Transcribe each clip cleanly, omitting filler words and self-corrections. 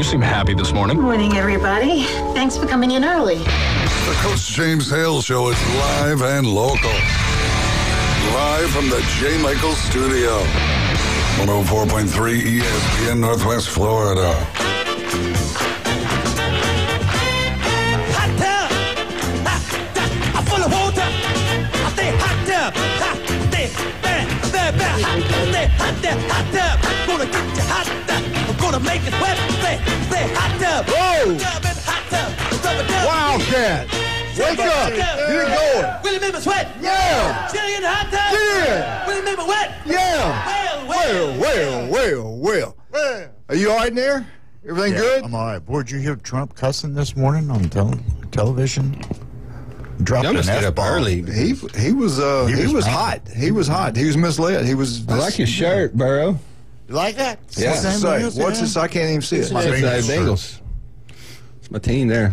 seem happy this morning. Morning, everybody. Thanks for coming in early. The Coach James Hale Show is live and local. Live from the J. Michaels Studio. 104.3 ESPN Northwest Florida. Hot tub, I'm full of water. I stay hot tub, stay hot tub. Gonna get you hot tub. I'm gonna make it wet. Stay hot tub. Whoa! Tub and hot tub. Rubber dub. Wildcat! Wake up! Get it going! Will it make me sweat? Yeah! Chilly in the hot tub? Yeah! Will it make me wet? Yeah! Well. Are you all right in there? Everything good? I'm all right. Boy, did you hear Trump cussing this morning on television? Dropped an F-bomb. early. He was hot. He was hot. He was misled. He was. I like your shirt, Burrow. You like that? Yeah. What's this? I can't even see it. My Bengals. It's my team there.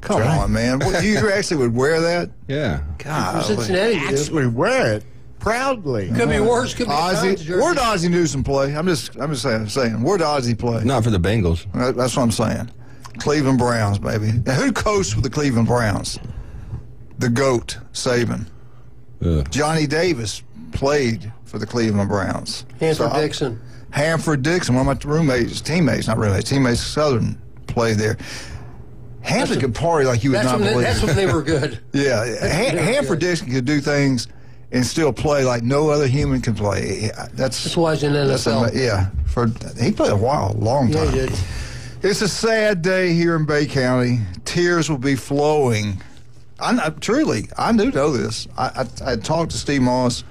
Come on, man. What, you actually would wear that? Yeah. God. Cincinnati, you do. Actually wear it proudly. Could be worse. Could be Ozzie. Where'd Ozzie Newsome play? I'm just saying. Where'd Ozzie play? Not for the Bengals. That's what I'm saying. Cleveland Browns, baby. Now, who coached with the Cleveland Browns? The GOAT, Saban. Johnny Davis played for the Cleveland Browns. Hanford Dixon, one of my teammates, not really, teammates, Southern, played there. Hanford could party like you would not believe. That's when they were good. Yeah, Hanford Dixon could do things and still play like no other human can play. That's why he's in the NFL. He played a long time. Yeah, he did. It's a sad day here in Bay County. Tears will be flowing. Truly, I do know this. I talked to Steve Moss,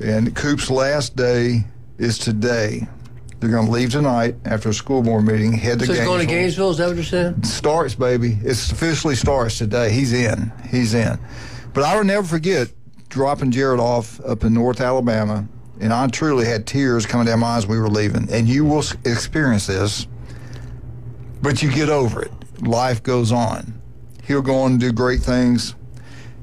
and Coop's last day is today. They're going to leave tonight after a school board meeting, head to Gainesville. So he's going to Gainesville, is that what you're saying? Starts, baby. It officially starts today. He's in. But I will never forget dropping Jared off up in North Alabama, and I truly had tears coming down my eyes as we were leaving. And you will experience this, but you get over it. Life goes on. He'll go on and do great things.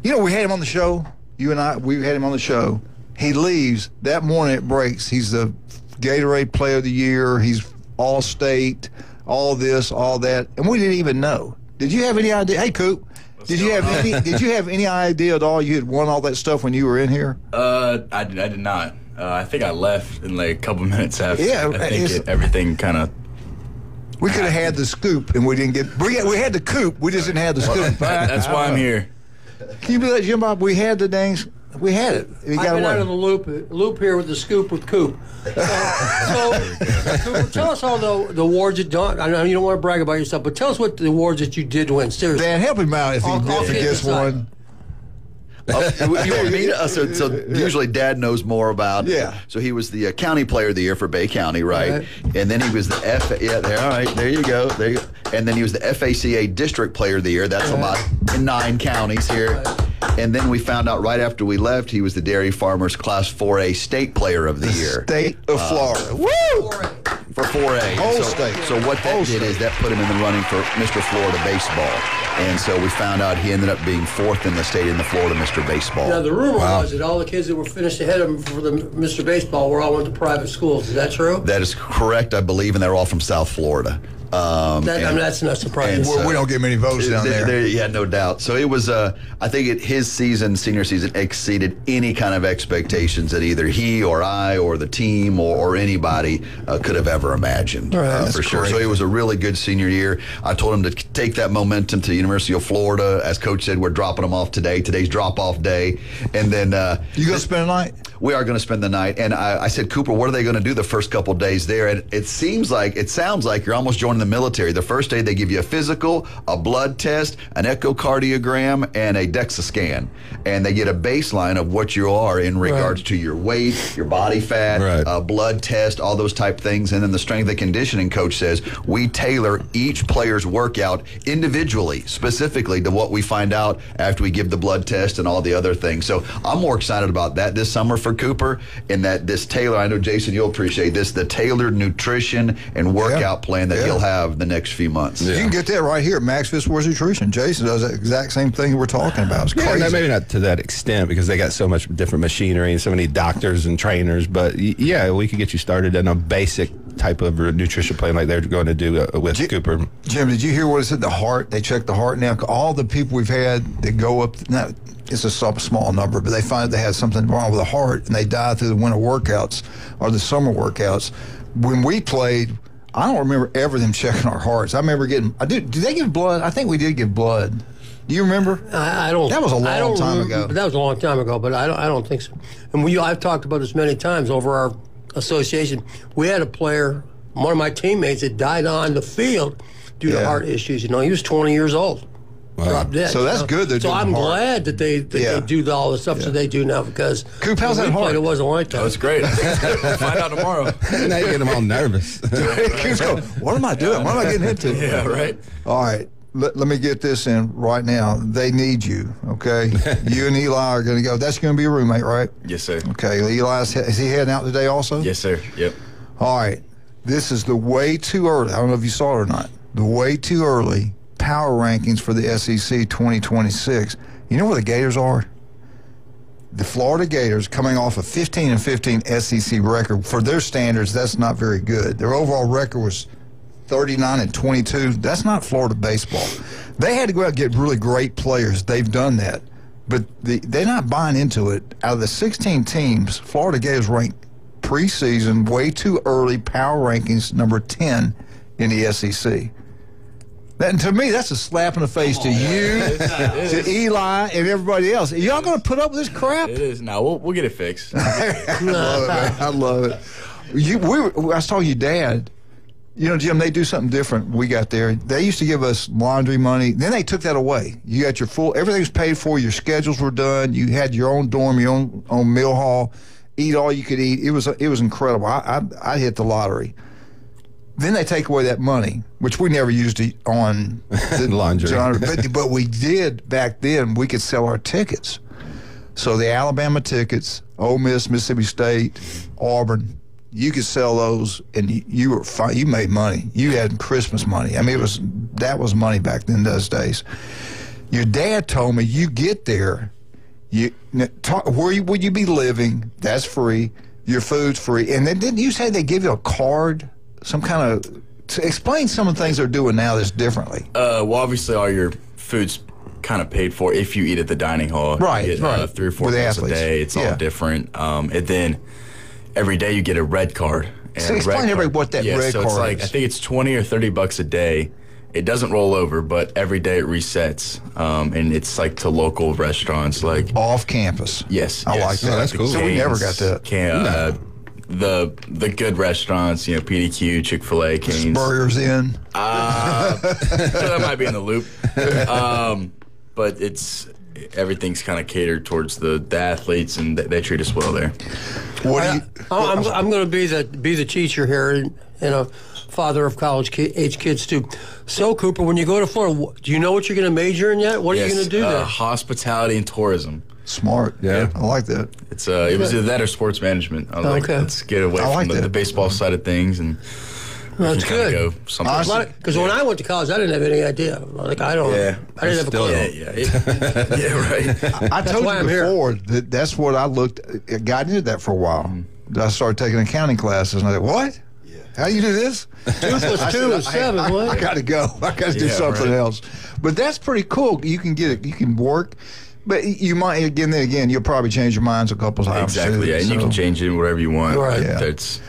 You know, we had him on the show. You and I, we had him on the show. He leaves. That morning it breaks. He's the Gatorade Player of the Year. He's All-State, all this, all that. And we didn't even know. Did you have any idea? Hey, Coop. Did you have any idea at all you had won all that stuff when you were in here? I did not. I think I left in like a couple minutes after. Yeah, I think everything kind of. We could have had the scoop, and we didn't get. We had the coop. We just didn't have the scoop. That's why I'm here. Can you believe that, Jim Bob? We had the dings. We had it. I've been out of the loop here with the scoop with Coop. So tell us all the awards that don't. I know you don't want to brag about yourself, but tell us what the awards that you did win. Seriously, Dan, help him out if he gets one. You want me to? So usually Dad knows more about. Yeah. So he was the County Player of the Year for Bay County, right? And then he was the all right, there you go. And then he was the FACA District Player of the Year. That's about in 9 counties here. And then we found out right after we left, he was the Dairy Farmers Class 4A State Player of the Year. State of Florida. Woo! 4A. For 4A. Whole state. So what that did is that put him in the running for Mr. Florida Baseball. And so we found out he ended up being 4th in the state in the Florida Mr. Baseball. Now, the rumor was that all the kids that were finished ahead of him for the Mr. Baseball were all went to private schools. Is that true? That is correct, I believe, and they're all from South Florida. That's not surprising. We don't get many votes down there. Yeah, no doubt. So it was, I think his senior season, exceeded any kind of expectations that either he or I or the team or anybody could have ever imagined, for sure. So it was a really good senior year. I told him to take that momentum to the University of Florida. As Coach said, we're dropping him off today. Today's drop-off day. And then... you going to spend the night? We are going to spend the night. And I said, Cooper, what are they going to do the first couple days there? And it sounds like you're almost joining the military. The first day they give you a physical, a blood test, an echocardiogram, and a DEXA scan. And they get a baseline of what you are in regards to your weight, your body fat, blood test, all those type things. And then the strength and conditioning coach says we tailor each player's workout individually, specifically to what we find out after we give the blood test and all the other things. So I'm more excited about that this summer for Cooper, and that this tailor, I know Jason, you'll appreciate this, the tailored nutrition and workout plan that he'll have the next few months. You can get that right here at Max Fit Sports Nutrition. Jason does that exact same thing we're talking about. It's crazy. Maybe not to that extent because they got so much different machinery and so many doctors and trainers, but yeah, we could get you started in a basic type of nutrition plan like they're going to do with Cooper. Jim, did you hear what it said? The heart. They check the heart now. All the people we've had that go up. Now, it's a small number, but they find they had something wrong with the heart and they die through the winter workouts or the summer workouts. When we played, I don't remember ever them checking our hearts. I remember getting. Did they give blood? I think we did give blood. Do you remember? I don't. That was a long time ago. That was a long time ago, but I don't think so. And I've talked about this many times over our association. We had a player, one of my teammates, that died on the field due to heart issues. He was 20 years old. Dropped dead. So that's good. So I'm glad that they do all the stuff that they do now because Coop, how's that heart? It wasn't like that. Oh, it's great. We'll find out tomorrow. Now you get them all nervous. Coop's going, what am I doing? What am I getting into? Yeah, right. All right. Let me get this in right now. They need you, okay? You and Eli are going to go. That's going to be a roommate, right? Yes, sir. Okay. Eli, is he heading out today also? Yes, sir. Yep. All right. This is the way too early. I don't know if you saw it or not. The way too early power rankings for the SEC 2026. You know where the Gators are? The Florida Gators, coming off a 15-15 SEC record. For their standards, that's not very good. Their overall record was 39-22. That's not Florida baseball. They had to go out and get really great players. They've done that. But they're not buying into it. Out of the 16 teams, Florida Gators ranked preseason way too early power rankings number 10 in the SEC. And to me, that's a slap in the face to you, to Eli, and everybody else. Are y'all going to put up with this crap? It is. No, we'll get it fixed. I love it. I love it. I was talking to your dad. Jim, they do something different. We got there. They used to give us laundry money. Then they took that away. You got your everything was paid for. Your schedules were done. You had your own dorm, your own meal hall. Eat all you could eat. It was incredible. I hit the lottery. Then they take away that money, which we never used on the laundry. But we did back then. We could sell our tickets. So the Alabama tickets, Ole Miss, Mississippi State, Auburn, you could sell those, and you were fine. You made money. You had Christmas money. I mean, that was money back then. Those days. Your dad told me you get there, where would you be living? That's free. Your food's free, and then didn't you say they give you a card? Some kind of explain some of the things they're doing now that's differently. Well, obviously, all your food's kind of paid for if you eat at the dining hall. Right, you get, right. 3 or 4 meals a day. It's all different. And then every day you get a red card. And so explain everybody what that red so card it's like, is. I think it's $20 or $30 a day. It doesn't roll over, but every day it resets. And it's like to local restaurants, like off campus. Yes, I like that. That's cool. So we never got that. The good restaurants, PDQ, Chick-fil-A, Cane's. Burgers in. That might be in the loop. But everything's kind of catered towards the athletes, and they treat us well there. I'm going to be the teacher here and a father of college-age kids too. So, Cooper, when you go to Florida, do you know what you're going to major in yet? What are you going to do there? Hospitality and tourism. Smart. Yeah. I like that. It was either that or sports management. I was like, let's get away from the baseball side of things and that's good. Go something. Because when I went to college, I didn't have any idea. Like I didn't have a clue. Yeah, right. I told you before that's what I got into that for a while. I started taking accounting classes, and I said, "What? Yeah. How do you do this? 2 + 2 is 7. I got to go. I got to do something else." But that's pretty cool. You can get it. You can work. But you might, again, you'll probably change your minds a couple times. Exactly, too, and you can change it whatever you want. Right. Yeah. That's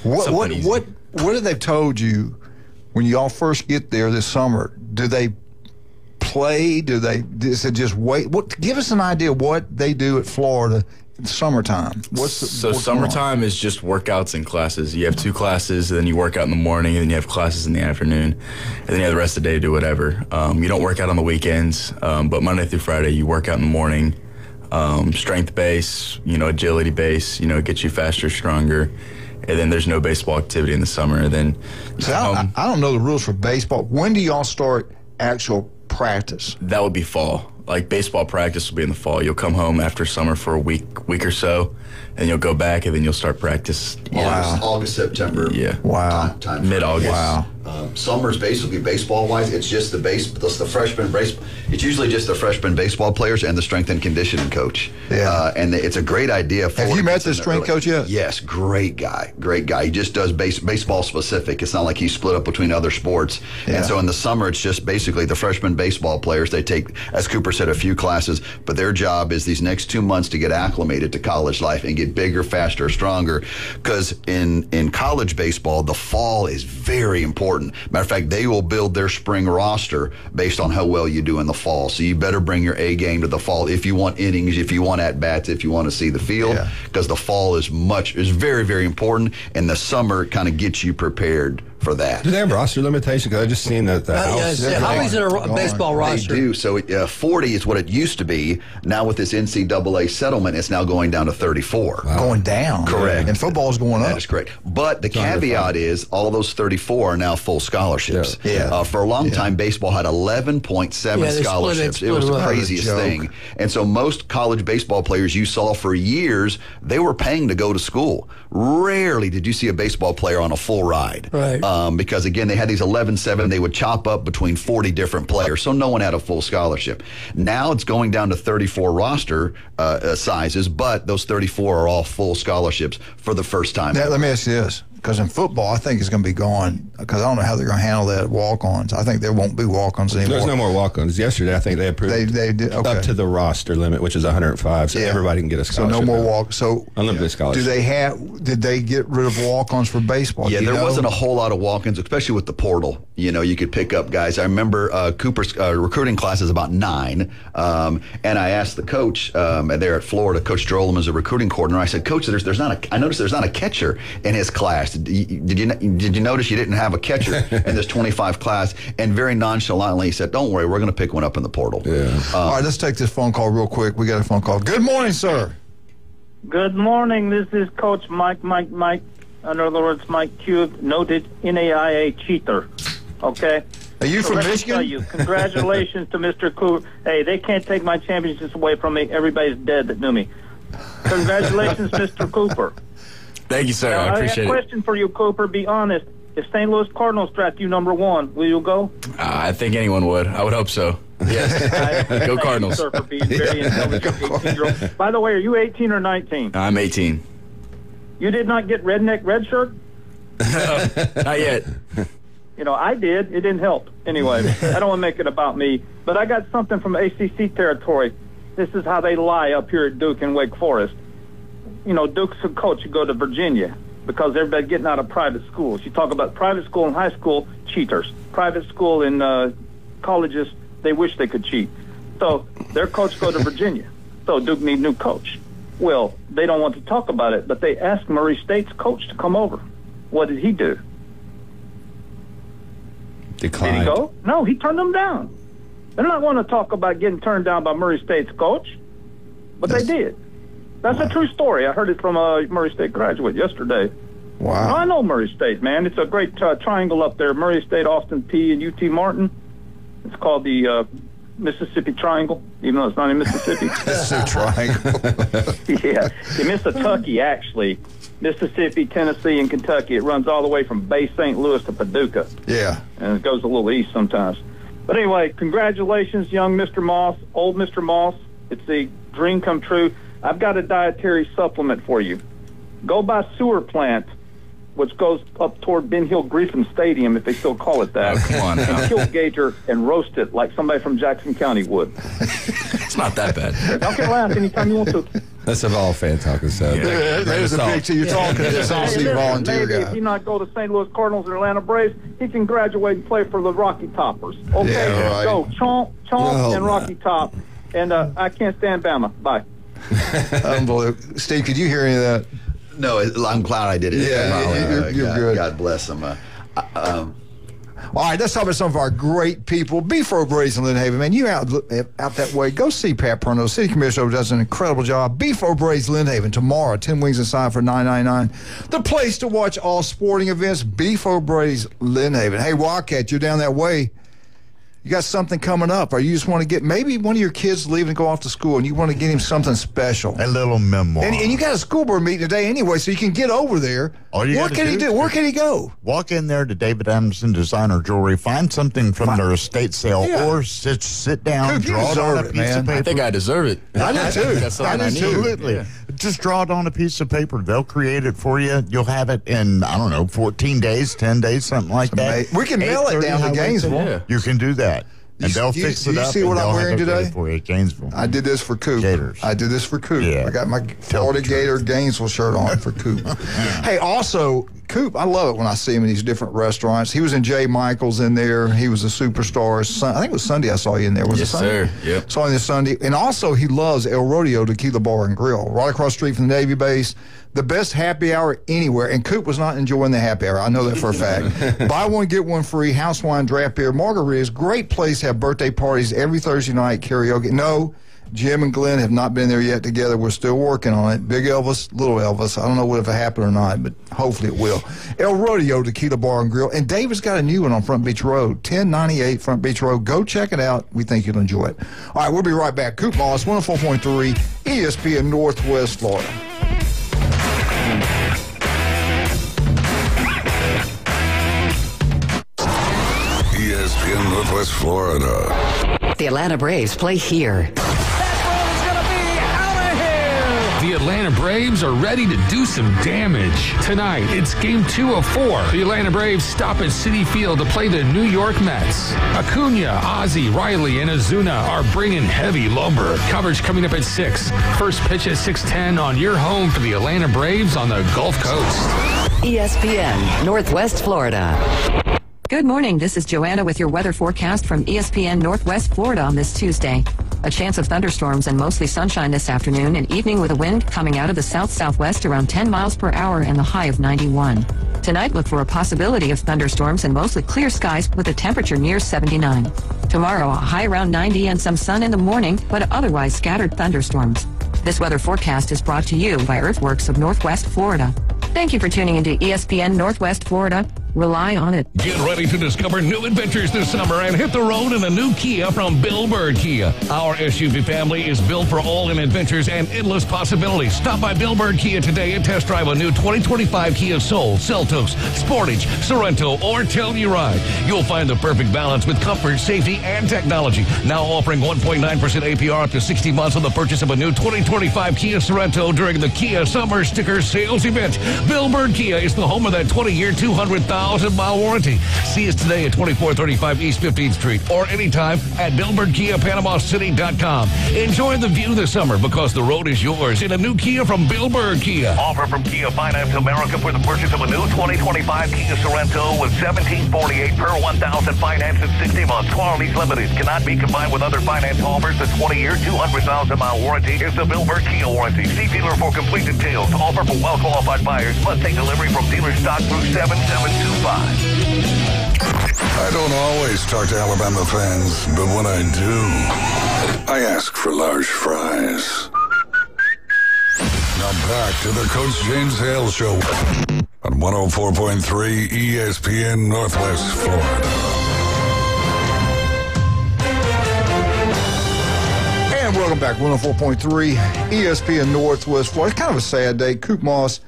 what have they told you when y'all first get there this summer? Do they play? Is it just wait? Give us an idea of what they do at Florida in summertime. What's summertime is just workouts and classes. You have 2 classes, and then you work out in the morning, and then you have classes in the afternoon, and then you have the rest of the day to do whatever. You don't work out on the weekends, but Monday through Friday you work out in the morning. Strength base, agility base, gets you faster, stronger. And then there's no baseball activity in the summer. And then I don't know the rules for baseball. When do y'all start actual practice? That would be fall. Like baseball practice will be in the fall. You'll come home after summer for a week or so, and you'll go back, and then you'll start practice. August, September. Yeah. Wow. Time Mid-August. Wow. Summer's basically baseball-wise. It's just the freshman base. It's usually just the freshman baseball players and the strength and conditioning coach. Yeah. And it's a great idea. Have you met the strength coach yet? Yes, great guy. He just does baseball specific. It's not like he's split up between other sports. Yeah. And so in the summer, it's just basically the freshman baseball players. They take, as Cooper said, a few classes, but their job is these next 2 months to get acclimated to college life and get bigger, faster, stronger. Because in college baseball, the fall is very important. Matter of fact, they will build their spring roster based on how well you do in the fall. So you better bring your A game to the fall if you want innings, if you want at-bats, if you want to see the field, because the fall is very, very important, and the summer kind of gets you prepared for that. Do they have roster limitation? Because I just seen that the house. How many's in a baseball roster? They do. So 40 is what it used to be. Now with this NCAA settlement, it's now going down to 34. Wow. Going down. Correct. And football's going up. That is correct. But the caveat is all of those 34 are now full scholarships. Yeah. For a long time, baseball had 11.7 scholarships. It was the craziest thing. And so most college baseball players you saw for years, they were paying to go to school. Rarely did you see a baseball player on a full ride. Right. Because, again, they had these 11.7. They would chop up between 40 different players, so no one had a full scholarship. Now it's going down to 34 roster sizes, but those 34 are all full scholarships for the first time. Now, let me ask you this, because in football, I think it's going to be gone, because I don't know how they're going to handle that walk-ons. I think there won't be walk-ons anymore. There's no more walk-ons. Yesterday, I think they approved they did, up to the roster limit, which is 105, so everybody can get a scholarship. So no more walk. So unlimited scholarship. Did they get rid of walk-ons for baseball? Yeah, there wasn't a whole lot of walk-ins, especially with the portal. You know, you could pick up guys. I remember Cooper's recruiting class is about 9, and I asked the coach there at Florida, Coach Drolam is a recruiting coordinator. I said, Coach, I noticed there's not a catcher in his class. Did you notice you didn't have a catcher in this 25 class? And very nonchalantly he said, don't worry, we're going to pick one up in the portal. Yeah. All right, let's take this phone call real quick. We got a phone call. Good morning, sir. Good morning. This is Coach Mike. In other words, Mike Cube, noted NAIA cheater. Okay? Are you from let me Michigan? tell you, congratulations to Mr. Cooper. Hey, they can't take my championships away from me. Everybody's dead that knew me. Congratulations, Mr. Cooper. Thank you, sir. Now, I appreciate I have a question for you, Cooper. Be honest. If St. Louis Cardinals draft you number 1, will you go? I think anyone would. I would hope so. Yes. Go Cardinals. Thank you, sir, for being very intelligent 18-year-old. By the way, are you 18 or 19? I'm 18. You did not get redneck red shirt? Not yet. You know, I did. It didn't help. Anyway, I don't want to make it about me. But I got something from ACC territory. This is how they lie up here at Duke and Wake Forest. You know, Duke's a coach. You go to Virginia because everybody's getting out of private schools. You talk about private school and high school, cheaters. Private school and colleges, they wish they could cheat. So their coach go to Virginia. So Duke need new coach. Well, they don't want to talk about it, but they asked Murray State's coach to come over. What did he do? Declined. Did he go? No, he turned them down. They're not going to talk about getting turned down by Murray State's coach, but they did. That's a true story. I heard it from a Murray State graduate yesterday. Wow. I know Murray State, man. It's a great triangle up there. Murray State, Austin Peay, and UT Martin. It's called the Mississippi Triangle, even though it's not in Mississippi. Mississippi Triangle. Yeah. In Mississippi, actually. Mississippi, Tennessee, and Kentucky. It runs all the way from Bay St. Louis to Paducah. Yeah. And it goes a little east sometimes. But anyway, congratulations, young Mr. Moss, old Mr. Moss. It's a dream come true. I've got a dietary supplement for you. Go by Sewer Plant, which goes up toward Ben Hill Griffin Stadium, if they still call it that. Oh, come on now. And kill a gator and roast it like somebody from Jackson County would. It's not that bad. Y'all can laugh anytime you want to. That's a all fan talking stuff. Yeah, there's a picture you're talking. It's Hey, also listen, volunteer maybe guy. if he not go to St. Louis Cardinals or Atlanta Braves, he can graduate and play for the Rocky Toppers. Okay, Yeah, right. go Chomp No, and Rocky Top. And I can't stand Bama. Bye. Unbelievable. Steve, could you hear any of that? No, I'm glad I did it. Yeah, you're good. God bless him. All right, let's talk about some of our great people. Beefro Braves in Lynn Haven, man, you out that way. Go see Pat Perno. City Commissioner does an incredible job. Beefro Braves Lynn Haven tomorrow. 10 wings aside for $9.99. The place to watch all sporting events. Beefro Braves Lynn Haven. Hey, Wildcat, you're down that way. you got something coming up, or you just want to get maybe one of your kids leaving to go off to school, and you want to get him something special. A little memoir. And you got a school board meeting today anyway, so you can get over there. What can he do? Where can he go? Walk in there to David Adamson Designer Jewelry, find something from their estate sale, or sit down, Coop, draw it on a piece of paper. I think I deserve it. I do too. That's something I need. Absolutely. Yeah. Just draw it on a piece of paper. They'll create it for you. You'll have it in, 14 days, 10 days, something like that. We can mail it down to Gainesville. Yeah. You can do that. And they'll fix it up. You see what I'm wearing today? For you at Gainesville. I did this for Coop. Gators. I did this for Coop. Yeah. I got my Florida Gator Gainesville shirt on for Coop. Hey, also, Coop, I love it when I see him in these different restaurants. He was in J. Michael's in there. He was a superstar. I think it was Sunday I saw you in there. Was it Sunday? Yes, sir. Yep. Saw him this Sunday. And also, he loves El Rodeo Tequila Bar and Grill, right across the street from the Navy base. The best happy hour anywhere. And Coop was not enjoying the happy hour. I know that for a fact. Buy one, get one free. House wine, draft beer, margaritas. Great place to have birthday parties every Thursday night. Karaoke. No, Jim and Glenn have not been there yet together. We're still working on it. Big Elvis, Little Elvis. I don't know if it happened or not, but hopefully it will. El Rodeo Tequila Bar and Grill. And David's got a new one on Front Beach Road. 1098 Front Beach Road. Go check it out. We think you'll enjoy it. All right, we'll be right back. Coop Moss, 104.3 ESPN Northwest Florida. ESPN Northwest Florida. The Atlanta Braves play here. The Atlanta Braves are ready to do some damage. Tonight, it's Game 2 of 4. The Atlanta Braves stop at Citi Field to play the New York Mets. Acuna, Ozzie, Riley, and Ozuna are bringing heavy lumber. Coverage coming up at 6. First pitch at 6:10 on your home for the Atlanta Braves on the Gulf Coast. ESPN Northwest Florida. Good morning. This is Joanna with your weather forecast from ESPN Northwest Florida on this Tuesday. A chance of thunderstorms and mostly sunshine this afternoon and evening with a wind coming out of the south-southwest around 10 miles per hour and the high of 91. Tonight, look for a possibility of thunderstorms and mostly clear skies with a temperature near 79. Tomorrow, a high around 90 and some sun in the morning, but otherwise scattered thunderstorms. This weather forecast is brought to you by Earthworks of Northwest Florida. Thank you for tuning into ESPN Northwest Florida. Rely on it. Get ready to discover new adventures this summer and hit the road in a new Kia from Bill Bird Kia. Our SUV family is built for all-in adventures and endless possibilities. Stop by Bill Bird Kia today and test drive a new 2025 Kia Soul, Seltos, Sportage, Sorento, or Telluride. You'll find the perfect balance with comfort, safety, and technology. Now offering 1.9% APR up to 60 months on the purchase of a new 2025 Kia Sorento during the Kia Summer Sticker Sales Event. Bill Bird Kia is the home of that 20-year, 200,000-mile warranty. See us today at 2435 East 15th Street or anytime at BillBirdKiaPanamaCity.com. Enjoy the view this summer because the road is yours in a new Kia from Bill Bird Kia. Offer from Kia Finance America for the purchase of a new 2025 Kia Sorento with $1,748 per 1,000 finance in 60 months. Qualities limited. Cannot be combined with other finance offers. The 20-year, 200,000-mile warranty is the Bill Bird Kia warranty. See dealer for complete details. Offer for well-qualified buyers. Must take delivery from dealer stock through 7725. I don't always talk to Alabama fans, but when I do, I ask for large fries. Now back to the Coach James Hale Show on 104.3 ESPN Northwest Florida. And welcome back, 104.3 ESPN Northwest Florida. It's kind of a sad day. Coop Moss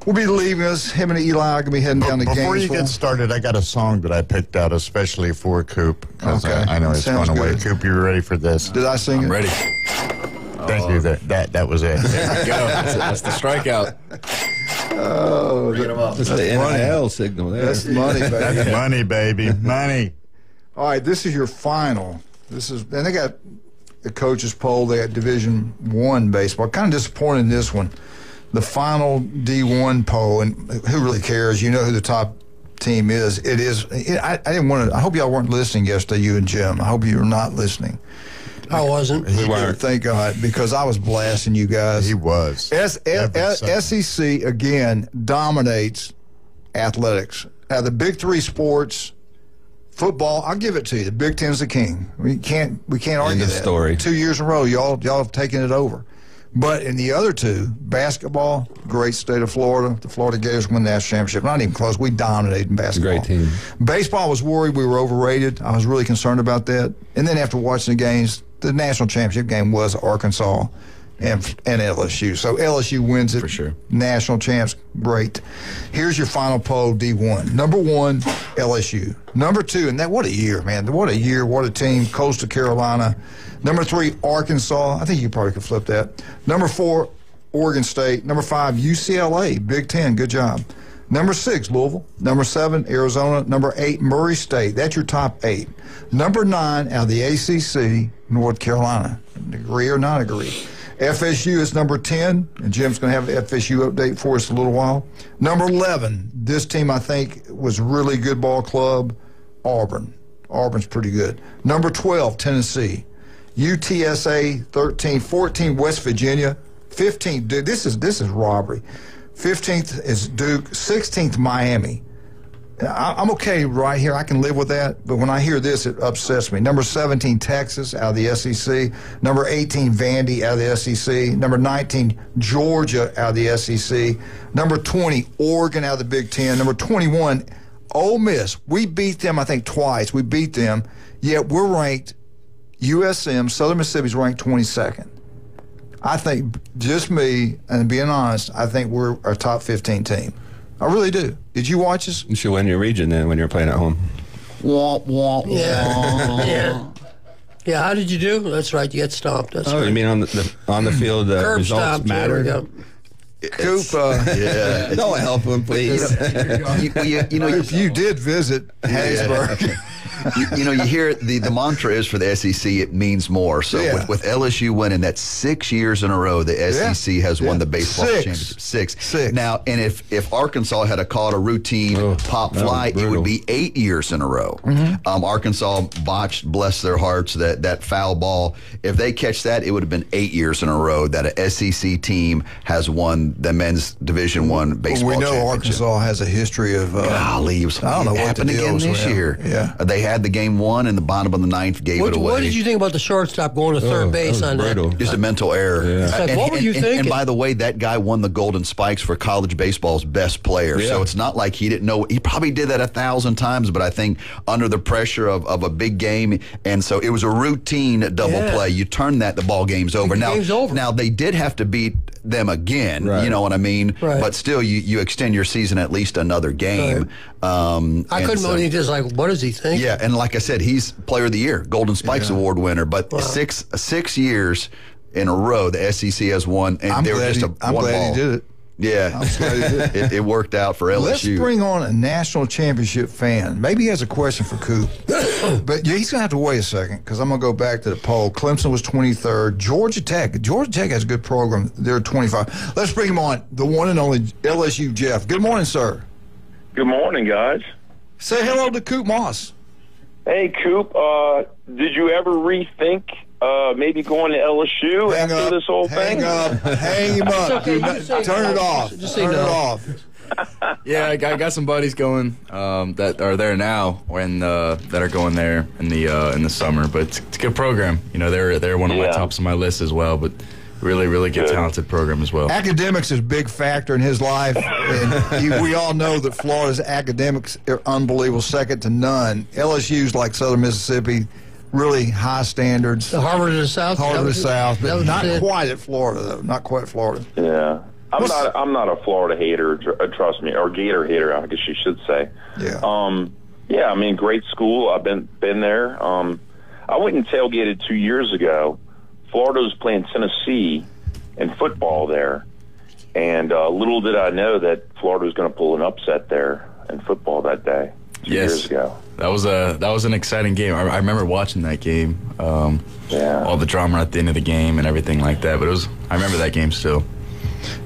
will be leaving us. Him and Eli are going to be heading down to Gainesville. Before you get started, I got a song that I picked out especially for Coop. Okay. I know it's Sounds going away. good. Coop, you ready for this? Did I sing it? I'm ready. Thank you. That was it. There you go. That's the strikeout. Oh, That's the NIL signal there. That's money, baby. That's money, baby. Money. All right, this is your final. And they got the coaches poll. They got Division I baseball. Kind of disappointed in this one. The final D1 poll, and who really cares? You know who the top team is. It is. I didn't want to. I hope y'all weren't listening yesterday, you and Jim. I hope you were not listening. I wasn't. We weren't. Thank God, because I was blasting you guys. He was. SEC, again, dominates athletics. Now, the big three sports, football, I'll give it to you. The Big Ten's the king. We can't argue that. Story. 2 years in a row, y'all have taken it over. But in the other two, basketball, great state of Florida. The Florida Gators won the national championship. Not even close. We dominated in basketball. Great team. Baseball was worried we were overrated. I was really concerned about that. And then after watching the games, the national championship game was Arkansas and LSU. So LSU wins it. For sure. National champs, great. Here's your final poll, D1. Number 1, LSU. Number 2, and what a year, man. What a year, what a team, Coastal Carolina. Number 3, Arkansas. I think you probably could flip that. Number 4, Oregon State. Number 5, UCLA, Big Ten, good job. Number 6, Louisville. Number 7, Arizona. Number 8, Murray State. That's your top 8. Number 9, out of the ACC, North Carolina. Agree or not agree? FSU is number 10, and Jim's going to have an FSU update for us in a little while. Number 11, this team I think was a really good ball club, Auburn. Auburn's pretty good. Number 12, Tennessee. UTSA, 13. 14, West Virginia. 15, dude, this is robbery. 15th is Duke. 16th, Miami. I'm okay right here. I can live with that. But when I hear this, it upsets me. Number 17, Texas, out of the SEC. Number 18, Vandy, out of the SEC. Number 19, Georgia, out of the SEC. Number 20, Oregon, out of the Big Ten. Number 21, Ole Miss. We beat them, I think, twice. We beat them. Yet we're ranked, USM, Southern Mississippi's ranked 22nd. I think, just me, and being honest, I think we're a top 15 team. I really do. Did you watch us? You should win your region then when you're playing at home. Yeah. Yeah, how did you do? That's right, you got stomped. That's right. You mean on the field, the Curb results stomped, matter? there we go. Coop, Yeah. Don't help him, please. if you did visit Hattiesburg. You hear the mantra is for the SEC, it means more. So with LSU winning, that's 6 years in a row the SEC has won the baseball championship. Six. Now, and if Arkansas had caught a routine pop fly, it would be 8 years in a row. Arkansas botched, bless their hearts, that foul ball. If they catch that, it would have been 8 years in a row that a SEC team has won the men's Division I baseball championship. We know Arkansas has a history of golly, I don't know what happened again this year. Yeah. They had the game won, and the bottom of the ninth gave it away. What did you think about the shortstop going to third base on brutal. that? Just a mental error. Yeah. What were you thinking? And by the way, that guy won the Golden Spikes for college baseball's best player. So it's not like he didn't know. He probably did that 1,000 times, but I think under the pressure of a big game, and so it was a routine double play. You turn that, the ball game's over. Now they did have to beat them again, you know what I mean? Right. But still, you extend your season at least another game. Right. I couldn't believe just like, what does he think? Yeah, and like I said, he's Player of the Year, Golden Spikes Award winner. But 6 years in a row, the SEC has won, and I'm they were glad just I'm one glad ball. he did it. Yeah, it worked out for LSU. Let's bring on a national championship fan. Maybe he has a question for Coop. But he's going to have to wait a second because I'm going to go back to the poll. Clemson was 23rd. Georgia Tech has a good program. They're 25. Let's bring him on, the one and only LSU Jeff. Good morning, sir. Good morning, guys. Say hello to Coop Moss. Hey, Coop. Did you ever rethink maybe going to LSU after this whole thing? Hang him up. Turn it off. Just say Turn no. it off. Yeah, I got some buddies going that are there now, and that are going there in the summer. But it's a good program. You know, they're one of my tops of my list as well. But really good, talented program as well. Academics is a big factor in his life, and we all know that Florida's academics are unbelievable, second to none. LSU's like Southern Mississippi. Really high standards. The Harvard of the South. Harvard of the South, but not quite at Florida though. Not quite Florida. Yeah, I'm not a Florida hater. Trust me, or Gator hater. I guess you should say. Yeah. Yeah. I mean, great school. I've been there. I went and tailgated 2 years ago. Florida was playing Tennessee in football there, and little did I know that Florida was going to pull an upset there in football that day. 2 years ago. That was an exciting game. I remember watching that game. All the drama at the end of the game and everything like that. But I remember that game still.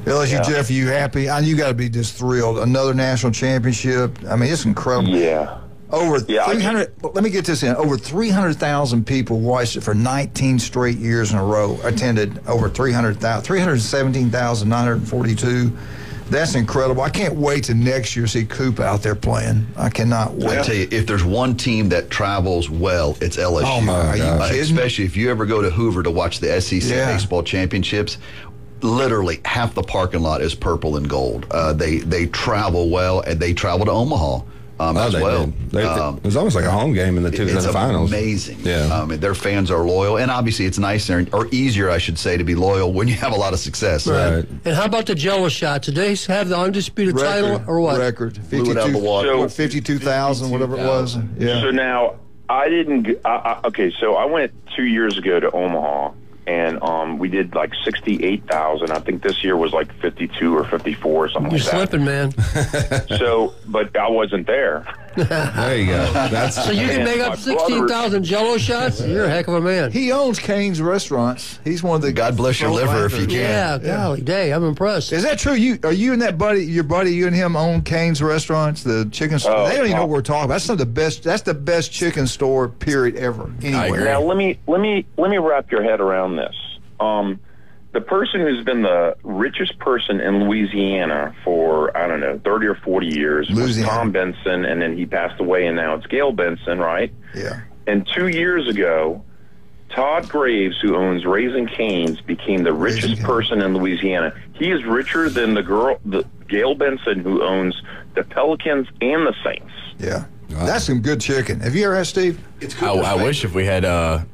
LSU, Jeff, are you happy? You got to be just thrilled. Another national championship. I mean, it's incredible. Yeah. Over 300. Let me get this in. Over 300,000 people watched it for 19 straight years in a row. Attended over 317,942. That's incredible. I can't wait to next year see Coop out there playing. I cannot wait. I tell you, if there's one team that travels well, it's LSU. Oh, my God. Especially if you ever go to Hoover to watch the SEC baseball championships. literally half the parking lot is purple and gold. They travel well, and they travel to Omaha as well. It was almost like a home game in the finals. Amazing. Yeah. Their fans are loyal, and obviously it's nicer or easier, I should say, to be loyal when you have a lot of success. Right. And how about the Jello shot? Did they have the undisputed title or what? Record. Blew it out of the water. 52,000, whatever it was. Yeah. So now I didn't. Okay, so I went 2 years ago to Omaha, and we did like 68,000. I think this year was like 52 or 54 or something You're like that. slipping, man. So, but I wasn't there. There you go. So you can make up 16,000 Jello shots? You're a heck of a man. He owns Cane's Restaurants. He's one of the. God bless your liver if you can. Yeah, golly day, I'm impressed. Is that true? Are you and that buddy, your buddy, you and him own Cane's Restaurants, the chicken store? They don't even know what we're talking about. That's some of the best. That's the best chicken store, period, ever. Anywhere. Now let me wrap your head around this. The person who's been the richest person in Louisiana for, I don't know, 30 or 40 years was Tom Benson, and then he passed away, and now it's Gail Benson, right? Yeah. And 2 years ago, Todd Graves, who owns Raising Cane's, became the richest person in Louisiana. He is richer than the Gail Benson, who owns the Pelicans and the Saints. Yeah. That's some good chicken. Have you ever had, Steve? It's I wish if we had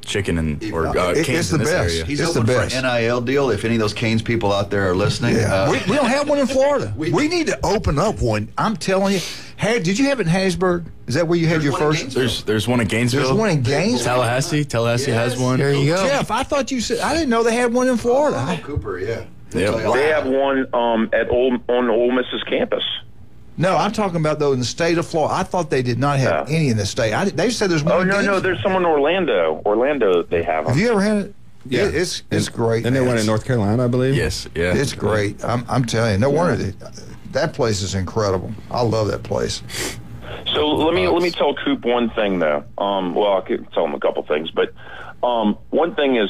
chicken or Cane's it's the in this best. area. He's It's open the for best. an NIL deal. If any of those Cane's people out there are listening, we don't have one in Florida. We need to open up one. I'm telling you. Did you have it in Hattiesburg? Is that where you had your first? There's one in Gainesville. There's one in Gainesville. Tallahassee has one. There you go. Jeff, I thought you said I didn't know they had one in Florida. Cooper, yeah. Yep. They have one on Ole Miss's campus. No, I'm talking about though in the state of Florida. I thought they did not have any in the state. They said there's one. Oh in no, Gainesville. there's someone in Orlando. Orlando, they have them. Have you ever had it? Yeah. It's great. And they won in North Carolina, I believe. Yes, yeah. It's great. I'm telling you, no wonder that place is incredible. I love that place. So let me tell Coop one thing though. Well, I could tell him a couple things, but one thing is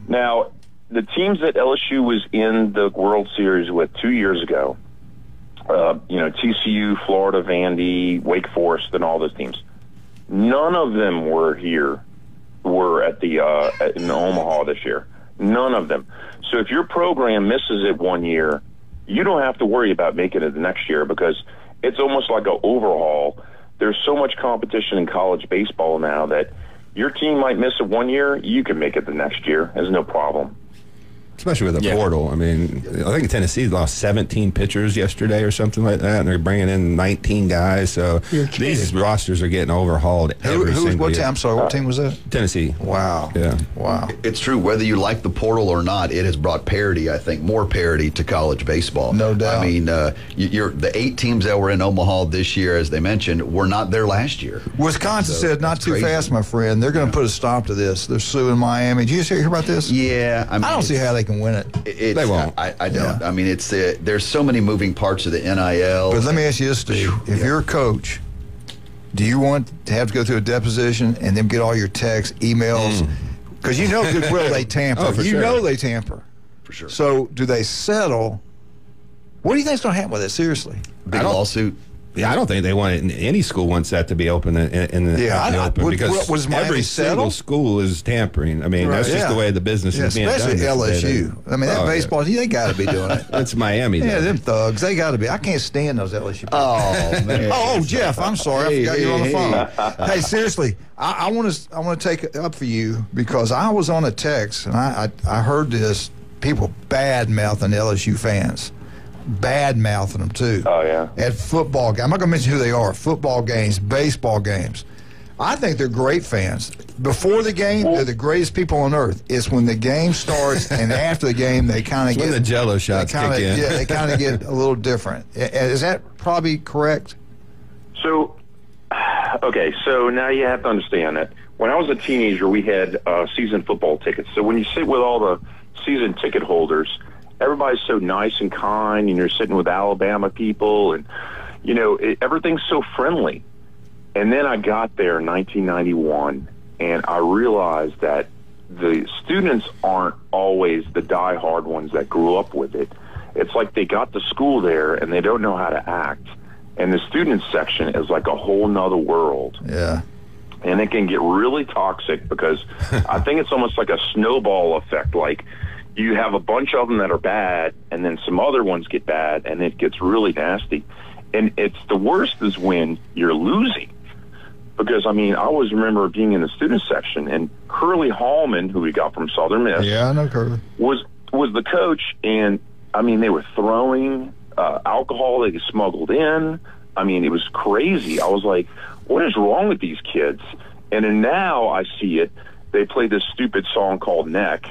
now the teams that LSU was in the World Series with 2 years ago. TCU, Florida, Vandy, Wake Forest, and all those teams. None of them were at the in Omaha this year. None of them. So if your program misses it 1 year, you don't have to worry about making it the next year because it's almost like an overhaul. There's so much competition in college baseball now that your team might miss it 1 year, you can make it the next year. There's no problem. Especially with the portal. I mean, I think Tennessee lost 17 pitchers yesterday or something like that, and they're bringing in 19 guys. So these rosters are getting overhauled every single year. I'm sorry, what team was that? Tennessee. Wow. Yeah. Wow. It's true. Whether you like the portal or not, it has brought parity, I think, more parity to college baseball. No doubt. I mean, the 8 teams that were in Omaha this year, as they mentioned, were not there last year. Wisconsin said, not too fast, my friend. They're going to put a stop to this. They're suing Miami. Did you hear about this? Yeah. I don't see how they can win it. They won't. I don't. Yeah. I mean, there's so many moving parts of the NIL. But let me ask you this, Steve. If you're a coach, do you want to have to go through a deposition and then get all your texts, emails? Because you know goodwill they tamper. Know they tamper. For sure. So do they settle? What do you think's going to happen with it? Seriously. Big lawsuit. Yeah, I don't think they want it. Any school wants that to be open in the open because every single school is tampering. I mean, that's just the way the business is being done. Especially LSU. I mean, that baseball, they got to be doing it. It's Miami. Yeah, them thugs, they got to be. I can't stand those LSU people. Oh, man. Oh, Jeff, I'm sorry. I forgot you were on the phone. Hey, seriously, I want to take it up for you because I was on a text and I heard this, people bad-mouthing LSU fans. Bad-mouthing them, too. Oh, yeah. At football games. I'm not going to mention who they are. Football games, baseball games. I think they're great fans. Before the game, they're the greatest people on earth. It's when the game starts and after the game, they kind of get... when the Jello shots kick in. Yeah, they kind of get a little different. Is that probably correct? So, okay, so now you have to understand that when I was a teenager, we had season football tickets. So when you sit with all the season ticket holders... everybody's so nice and kind, and you're sitting with Alabama people, and, everything's so friendly. And then I got there in 1991, and I realized that the students aren't always the diehard ones that grew up with it. It's like they got to school there, and they don't know how to act. And the student section is like a whole nother world. Yeah. And it can get really toxic because I think it's almost like a snowball effect, like, you have a bunch of them that are bad, and then some other ones get bad, and it gets really nasty. And it's the worst is when you're losing. Because, I mean, I always remember being in the student section, and Curly Hallman, who we got from Southern Miss. Yeah, I know Curly. Was the coach, and, I mean, they were throwing alcohol they smuggled in. I mean, it was crazy. I was like, what is wrong with these kids? And then now I see it. They play this stupid song called Neck,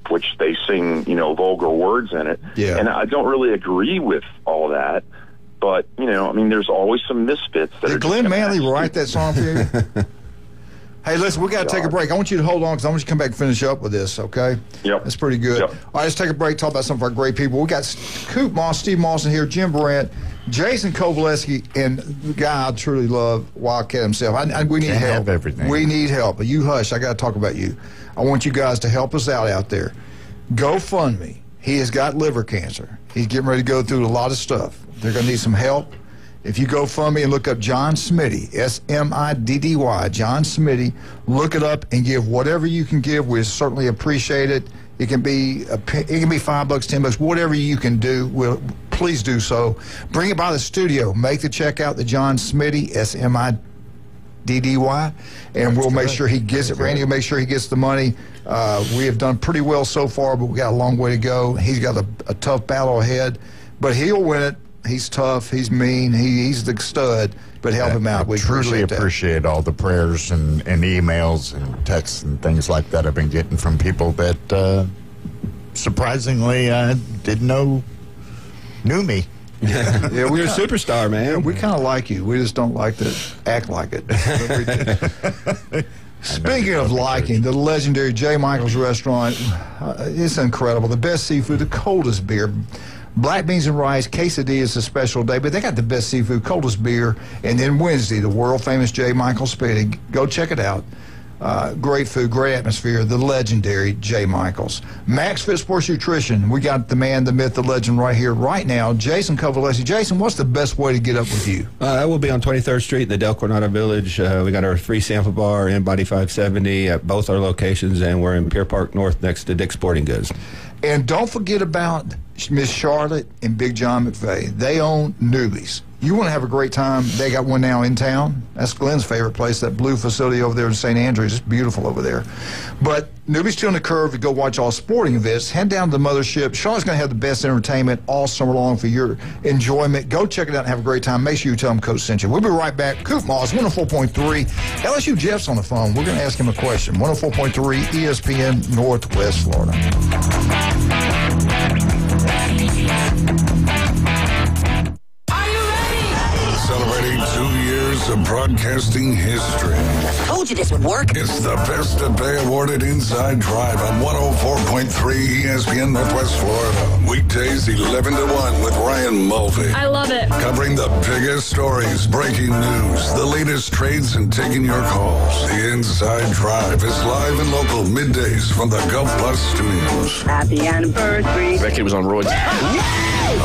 which they sing, vulgar words in it. Yeah. And I don't really agree with all that. But, I mean, there's always some misfits. Did Glenn Manley write that song for you? Hey, listen, we got to take a break. I want you to hold on because I want you to come back and finish up with this, okay? Yep. That's pretty good. Yep. All right, let's take a break, talk about some of our great people. We got Coop Moss, Steve Mawson here, Jim Brandt, Jason Kovaleski, and the guy I truly love, Wildcat himself. We need help. Have everything. We need help. But you hush. I got to talk about you. I want you guys to help us out there. GoFundMe. He has got liver cancer. He's getting ready to go through a lot of stuff. They're going to need some help. If you GoFundMe and look up John Smitty, S-M-I-D-D-Y, John Smitty, look it up and give whatever you can give. We certainly appreciate it. It can be $5, $10, whatever you can do. Please do so. Bring it by the studio. Make the check out to John Smitty, S-M-I-D-D-Y, and we'll make sure he gets it. Randy will make sure he gets the money. We have done pretty well so far, but we got a long way to go. He's got a tough battle ahead, but he'll win it. He's tough. He's mean. He's the stud. But help him out. We truly appreciate all the prayers and emails and texts and things like that I've been getting from people that surprisingly knew me. Yeah, you're a superstar, man. Yeah, we kind of like you. We just don't like to act like it. Speaking of liking, the legendary J. Michael's restaurant, it's incredible. The best seafood, the coldest beer. Black beans and rice, quesadilla is a special day, but they got the best seafood, coldest beer, and then Wednesday, the world-famous J. Michael Spaghetti. Go check it out. Great food, great atmosphere, the legendary J. Michael's. Max Fit Sports Nutrition, we got the man, the myth, the legend right here, right now, Jason Kovaleski. Jason, what's the best way to get up with you? That will be on 23rd Street in the Del Coronado Village. We got our free sample bar in Body 570 at both our locations, and we're in Pier Park North next to Dick's Sporting Goods. And don't forget about Miss Charlotte and Big John McVeigh. They own Newbies. You want to have a great time, they got one now in town. That's Glenn's favorite place, that blue facility over there in St. Andrews. It's beautiful over there. But Newbies still on the curve to go watch all sporting events. Head down to the mothership. Charlotte's going to have the best entertainment all summer long for your enjoyment. Go check it out and have a great time. Make sure you tell them Coach sent you. We'll be right back. Coop Moss, 104.3. LSU Jeff's on the phone. We're going to ask him a question. 104.3 ESPN Northwest Florida. Celebrating 2 years of broadcasting history. I told you this would work. It's the Best of Bay awarded Inside Drive on 104.3 ESPN Northwest Florida. Weekdays 11 to 1 with Ryan Mulvey. I love it. Covering the biggest stories, breaking news, the latest trades, and taking your calls. The Inside Drive is live and local middays from the Gulf Plus studios. Happy anniversary. Becky was on roids.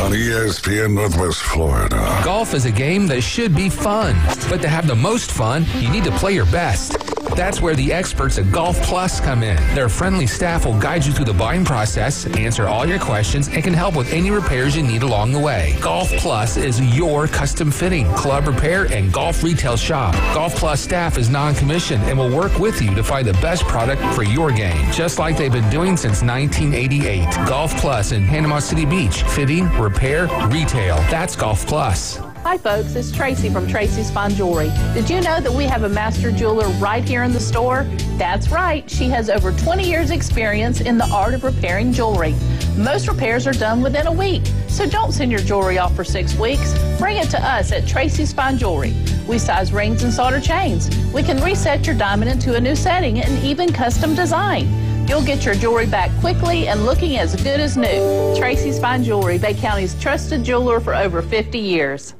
On ESPN Northwest Florida. Golf is a game that should be fun, but to have the most fun, you need to play your best. That's where the experts at Golf Plus come in. Their friendly staff will guide you through the buying process, answer all your questions, and can help with any repairs you need along the way. Golf Plus is your custom fitting, club repair, and golf retail shop. Golf Plus staff is non-commissioned and will work with you to find the best product for your game, just like they've been doing since 1988. Golf Plus in Panama City Beach. Fitting, repair, retail. That's Golf Plus. Hi, folks. It's Tracy from Tracy's Fine Jewelry. Did you know that we have a master jeweler right here in the store? That's right. She has over 20 years experience in the art of repairing jewelry. Most repairs are done within a week, so don't send your jewelry off for 6 weeks. Bring it to us at Tracy's Fine Jewelry. We size rings and solder chains. We can reset your diamond into a new setting and even custom design. You'll get your jewelry back quickly and looking as good as new. Tracy's Fine Jewelry, Bay County's trusted jeweler for over 50 years.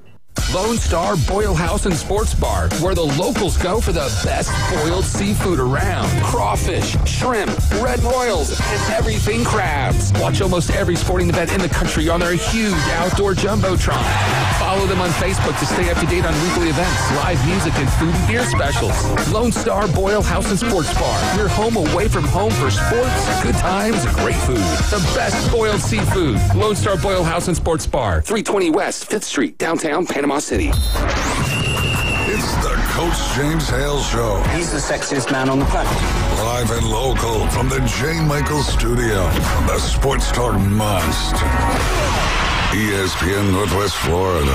Lone Star Boil House and Sports Bar, where the locals go for the best boiled seafood around. Crawfish, shrimp, red royals, and everything crabs. Watch almost every sporting event in the country on their huge outdoor jumbotron. Follow them on Facebook to stay up to date on weekly events, live music, and food and beer specials. Lone Star Boyle House and Sports Bar. Your home away from home for sports, good times, and great food. The best boiled seafood. Lone Star Boyle House and Sports Bar. 320 West 5th Street, downtown Panama City. It's the Coach James Hale Show. He's the sexiest man on the planet. Live and local from the Jane Michael Studio on the Sports Talk Must. ESPN Northwest Florida.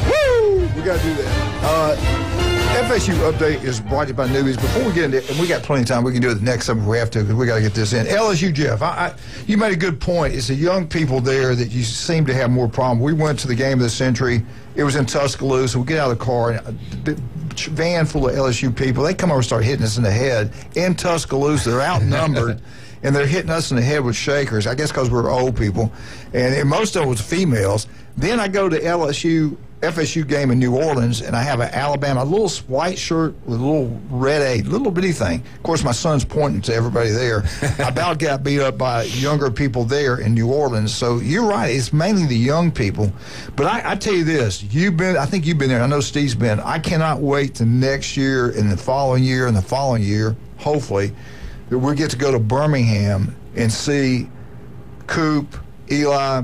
Woo! We got to do that. FSU update is brought to you by Newbies. Before we get into it, and we got plenty of time, we can do it the next time if we have to, because we got to get this in. LSU, Jeff, you made a good point. It's the young people there that you seem to have more problem. We went to the game of the century. It was in Tuscaloosa. We get out of the car, and a van full of LSU people. They come over and start hitting us in the head in Tuscaloosa. They're outnumbered. And they're hitting us in the head with shakers, I guess because we're old people. And most of it was females. Then I go to FSU game in New Orleans, and I have an Alabama, a little white shirt with a little red A, little bitty thing. Of course, my son's pointing to everybody there. I about got beat up by younger people there in New Orleans. So you're right, it's mainly the young people. But I tell you this, I think you've been there. I know Steve's been. I cannot wait to next year and the following year and the following year, hopefully, that we get to go to Birmingham and see Coop, Eli,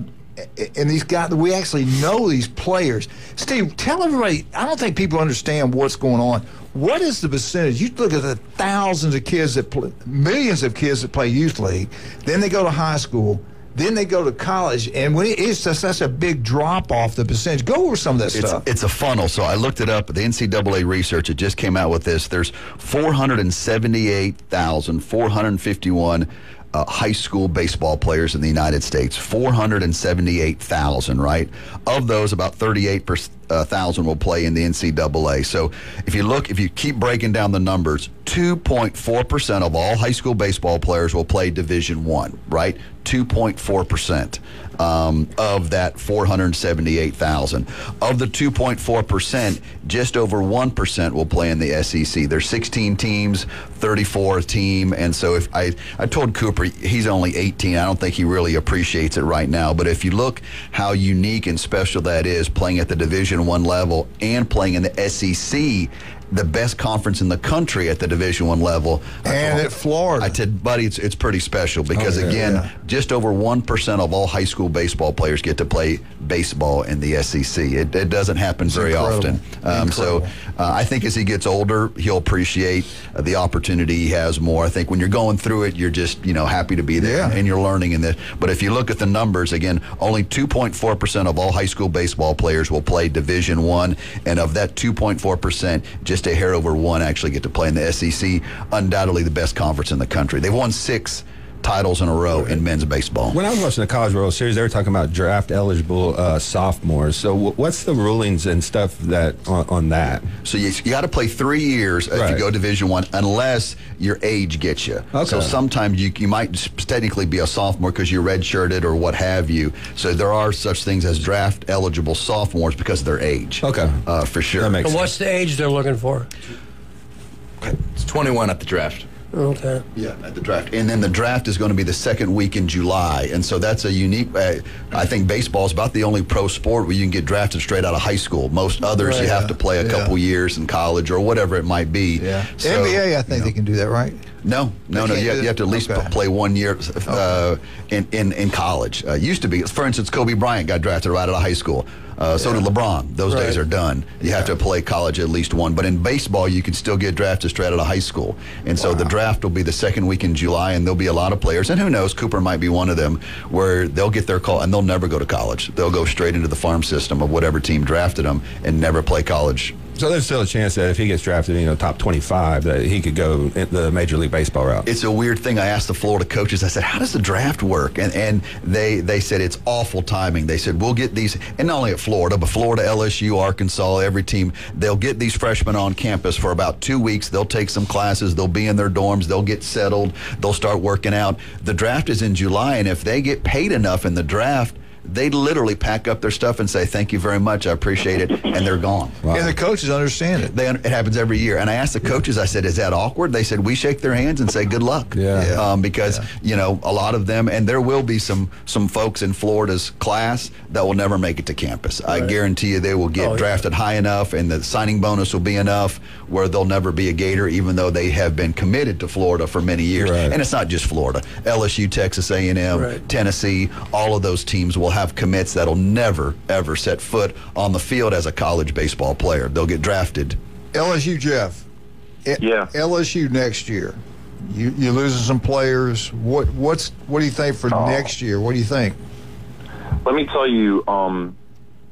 and these guys. We actually know these players. Steve, tell everybody, I don't think people understand what's going on. What is the percentage? You look at the thousands of kids that play, millions of kids that play youth league, then they go to high school, then they go to college, and it's just such a big drop off the percentage. Go over some of that stuff. It's a funnel. So I looked it up. The NCAA research, it just came out with this. There's 478,451 high school baseball players in the United States. 478,000, right? Of those, about 38,000 will play in the NCAA. So if you keep breaking down the numbers, 2.4% of all high school baseball players will play Division I, right? 2.4% of that 478,000. Of the 2.4%, just over 1% will play in the SEC. There's 16 teams, 34 a team, and so if I told Cooper he's only 18. I don't think he really appreciates it right now. But if you look how unique and special that is, playing at the Division I level and playing in the SEC, the best conference in the country at the Division I level. And at Florida. I said, buddy, it's pretty special because, just over 1% of all high school baseball players get to play baseball in the SEC. It doesn't happen very often. So I think as he gets older, he'll appreciate the opportunity he has more. I think when you're going through it, you're just, happy to be there and you're learning in this. But if you look at the numbers, again, only 2.4% of all high school baseball players will play Division I, and of that 2.4%, just a hair over one actually get to play in the SEC, undoubtedly the best conference in the country. They've won 6 titles in a row in men's baseball. When I was watching the College World Series, they were talking about draft-eligible sophomores. So what's the rulings and stuff that on that? So you got to play 3 years if you go Division I, unless your age gets you. Okay. So sometimes you might technically be a sophomore because you're redshirted or what have you. So there are such things as draft-eligible sophomores because of their age. Okay. For sure. And what's the age they're looking for? It's 21 at the draft. Okay. Yeah, at the draft. And then the draft is going to be the second week in July. And so that's a unique, I think baseball is about the only pro sport where you can get drafted straight out of high school. Most others, you have to play a couple years in college or whatever it might be. Yeah. So, NBA, I think they can do that, right? No. You have to at least play 1 year in college. Used to be, for instance, Kobe Bryant got drafted right out of high school. So did LeBron. Those days are done. You have to play college at least one. But in baseball, you can still get drafted straight out of high school. And so the draft will be the second week in July, and there'll be a lot of players. And who knows, Cooper might be one of them, where they'll get their call, and they'll never go to college. They'll go straight into the farm system of whatever team drafted them and never play college. So there's still a chance that if he gets drafted, top 25, that he could go the Major League Baseball route. It's a weird thing. I asked the Florida coaches, I said, how does the draft work? And they said it's awful timing. They said, we'll get these, and not only at Florida, but Florida, LSU, Arkansas, every team, they'll get these freshmen on campus for about 2 weeks. They'll take some classes. They'll be in their dorms. They'll get settled. They'll start working out. The draft is in July, and if they get paid enough in the draft, they literally pack up their stuff and say, thank you very much, I appreciate it, and they're gone. Wow. And the coaches understand it. It happens every year. And I asked the coaches, I said, is that awkward? They said, we shake their hands and say good luck. Because, a lot of them, and there will be some folks in Florida's class that will never make it to campus. Right. I guarantee you they will get drafted high enough, and the signing bonus will be enough where they'll never be a Gator, even though they have been committed to Florida for many years. Right. And it's not just Florida. LSU, Texas A&M, Tennessee, all of those teams will have commits that'll never, ever set foot on the field as a college baseball player. They'll get drafted. LSU, Jeff. LSU next year. You're losing some players. What do you think for next year? What do you think? Let me tell you.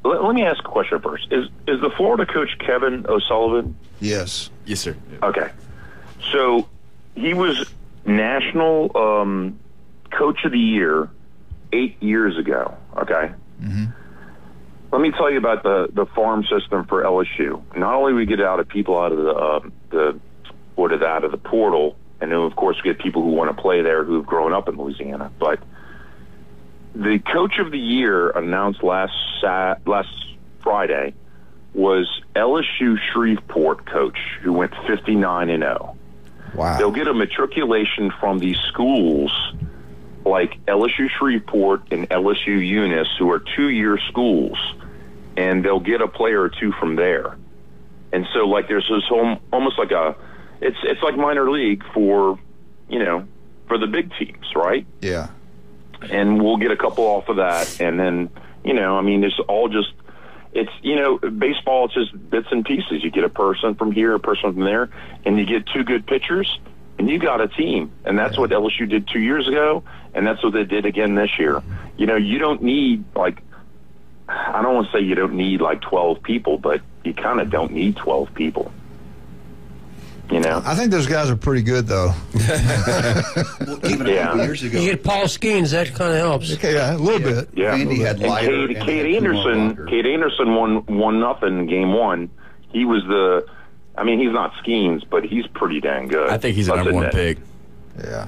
Let me ask a question first. Is the Florida coach Kevin O'Sullivan? Yes. Yes, sir. Okay. So he was national coach of the year 8 years ago. Okay. Mm-hmm. Let me tell you about the farm system for LSU. Not only we get people out of the portal, and then of course we get people who want to play there who've grown up in Louisiana, but the coach of the year announced last Friday was LSU Shreveport coach, who went 59-0. Wow. They'll get a matriculation from these schools like LSU Shreveport and LSU Eunice, who are 2-year schools, and they'll get a player or two from there. And so, like, there's this almost like it's like minor league for the big teams, right? Yeah. And we'll get a couple off of that, and then it's all just baseball. It's just bits and pieces. You get a person from here, a person from there, and you get two good pitchers, and you got a team. And that's what LSU did 2 years ago, and that's what they did again this year. You don't need I don't want to say you don't need 12 people, but you kind of don't need 12 people. I think those guys are pretty good, though. Even a couple years ago. You get Paul Skeens, that kind of helps. Okay, a little bit. Yeah. Randy had Leiter. Cade Anderson won 1-0 in game one. He was he's not Skeens, but he's pretty dang good. I think he's a number one pick. Yeah.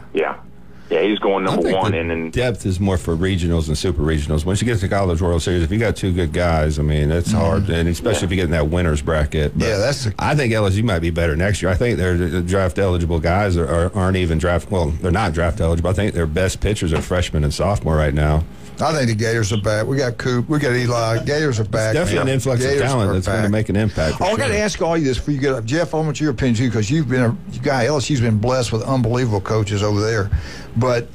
Yeah, he's going number one. And depth is more for regionals and super regionals. Once you get to College World Series, if you got two good guys, it's hard, and especially if you get in that winner's bracket. But I think LSU might be better next year. I think their draft eligible guys aren't even draft. Well, they're not draft eligible. I think their best pitchers are freshmen and sophomore right now. I think the Gators are back. We got Coop. We got Eli. Gators are back. It's definitely an influx of talent that's going to make an impact. I got to ask all you this before you get up. Jeff, I want your opinion too, because LSU's been blessed with unbelievable coaches over there. But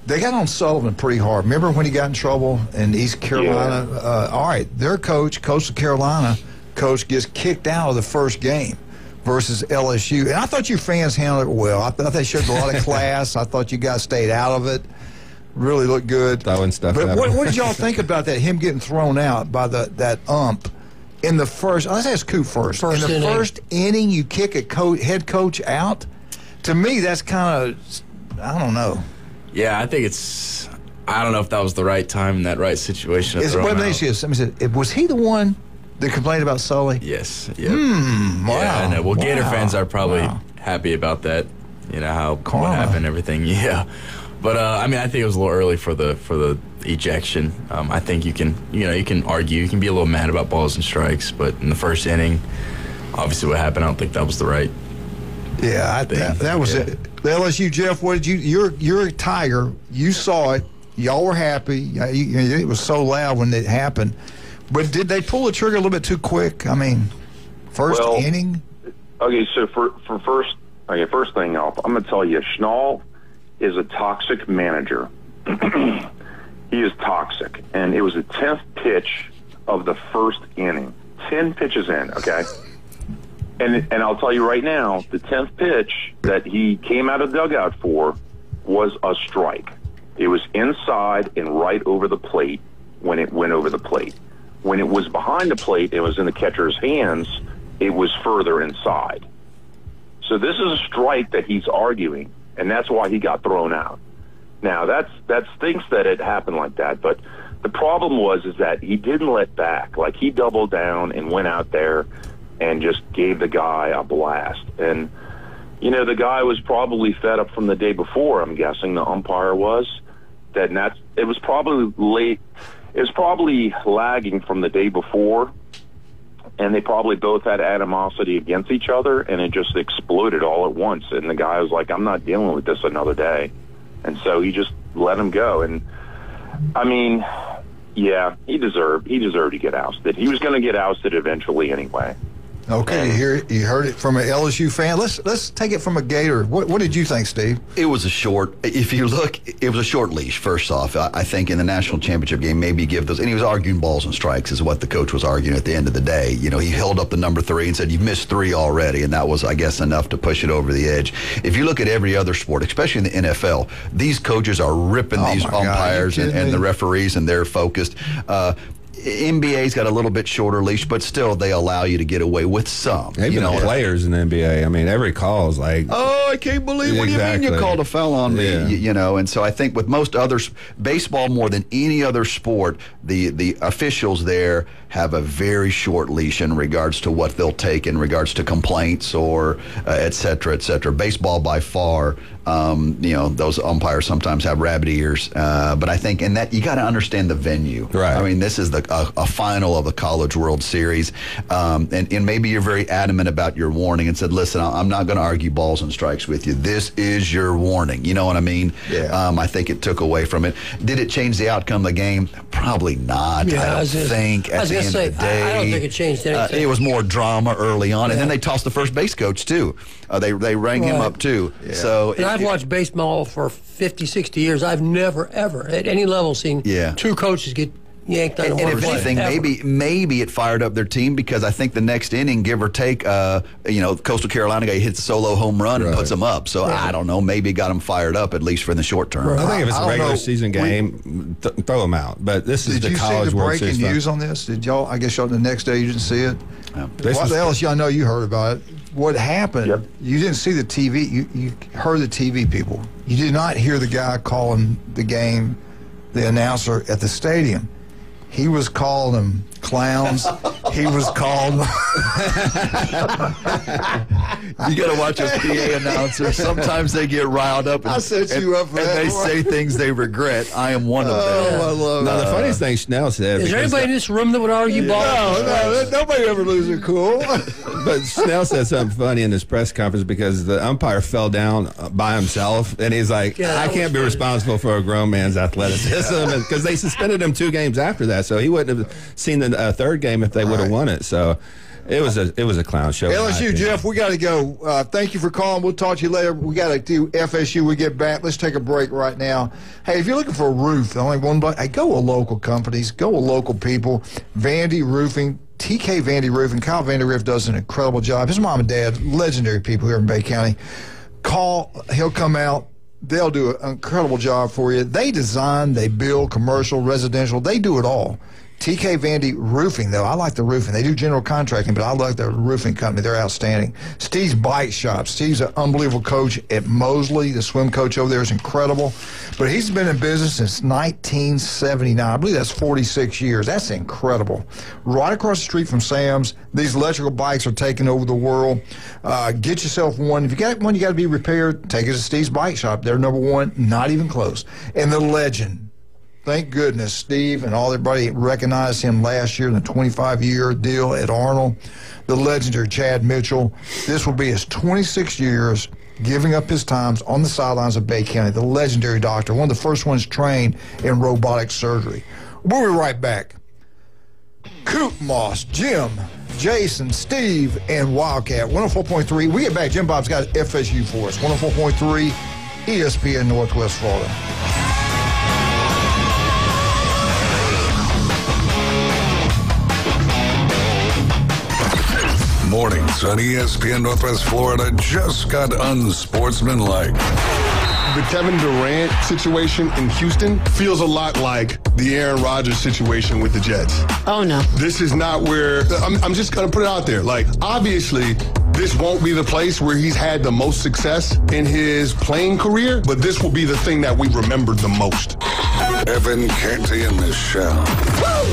they got on Sullivan pretty hard. Remember when he got in trouble in East Carolina? Yeah. All right, their Coastal Carolina coach, gets kicked out of the first game versus LSU. And I thought you fans handled it well. I thought they showed a lot of class. I thought you guys stayed out of it. Really looked good. Throwing stuff but out. What did y'all think about that, him getting thrown out by that ump in the first? Let's ask Coop first. In the first inning, you kick a head coach out? To me, that's kind of, I don't know. Yeah, I think I don't know if that was the right time in that right situation. Let me ask you this. Was he the one that complained about Sully? Yes. Yep. Wow. Yeah, I know. Well, Gator fans are probably happy about that. What happened, everything. Yeah. But I think it was a little early for the ejection. I think you can argue, you can be a little mad about balls and strikes, but in the first inning, obviously what happened, I don't think that was the right. Yeah, that was it. The LSU, Jeff, what did you're a Tiger. You saw it. Y'all were happy. It was so loud when it happened. But did they pull the trigger a little bit too quick? First inning. Okay, so first thing off, I'm going to tell you, Schnall is a toxic manager. He is toxic. And it was the 10th pitch of the first inning. 10 pitches in, okay? And I'll tell you right now, the 10th pitch that he came out of the dugout for was a strike. It was inside and right over the plate when it went over the plate. When it was behind the plate, it was in the catcher's hands, it was further inside. So this is a strike that he's arguing, and that's why he got thrown out. Now, that stinks that it happened like that, but the problem is that he didn't let back. Like, he doubled down and went out there and just gave the guy a blast. And, the guy was probably fed up from the day before, I'm guessing, the umpire was. It was probably late. is probably lagging from the day before, and they probably both had animosity against each other, and it just exploded all at once. And the guy was like, I'm not dealing with this another day. And so he just let him go. And, I mean, yeah, he deserved to get ousted. He was going to get ousted eventually anyway. Okay, you heard it from an LSU fan. Let's take it from a Gator. What did you think, Steve? It was a short. If you look, it was a short leash. First off, I think in the national championship game, maybe give those. And he was arguing balls and strikes, is what the coach was arguing at the end of the day. You know, he held up the number 3 and said, "You've missed 3 already," and that was, I guess, enough to push it over the edge. If you look at every other sport, especially in the NFL, these coaches are ripping these umpires and the referees, and they're focused. NBA's got a little bit shorter leash, but still they allow you to get away with some. Even the players in the NBA, I mean, every call is like, oh, I can't believe, what do you mean you called a foul on me? Yeah. You know, and so I think with most others, baseball more than any other sport, the officials there have a very short leash in regards to what they'll take in regards to complaints or et cetera, et cetera. Baseball by far, you know, those umpires sometimes have rabbit ears, but I think in that you got to understand the venue. Right. I mean, this is a final of the College World Series, and maybe you're very adamant about your warning and said, listen, I'm not going to argue balls and strikes with you. This is your warning. You know what I mean? Yeah. I think it took away from it. Did it change the outcome of the game? Probably not. Yeah, I don't think at the end of the day. I don't think it changed anything. It was more drama early on, and then they tossed the first base coach too. They rang him up too. Yeah. So and I've watched baseball for 50, 60 years. I've never, ever, at any level, seen 2 coaches get yanked on and if anything, maybe it fired up their team, because I think the next inning, give or take, you know, Coastal Carolina guy hits a solo home run and puts them up. So I don't know, maybe it got them fired up at least for the short term. I think if it's a regular season game, throw them out. But this is the College World Series. Did you see the breaking news on this? Did y'all? I guess y'all the next day you didn't see it. What else? I know you heard about it. What happened? Yep. You didn't see the TV. You heard the TV people. You did not hear the guy calling the game, the announcer at the stadium. He was calling them clowns. He was calling them. You got to watch those PA announcers. Sometimes they get riled up. And, I set you up for that. And they say things they regret. I am one of them. I love the funniest thing Snell said. Is there anybody in this room that would argue balls? No, nobody ever loses cool. But Snell said something funny in this press conference because the umpire fell down by himself, and he's like, I can't be responsible for a grown man's athleticism, because they suspended him 2 games after that, so he wouldn't have seen the third game if they would have won it. So it was a clown show. LSU, Jeff, we got to go. Thank you for calling. We'll talk to you later. We got to do FSU. We get back. Let's take a break right now. Hey, if you're looking for a roof, only one, hey, go with local companies. Go with local people. Vandy Roofing. TK Vandy Roofing. Kyle Vanderriff does an incredible job. His mom and dad, legendary people here in Bay County. Call. He'll come out. They'll do an incredible job for you. They design, they build, commercial, residential. They do it all. TK Vandy Roofing, though. I like the roofing. They do general contracting, but I like their roofing company. They're outstanding. Steve's Bike Shop. Steve's an unbelievable coach at Mosley. The swim coach over there is incredible. But he's been in business since 1979. I believe that's 46 years. That's incredible. Right across the street from Sam's, these electrical bikes are taking over the world. Get yourself one. If you got one, you got to be repaired. Take it to Steve's Bike Shop. They're number 1, not even close. And the legend. Thank goodness Steve and everybody recognized him last year in the 25-year deal at Arnold. The legendary Chad Mitchell. This will be his 26 years giving up his times on the sidelines of Bay County. The legendary doctor, one of the first ones trained in robotic surgery. We'll be right back. Coop Moss, Jim, Jason, Steve, and Wildcat. 104.3. We get back. Jim Bob's got FSU for us. 104.3 ESPN Northwest Florida. Mornings on ESPN Northwest Florida just got unsportsmanlike. The Kevin Durant situation in Houston feels a lot like the Aaron Rodgers situation with the Jets. Oh, no. This is not where, I'm just going to put it out there. Like, obviously, this won't be the place where he's had the most success in his playing career, but this will be the thing that we remember the most. Evan Canty and Michelle.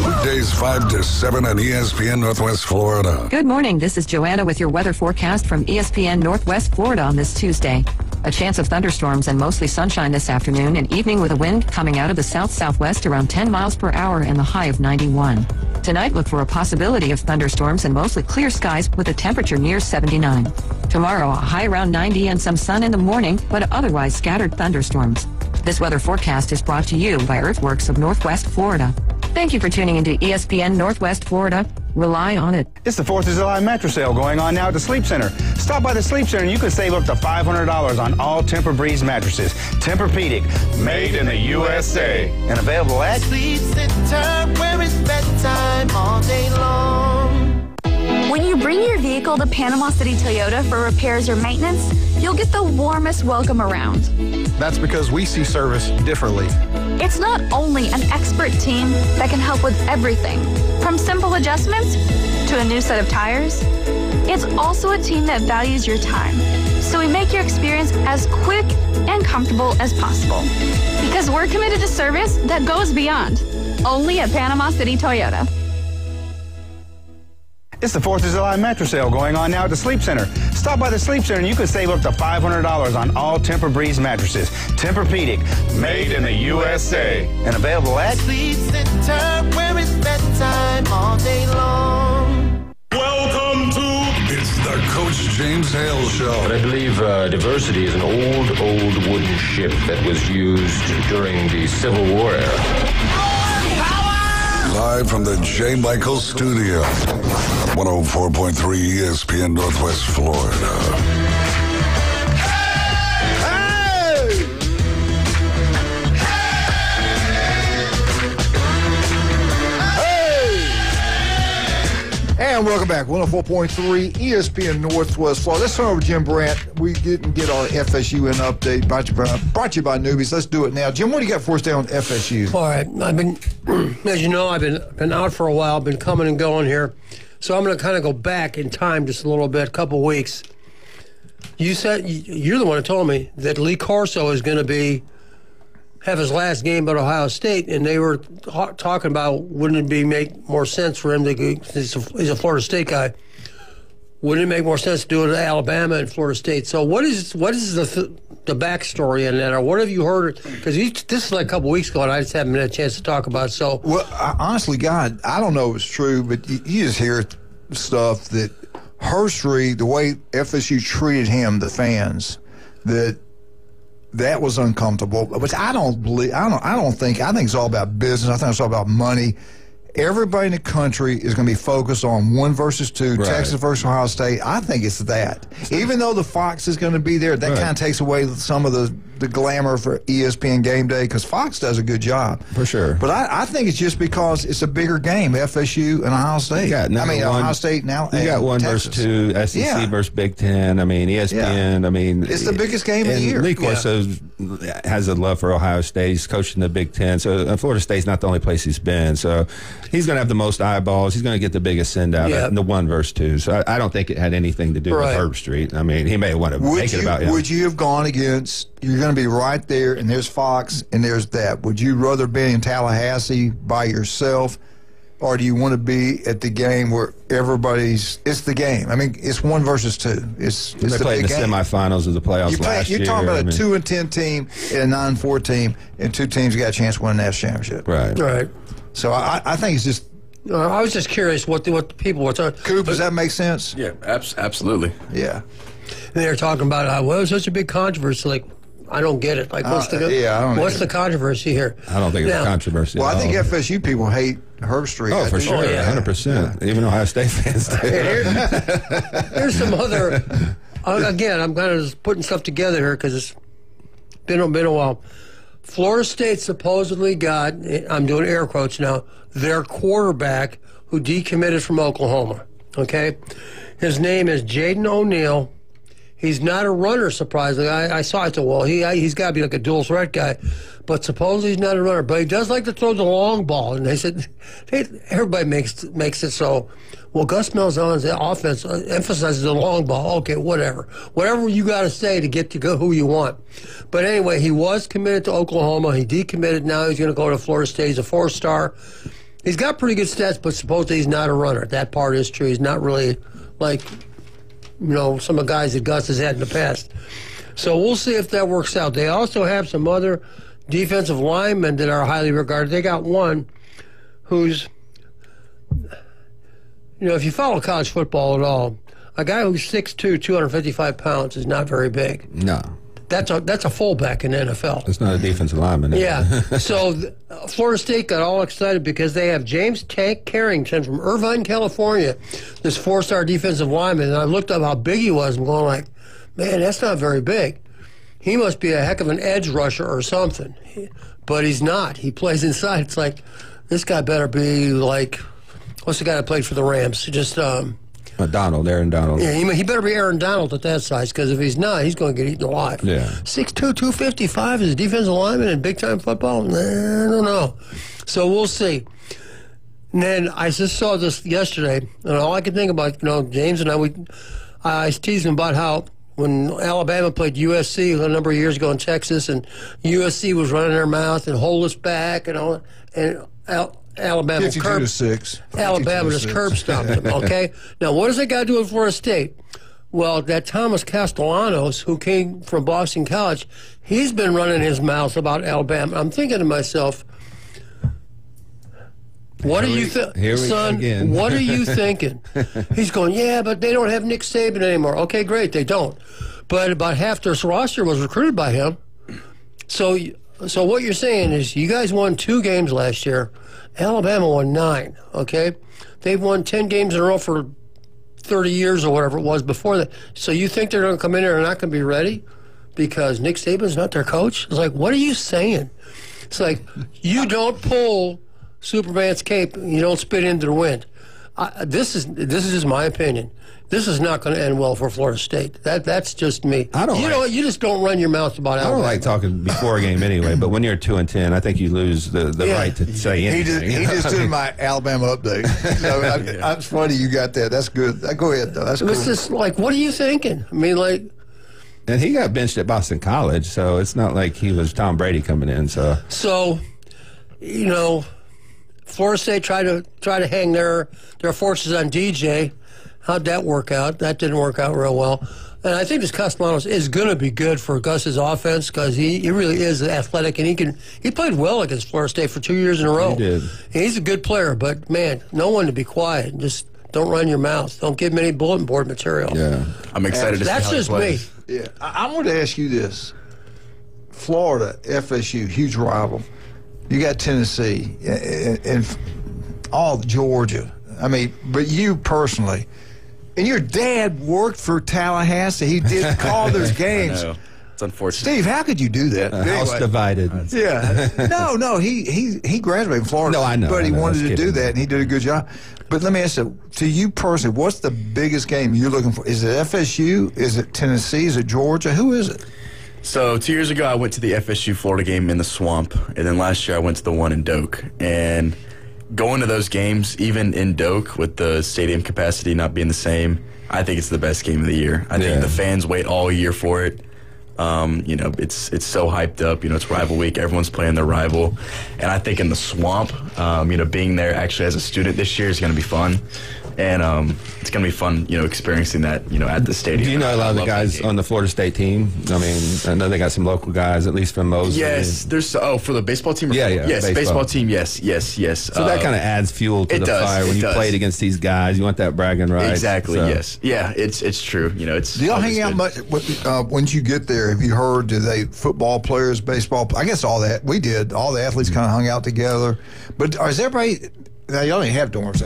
Weekdays 5 to 7 on ESPN Northwest Florida. Good morning. This is Joanna with your weather forecast from ESPN Northwest Florida on this Tuesday. A A chance of thunderstorms and mostly sunshine this afternoon and evening with a wind coming out of the south-southwest around 10 miles per hour and the high of 91. Tonight, look for a possibility of thunderstorms and mostly clear skies with a temperature near 79. Tomorrow, a high around 90 and some sun in the morning, but otherwise scattered thunderstorms. This weather forecast is brought to you by Earthworks of Northwest Florida. Thank you for tuning into ESPN Northwest Florida. Rely on it. It's the 4th of July mattress sale going on now at the Sleep Center. Stop by the Sleep Center and you can save up to $500 on all Tempur-Breeze mattresses. Tempur-Pedic, made in the USA. And available at Sleep Center, where it's bedtime all day long. When you bring your vehicle to Panama City Toyota for repairs or maintenance, you'll get the warmest welcome around. That's because we see service differently. It's not only an expert team that can help with everything, from simple adjustments to a new set of tires. It's also a team that values your time, so we make your experience as quick and comfortable as possible. Because we're committed to service that goes beyond. Only at Panama City Toyota. It's the 4th of July mattress sale going on now at the Sleep Center. Stop by the Sleep Center and you can save up to $500 on all Tempur-Breeze mattresses. Tempur-Pedic, made in the USA. And available at Sleep Center, where it's bedtime all day long. Welcome to It's the Coach James Hale Show. But I believe diversity is an old wooden ship that was used during the Civil War era. Live from the J. Michael Studio, 104.3 ESPN Northwest Florida. And welcome back, 104.3 ESPN Northwest Florida. Let's turn over to Jim Brandt. We didn't get our FSUN update brought to you by Newbies. Let's do it now. Jim, what do you got for us down on FSU? All right. I've been, as you know, I've been out for a while, been coming and going here. So I'm going to kind of go back in time just a little bit, a couple weeks. You said, you're the one who told me that Lee Corso is going to have his last game at Ohio State, and they were talking about wouldn't it make more sense for him to go, he's a Florida State guy, wouldn't it make more sense to do it at Alabama and Florida State? So what is the backstory in that, or what have you heard? Because this is like a couple weeks ago, and I just haven't had a chance to talk about it. So, well, honestly, God, I don't know if it's true, but you just hear stuff that Hershey, the way FSU treated him, the fans, that was uncomfortable, which I don't think it's all about business. I think it's all about money. Everybody in the country is going to be focused on 1 versus 2, right. Texas versus Ohio State. I think it's that. Even though the Fox is going to be there, that kind of takes away some of the glamour for ESPN Game Day, because Fox does a good job. For sure. But I think it's just because it's a bigger game, FSU and Ohio State. Ohio State now. You got 1 versus 2, SEC versus Big Ten. I mean, ESPN. I mean, it's the biggest game of the year. Lee Corso has a love for Ohio State. He's coaching the Big Ten. So Florida State's not the only place he's been. So he's going to have the most eyeballs. He's going to get the biggest send out in the 1 versus 2. So I don't think it had anything to do with Herb Street. I mean, he may want to make it about him. Would you have gone against? You're going to be right there, and there's Fox, and there's that. Would you rather be in Tallahassee by yourself, or do you want to be at the game where everybody's? It's the game. I mean, it's 1 versus 2. It's they the played big the game. Semifinals of the playoffs last year. You're talking about a 2-10 team and a 9-4 team, and 2 teams got a chance to win a national championship. Right. So I think it's just. I was just curious what the people were talking. Coop, does that make sense? Yeah, absolutely. Yeah. And they were talking about how it was such a big controversy. Like, I don't get it. Like, what's the controversy here? I don't think it's a controversy. Well, I think FSU people hate Herb Street. Oh, for sure, 100%. Even Ohio State fans do. Here's some other. Again, I'm kind of just putting stuff together here because it's been a while. Florida State supposedly got, I'm doing air quotes now, their quarterback who decommitted from Oklahoma. Okay? His name is Jaden O'Neal. He's not a runner, surprisingly. I saw it. Well, he's got to be like a dual threat guy, but supposedly he's not a runner. But he does like to throw the long ball. And they said everybody makes it so. Well, Gus Malzahn's offense emphasizes the long ball. Okay, whatever you got to say to get to go who you want. But anyway, he was committed to Oklahoma. He decommitted. Now he's going to go to Florida State. He's a 4-star. He's got pretty good stats, but supposedly he's not a runner. That part is true. He's not really like, some of the guys that Gus has had in the past. So we'll see if that works out. They also have some other defensive linemen that are highly regarded. They got one who's, if you follow college football at all, a guy who's 6'2", 255 pounds is not very big. No. That's a fullback in the NFL. It's not a defensive lineman. Yeah. So Florida State got all excited because they have James Tank Carrington from Irvine, California, this 4-star defensive lineman. And I looked up how big he was and going like, man, that's not very big. He must be a heck of an edge rusher or something. But he's not. He plays inside. It's like, this guy better be like, what's the guy that played for the Rams? Just Aaron Donald. Yeah, he better be Aaron Donald at that size, because if he's not, he's going to get eaten alive. Yeah. 6'2", 255 is a defensive lineman in big-time football? Nah, I don't know. So we'll see. And then I just saw this yesterday, and all I could think about, James and I was teasing about how when Alabama played USC a number of years ago in Texas, and USC was running their mouth and hold us back and all, and Alabama 52-6. Alabama just curb stomped them, okay? Now, what does that got to do with Florida State? Well, that Thomas Castellanos, who came from Boston College, he's been running his mouth about Alabama. I'm thinking to myself, what are you son? What are you thinking? He's going, yeah, but they don't have Nick Saban anymore. Okay, great, they don't. But about half their roster was recruited by him. So what you're saying is you guys won 2 games last year. Alabama won 9, okay? They've won 10 games in a row for 30 years or whatever it was before that. So you think they're going to come in there and not going to be ready because Nick Saban's not their coach? It's like, what are you saying? It's like, you don't pull Superman's cape and you don't spit into the wind. This is just my opinion. This is not going to end well for Florida State. That's just me. You just don't run your mouth about Alabama. I don't like talking before a game anyway, but when you're 2-10, I think you lose the right to say anything. He just did my Alabama update. It's funny you got that. That's good. Go ahead, though. That's cool. It's just like, what are you thinking? I mean, like... And he got benched at Boston College, so it's not like he was Tom Brady coming in. So Florida State tried to hang their forces on DJ. How'd that work out? That didn't work out real well. And I think this Castellanos is going to be good for Gus's offense because he really is athletic, and he played well against Florida State for 2 years in a row. He did. And he's a good player, but man, no one to be quiet. Just don't run your mouth. Don't give him any bulletin board material. Yeah, I'm excited to see how he plays. That's just me. Yeah, I want to ask you this: Florida, FSU, huge rival. You got Tennessee and all Georgia. I mean, but you personally. And your dad worked for Tallahassee. He did call those games. I know. It's unfortunate. Steve, how could you do that? House divided. Yeah. No. He graduated from Florida. No, I know. But he wanted to do that, and he did a good job. But let me ask you, to you personally, what's the biggest game you're looking for? Is it FSU? Is it Tennessee? Is it Georgia? Who is it? So 2 years ago, I went to the FSU Florida game in the Swamp, and then last year I went to the one in Doak. And going to those games, even in Doak, with the stadium capacity not being the same, I think it's the best game of the year. I think the fans wait all year for it. It's so hyped up. It's rival week. Everyone's playing their rival. And I think in the Swamp, being there actually as a student this year is going to be fun. And it's going to be fun, experiencing that, at the stadium. Do you know a lot of the guys on the Florida State team? I mean, I know they got some local guys, at least from Mosley. Yes, there's for the baseball team. Yes, baseball team. Yes. So that kind of adds fuel to the fire when you played against these guys. You want that bragging right. Exactly. So. Yes. Yeah. It's true. It's. Do y'all hang out much once you get there? Have you heard? Do they football players, baseball? I guess all that we did. All the athletes kind of hung out together. But is everybody? Now, y'all don't have dorms.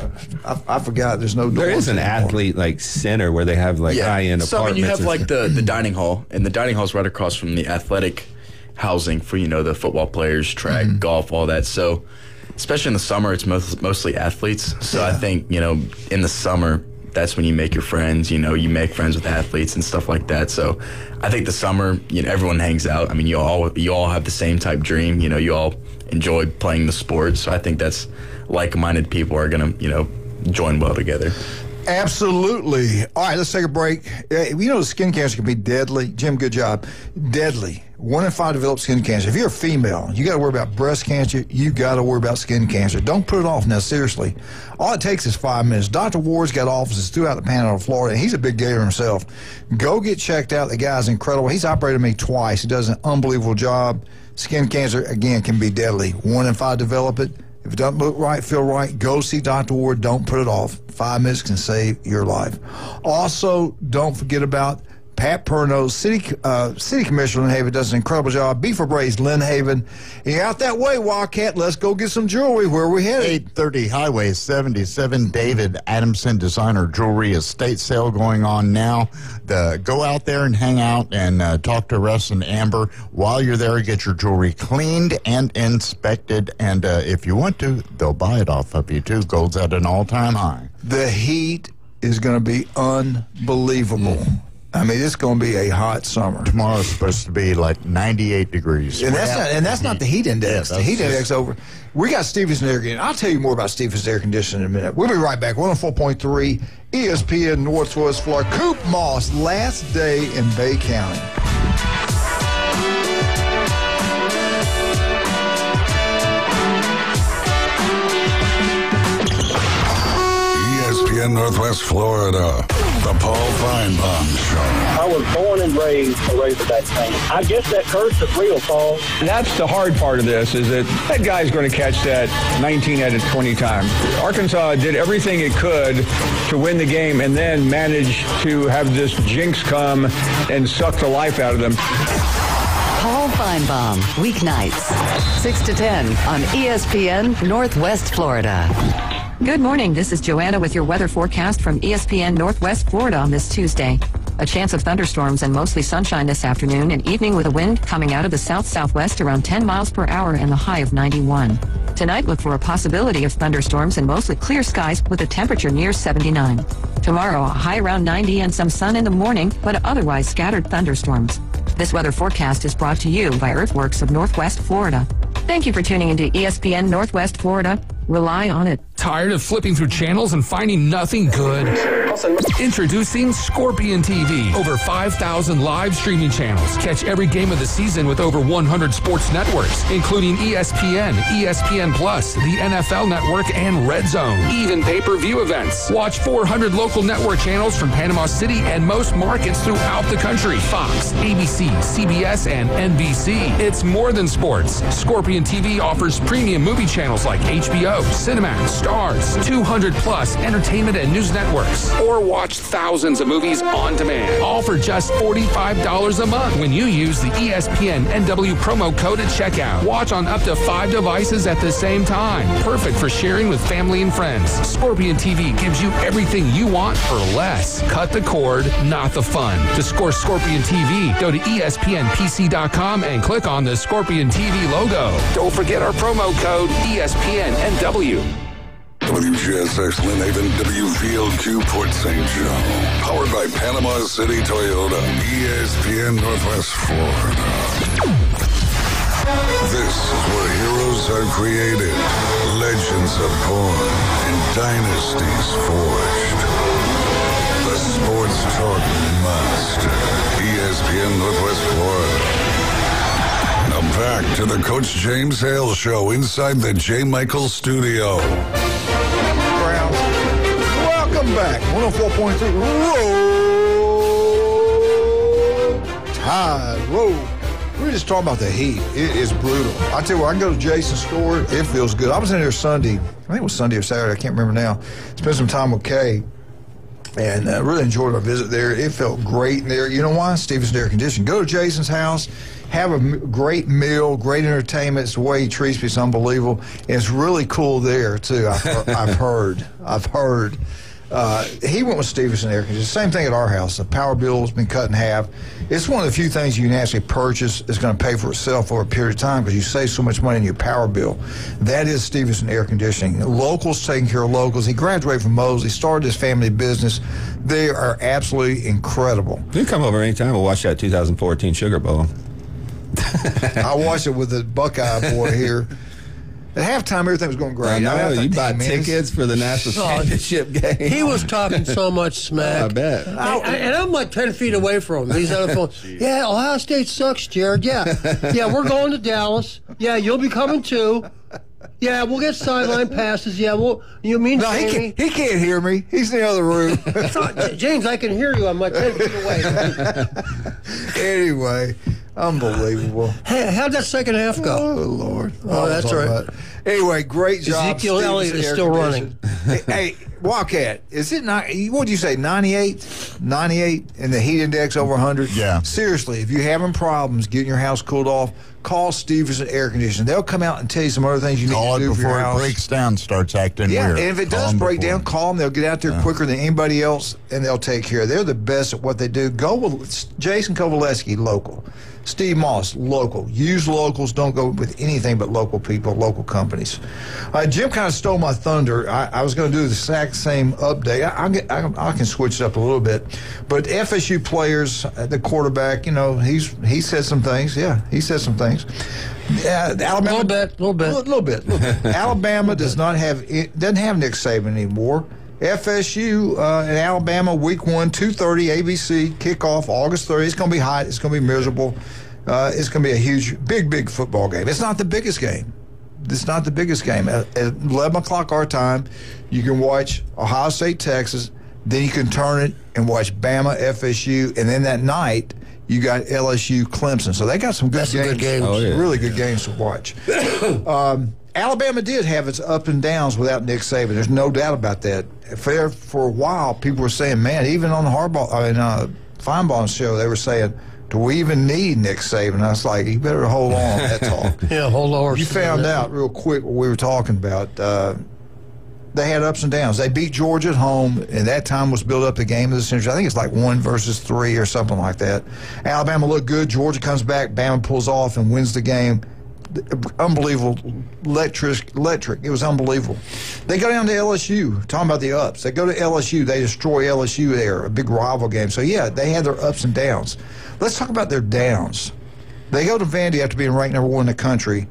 I forgot. There's no dorms. There is an athlete center where they have high-end apartments. So you have the dining hall, and the dining hall's right across from the athletic housing for the football players, track, golf, all that. So especially in the summer, it's mostly athletes. So I think in the summer, that's when you make your friends. You make friends with athletes and stuff like that. So I think the summer, everyone hangs out. I mean, you all have the same type dream. You all enjoy playing the sport. So I think that's like-minded people are going to, join well together. Absolutely. All right, let's take a break. The skin cancer can be deadly. Jim, good job. Deadly. 1 in 5 develop skin cancer. If you're a female, you got to worry about breast cancer. You got to worry about skin cancer. Don't put it off now, seriously. All it takes is 5 minutes. Dr. Ward's got offices throughout the Panhandle of Florida, and he's a big gator himself. Go get checked out. The guy's incredible. He's operated me twice. He does an unbelievable job. Skin cancer, again, can be deadly. 1 in 5 develop it. If it doesn't look right, feel right, go see Dr. Ward. Don't put it off. 5 minutes can save your life. Also, don't forget about Pat Perno, City Commissioner in Lynn Haven, does an incredible job. Beef Braised, Lynn Haven. You're out that way, Wildcat. Let's go get some jewelry. Where are we headed? 830 Highway 77, David Adamson Designer Jewelry estate sale going on now. Go out there and hang out and talk to Russ and Amber. While you're there, get your jewelry cleaned and inspected. And if you want to, they'll buy it off of you, too. Gold's at an all-time high. The heat is going to be unbelievable. I mean, it's going to be a hot summer. Tomorrow's supposed to be like 98 degrees. And that's not the heat index. The heat index over. We got Stevenson Air Conditioning. I'll tell you more about Stevenson Air Conditioning in a minute. We'll be right back. 104.3 ESPN Northwest Florida. Coop Moss, last day in Bay County. ESPN Northwest Florida. The Paul Feinbaum Show. I was born and raised a Razorback fan. I guess that curse is real, Paul. That's the hard part of this, is that guy's going to catch that 19 out of 20 times. Arkansas did everything it could to win the game and then managed to have this jinx come and suck the life out of them. Paul Feinbaum, weeknights, 6 to 10 on ESPN Northwest Florida. Good morning. This is Joanna with your weather forecast from ESPN Northwest Florida on this Tuesday. A chance of thunderstorms and mostly sunshine this afternoon and evening with a wind coming out of the south-southwest around 10 miles per hour and the high of 91. Tonight, look for a possibility of thunderstorms and mostly clear skies with a temperature near 79. Tomorrow, a high around 90 and some sun in the morning, but otherwise scattered thunderstorms. This weather forecast is brought to you by Earthworks of Northwest Florida. Thank you for tuning into ESPN Northwest Florida. Rely on it. Tired of flipping through channels and finding nothing good? Introducing Scorpion TV. Over 5,000 live streaming channels. Catch every game of the season with over 100 sports networks, including ESPN, ESPN Plus, the NFL Network, and Red Zone. Even pay-per-view events. Watch 400 local network channels from Panama City and most markets throughout the country. Fox, ABC, CBS, and NBC. It's more than sports. Scorpion TV offers premium movie channels like HBO, Cinemax, Stars, 200 plus entertainment and news networks, or watch thousands of movies on demand, all for just $45 a month when you use the ESPN NW promo code at checkout. Watch on up to 5 devices at the same time. Perfect for sharing with family and friends. Scorpion TV gives you everything you want for less. Cut the cord, not the fun. To score Scorpion TV, go to ESPNPC.com and click on the Scorpion TV logo. Don't forget our promo code ESPNNW. WGSX Lynn Haven, WVLQ Port St. Joe. Powered by Panama City Toyota. ESPN Northwest Florida. This is where heroes are created, legends are born, and dynasties forged. The Sports Talk Master. ESPN Northwest Florida. Now back to the Coach James Hale Show inside the J. Michael Studio. Welcome back. 104.3 Roll Tide. Roll. We were just talking about the heat. It is brutal. I tell you what, I can go to Jason's store. It feels good. I was in there Sunday. I think it was Sunday or Saturday. I can't remember now. Spent some time with Kay. And really enjoyed our visit there. It felt great in there. You know why? Stevenson Air Conditioning. Go to Jason's house. Have a great meal, great entertainment. It's the way he treats me. It's unbelievable. And it's really cool there, too. I've heard. He went with Stevenson Air Conditioning. Same thing at our house. The power bill has been cut in half. It's one of the few things you can actually purchase that's going to pay for itself over a period of time because you save so much money in your power bill. That is Stevenson Air Conditioning. Locals taking care of locals. He graduated from Mosley, started his family business. They are absolutely incredible. You can come over anytime. We'll watch that 2014 Sugar Bowl. I watched it with the Buckeye boy here. At halftime, everything was going great. I know. I You thought, buy man, tickets for the national championship game. He was talking so much smack. I bet. And I'm like 10 feet away from him. He's on the phone. Yeah, Ohio State sucks, Jared. Yeah, we're going to Dallas. Yeah, you'll be coming too. Yeah, we'll get sideline passes. Yeah, you mean No, he can't hear me. He's in the other room. James, I can hear you. I'm like 10 feet away. Anyway, unbelievable. Hey, how'd that second half go? Oh, Lord. Oh, that's right. Anyway, great job. Ezekiel Elliott is still running. Hey, Wildcat, is it not? What did you say? 98? 98 and the heat index over 100? Yeah. Seriously, if you're having problems getting your house cooled off, call Stevenson Air Conditioning. They'll come out and tell you some other things you need to do for your house. Before it breaks down, starts acting weird. Yeah, and if it does break down, call them. They'll get out there quicker than anybody else, and they'll take care of it. They're the best at what they do. Go with Jason Kovaleski, local. Steve Moss, local. Use locals. Don't go with anything but local people, local companies. Jim kind of stole my thunder. I was going to do the exact same update. I can switch it up a little bit. But FSU players, the quarterback, he said some things. Yeah, he said some things. Alabama, a little bit. Alabama doesn't have Nick Saban anymore. FSU in Alabama, week 1, 2:30 ABC, kickoff August 30th. It's going to be hot. It's going to be miserable. It's going to be a huge, big football game. It's not the biggest game. It's not the biggest game. At 11 o'clock our time, you can watch Ohio State, Texas. Then you can turn it and watch Bama, FSU. And then that night, you got LSU, Clemson. So they got some good games. Oh, yeah. Really good games to watch. Alabama did have its up and downs without Nick Saban. There's no doubt about that. For a while, people were saying, man, even on the Feinbaum's show, they were saying, do we even need Nick Saban? I was like, you better hold on to that talk. Yeah, hold on. You found out real quick what we were talking about. They had ups and downs. They beat Georgia at home, and that time was built up the game of the century. I think it's like 1 versus 3 or something like that. Alabama looked good. Georgia comes back. Bama pulls off and wins the game. Unbelievable, electric. It was unbelievable. They go down to LSU, talking about the ups. They go to LSU. They destroy LSU there, a big rival game. So, yeah, they had their ups and downs. Let's talk about their downs. They go to Vandy after being ranked number 1 in the country.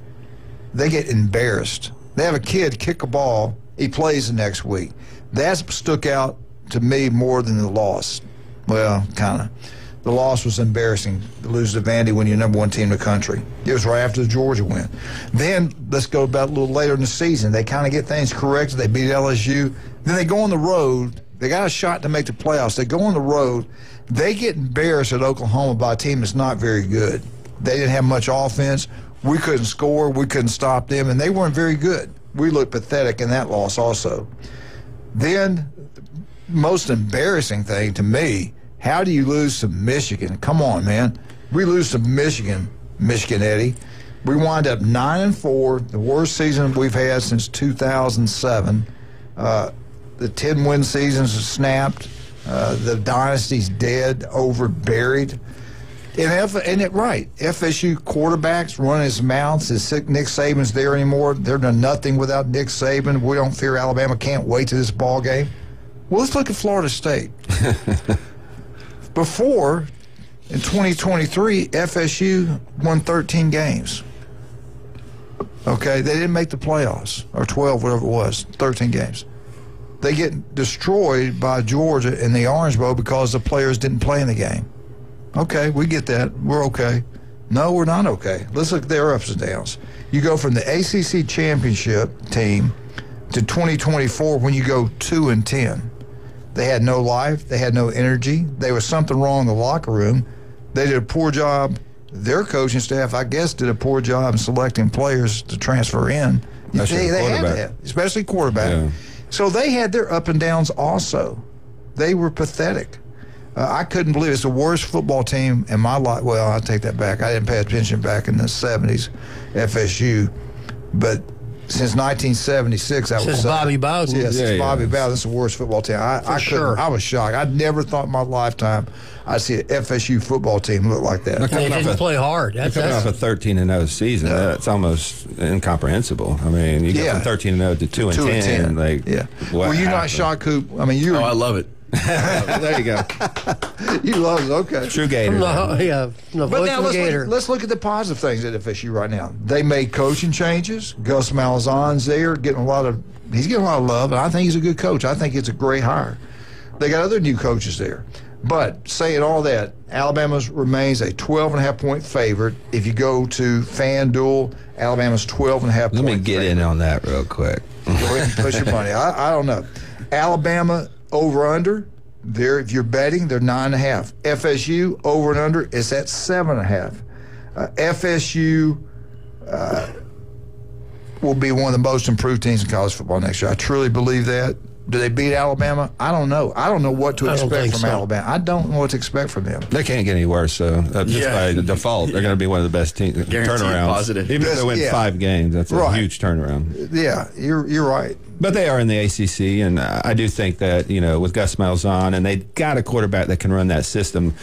They get embarrassed. They have a kid kick a ball. He plays the next week. That stuck out to me more than the loss. Well, kind of. The loss was embarrassing to lose to Vandy when you're number 1 team in the country. It was right after the Georgia win. Then, let's go about a little later in the season. They kind of get things corrected. They beat LSU. Then they go on the road. They got a shot to make the playoffs. They go on the road. They get embarrassed at Oklahoma by a team that's not very good. They didn't have much offense. We couldn't score. We couldn't stop them, and they weren't very good. We looked pathetic in that loss also. Then, most embarrassing thing to me, how do you lose to Michigan? Come on, man. We lose to Michigan, Eddie. We wind up 9-4, the worst season we've had since 2007. The 10-win seasons are snapped. The dynasty's dead, over, buried. FSU quarterbacks running his mouths. Is Nick Saban's there anymore? They're done nothing without Nick Saban. We don't fear Alabama. Can't wait to this ball game. Well, let's look at Florida State. Before, in 2023, FSU won 13 games. Okay, they didn't make the playoffs, or 12, whatever it was, 13 games. They get destroyed by Georgia in the Orange Bowl because the players didn't play in the game. Okay, we get that. We're okay. No, we're not okay. Let's look at their ups and downs. You go from the ACC championship team to 2024 when you go 2-10. They had no life. They had no energy. There was something wrong in the locker room. They did a poor job. Their coaching staff, I guess, did a poor job in selecting players to transfer in. They had to have, especially quarterback. Yeah. So they had their up and downs also. They were pathetic. I couldn't believe it's the worst football team in my life. Well, I take that back. I didn't pay attention back in the 70s, FSU. But since 1976, I would say. Since Bobby Bowden. Yeah, since Bobby Bowden, it's the worst football team. I was shocked. I'd never thought in my lifetime I'd see an FSU football team look like that. They didn't play hard. That's coming off a 13-0 season. That's almost incomprehensible. I mean, you go from 13-0 to 2-10. Like, Were you not shocked, Coop? I mean, I love it. There you go. You love it, okay. True Gator. But now let's look at the positive things at FSU right now. They made coaching changes. Gus Malzahn's there, he's getting a lot of love, and I think he's a good coach. I think it's a great hire. They got other new coaches there. But saying all that, Alabama remains a 12.5-point favorite. If you go to FanDuel, Alabama's 12.5-point Let me get in on that real quick. Go ahead and push your money. I don't know. Alabama over-under, if you're betting, they're 9.5. FSU over and under is at 7.5. FSU will be one of the most improved teams in college football next year. I truly believe that. Do they beat Alabama? I don't know. I don't know what to expect from Alabama. I don't know what to expect from them. They can't get any worse, so just by default, they're going to be one of the best teams. Turnarounds. Positive. Even if they win 5 games, that's a huge turnaround. Yeah, you're right. But they are in the ACC, and I do think that, with Gus Malzahn, and they got a quarterback that can run that system,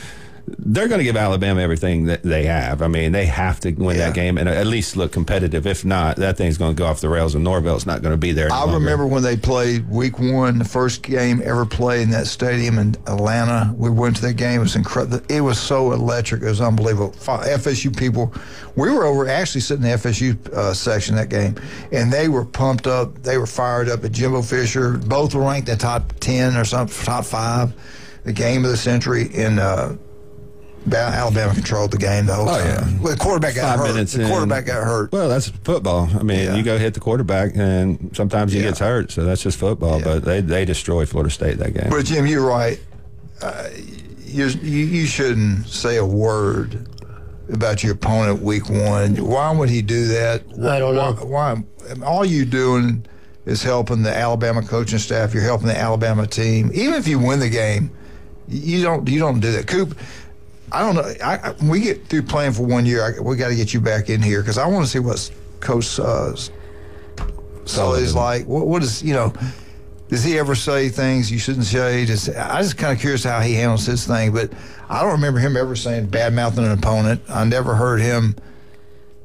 they're going to give Alabama everything that they have. I mean, they have to win that game and at least look competitive. If not, that thing's going to go off the rails, and Norvell's not going to be there. I remember when they played week 1, the first game ever played in that stadium in Atlanta. We went to that game. It was incredible. It was so electric. It was unbelievable. FSU people, we were over actually sitting in the FSU section that game, and they were pumped up. They were fired up at Jimbo Fisher. Both were ranked in the top 10 or something, top 5. The game of the century in Alabama controlled the game the whole time. Yeah. Well, the quarterback got hurt. The quarterback got hurt. Well, that's football. I mean, you go hit the quarterback, and sometimes he gets hurt, so that's just football. But they destroyed Florida State that game. But, Jim, you're right. You shouldn't say a word about your opponent week 1. Why would he do that? I don't know. Why? All you doing is helping the Alabama coaching staff. You're helping the Alabama team. Even if you win the game, you don't do that. Coop, I don't know. When we get through playing for 1 year, we got to get you back in here because I want to see what Coach Sully's like. What is, does he ever say things you shouldn't say? I just kind of curious how he handles his thing, but I don't remember him ever saying bad-mouthing an opponent. I never heard him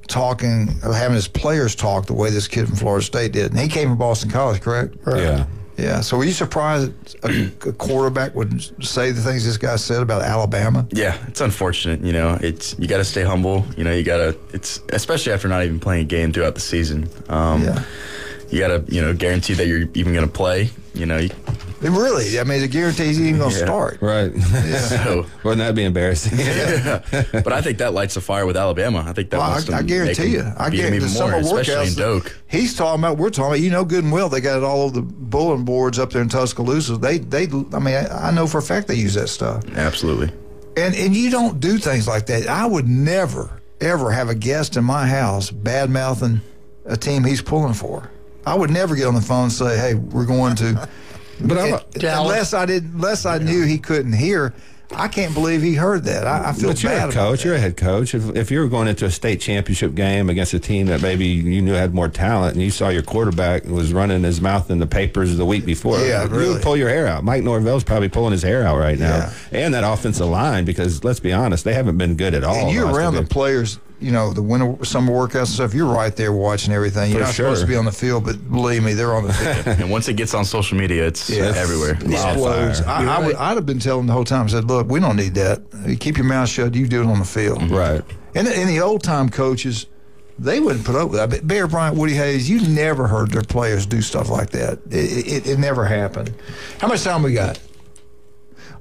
having his players talk the way this kid from Florida State did. And he came from Boston College, correct? Yeah. Yeah, so were you surprised a quarterback would say the things this guy said about Alabama? Yeah, it's unfortunate. You got to stay humble. It's especially after not even playing a game throughout the season. You got to guarantee that you're even going to play. Really, I mean, it guarantees he's even going to start. Right. Yeah. So, wouldn't that be embarrassing? But I think that lights a fire with Alabama. I think that I guarantee you. I guarantee even more, especially in Doak. We're talking about, good and well, they got it all over the bulletin boards up there in Tuscaloosa. I know for a fact they use that stuff. Absolutely. And you don't do things like that. I would never, ever have a guest in my house bad-mouthing a team he's pulling for. I would never get on the phone and say, hey, we're going to... But unless I knew he couldn't hear, I can't believe he heard that. I feel bad about that. You're a head coach. If you were going into a state championship game against a team that maybe you knew had more talent, and you saw your quarterback was running his mouth in the papers the week before, you would pull your hair out. Mike Norvell's probably pulling his hair out right now, and that offensive line, because let's be honest, they haven't been good at all. And you're around the players. The winter, summer workouts and stuff, you're right there watching everything. You're not supposed to be on the field, but believe me, they're on the field. And once it gets on social media, it's everywhere. Explodes. I'd have been telling the whole time, I said, look, we don't need that. You keep your mouth shut, you do it on the field. Mm-hmm. Right. And the old-time coaches, they wouldn't put up with that. Bear Bryant, Woody Hayes, you never heard their players do stuff like that. It never happened. How much time we got?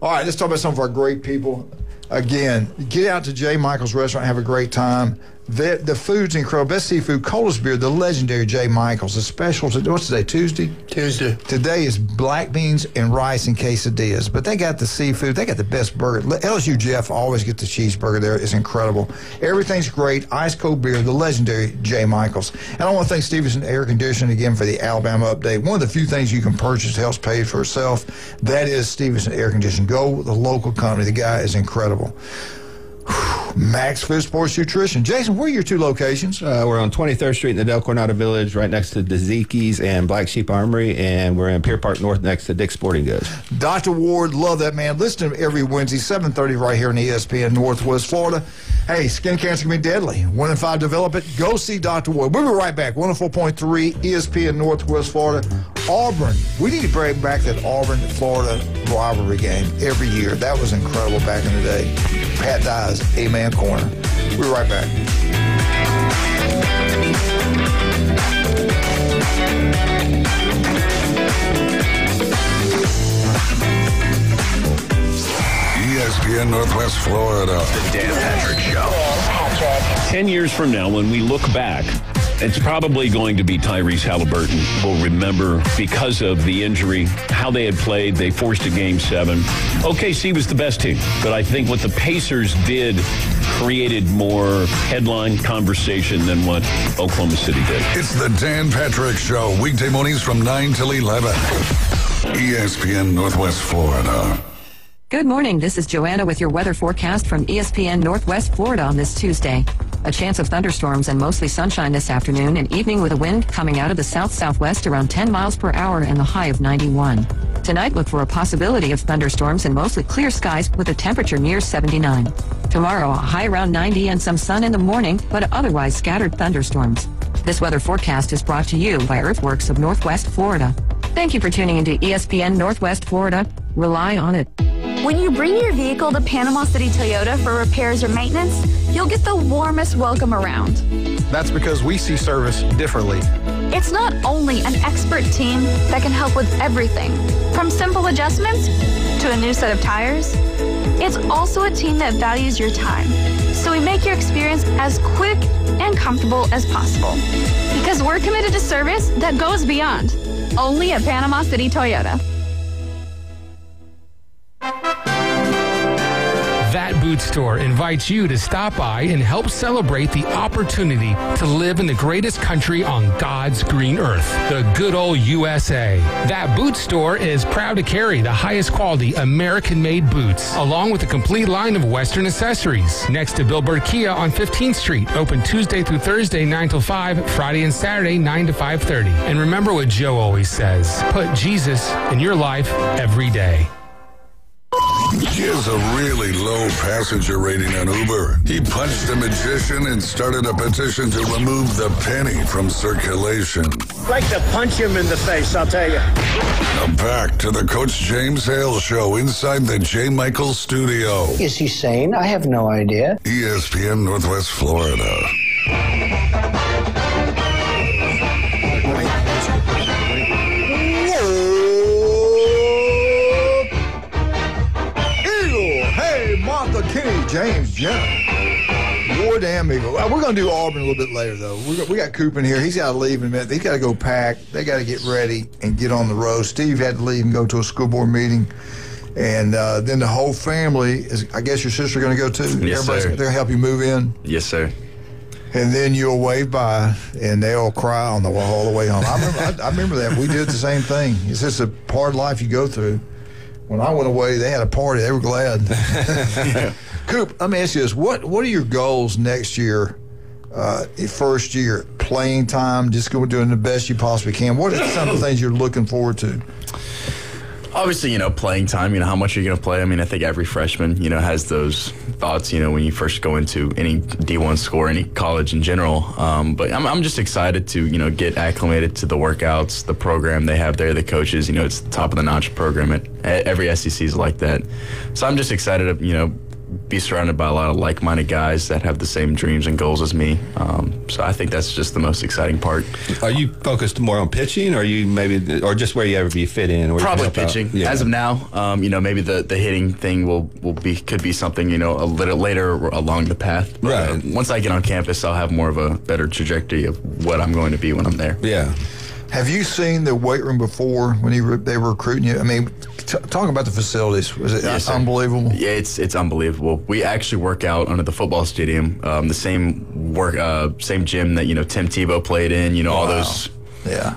All right, let's talk about some of our great people. Again, get out to J. Michael's restaurant, have a great time. The food's incredible. Best seafood, coldest beer, the legendary J. Michael's. The special, what's today, Tuesday? Tuesday. Today is black beans and rice and quesadillas. But they got the seafood. They got the best burger. LSU Jeff always gets the cheeseburger there. It's incredible. Everything's great. Ice cold beer, the legendary J. Michael's. And I want to thank Stevenson Air Conditioning again for the Alabama update. One of the few things you can purchase helps pay for itself. That is Stevenson Air Conditioning. Go with the local company. The guy is incredible. Max Food Sports Nutrition. Jason, where are your 2 locations? We're on 23rd Street in the Del Coronado Village, right next to Dezikis and Black Sheep Armory, and we're in Pier Park North next to Dick's Sporting Goods. Dr. Ward, love that man. Listen to him every Wednesday, 7:30 right here in ESPN Northwest Florida. Hey, skin cancer can be deadly. 1 in 5 develop it. Go see Dr. Ward. We'll be right back. 104.3 ESPN Northwest Florida. Auburn. We need to bring back that Auburn-Florida rivalry game every year. That was incredible back in the day. Pat Dye's A-Man Corner. We'll be right back. ESPN Northwest Florida. The Dan Patrick Show. 10 years from now, when we look back, it's probably going to be Tyrese Halliburton. We'll remember because of the injury, how they had played. They forced a Game 7. OKC was the best team, but I think what the Pacers did created more headline conversation than what Oklahoma City did. It's the Dan Patrick Show, weekday mornings from 9 till 11. ESPN Northwest Florida. Good morning. This is Joanna with your weather forecast from ESPN Northwest Florida on this Tuesday. A chance of thunderstorms and mostly sunshine this afternoon and evening with a wind coming out of the south-southwest around 10 miles per hour and the high of 91. Tonight, look for a possibility of thunderstorms and mostly clear skies with a temperature near 79. Tomorrow, a high around 90 and some sun in the morning, but otherwise scattered thunderstorms. This weather forecast is brought to you by Earthworks of Northwest Florida. Thank you for tuning into ESPN Northwest Florida. Rely on it. When you bring your vehicle to Panama City Toyota for repairs or maintenance, you'll get the warmest welcome around. That's because we see service differently. It's not only an expert team that can help with everything, from simple adjustments to a new set of tires. It's also a team that values your time, so we make your experience as quick and comfortable as possible. Because we're committed to service that goes beyond. Only at Panama City Toyota. That Boot Store invites you to stop by and help celebrate the opportunity to live in the greatest country on God's green earth, the good old USA. That Boot Store is proud to carry the highest quality American-made boots, along with a complete line of Western accessories. Next to Billboard Kia on 15th Street, open Tuesday through Thursday 9 till 5, Friday and Saturday 9 to 5:30. And remember what Joe always says, put Jesus in your life every day. He has a really low passenger rating on Uber. He punched a magician and started a petition to remove the penny from circulation. I'd like to punch him in the face, I'll tell you. Now back to the Coach James Hale Show inside the J. Michael studio. Is he sane? I have no idea. ESPN Northwest Florida. Kenny James Jenner. War damn Eagle. We're going to do Auburn a little bit later, though. We got Coop in here. He's got to leave in a minute. He's got to go pack. They got to get ready and get on the road. Steve had to leave and go to a school board meeting. And then the whole family is, I guess your sister going to go too? Yes, Everybody's sir. They're going to help you move in? Yes, sir. And then you'll wave by, and they'll cry on the all the way home. I remember that. We did the same thing. It's just a part of life you go through. When I went away, they had a party. They were glad. Coop, let me ask you this. What are your goals next year, first year? Playing time, just doing the best you possibly can. What are some of the things you're looking forward to? Obviously, playing time, how much you're going to play. I mean, I think every freshman, has those thoughts, when you first go into any D1 school or any college in general. But I'm just excited to, get acclimated to the workouts, the program they have there, the coaches. It's the top of the notch program at every SEC is like that. So I'm just excited to, be surrounded by a lot of like-minded guys that have the same dreams and goals as me. So I think that's just the most exciting part. Are you focused more on pitching, or are you or just where you ever be fit in? Or probably pitching. Yeah. As of now, maybe the hitting thing could be something a little later along the path. But, right. Once I get on campus, I'll have more of a better trajectory of what I'm going to be when I'm there. Yeah. Have you seen the weight room before when they were recruiting you? I mean, talk about the facilities. Was it unbelievable? Yeah, it's unbelievable. We actually work out under the football stadium, the same gym that Tim Tebow played in. All those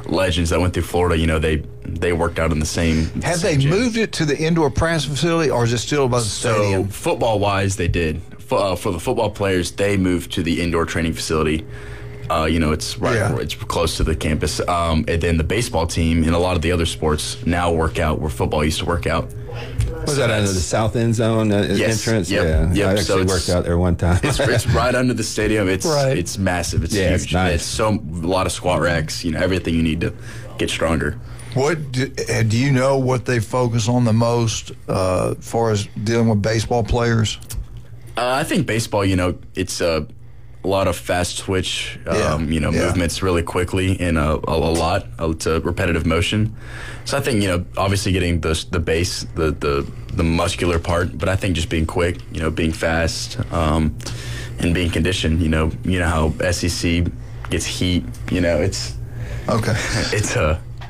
legends that went through Florida. They worked out in the same. Have they moved it to the indoor practice facility, or is it still above the stadium? So football-wise, they did. For the football players, they moved to the indoor training facility. It's it's close to the campus. And then the baseball team and a lot of the other sports now work out where football used to work out. Was that under the south end zone entrance? Yep. Yeah, I actually worked out there one time. It's right under the stadium. It's massive. It's huge. It's nice. It's a lot of squat racks. Everything you need to get stronger. Do you know what they focus on the most as far as dealing with baseball players? I think baseball, it's a lot of fast twitch, movements really quickly and it's a repetitive motion. So I think, obviously getting the base, the muscular part, but I think just being quick, being fast, and being conditioned, you know how SEC gets heat, it's okay. It's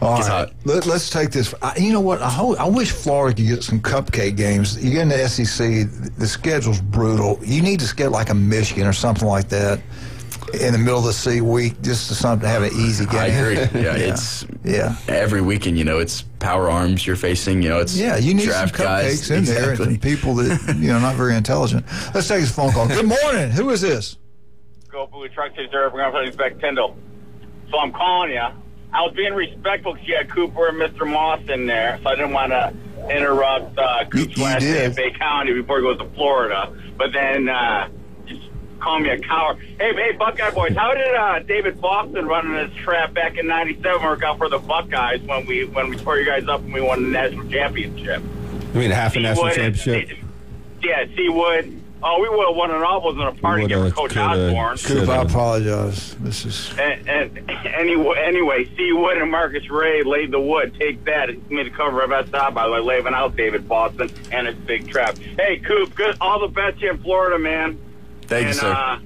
all gets right. hot. Let's take this. You know what? I wish Florida could get some cupcake games. You get in the SEC, the schedule's brutal. You need to get like a Michigan or something like that in the middle of the week, just to have an easy game. I agree. Yeah, it's every weekend. It's power arms you're facing. It's you need draft some cupcakes guys. in there Exactly. and people that not very intelligent. Let's take this phone call. Good morning. Who is this? Go Blue Truck Reserve. We're going to Beck Tyndall. So I'm calling you. I was being respectful because you had Cooper and Mr. Moss in there, so I didn't want to interrupt Coop's last day in Bay County before he goes to Florida. But then just call me a coward. Hey, Buckeye boys, how did David Boston running his trap back in '97 work out for the Buckeyes when we tore you guys up and we won the national championship? You mean half a national championship? Yeah, Seawood. Oh, we would have won it all. Wasn't a party game for Coach Osborne. Coop, I apologize. This is. And anyway, Seawood and Marcus Ray laid the wood. Take that. He made the cover of SI, by the way, leaving out David Boston and his big trap. Hey, Coop, good. All the best here in Florida, man. Thank you, sir.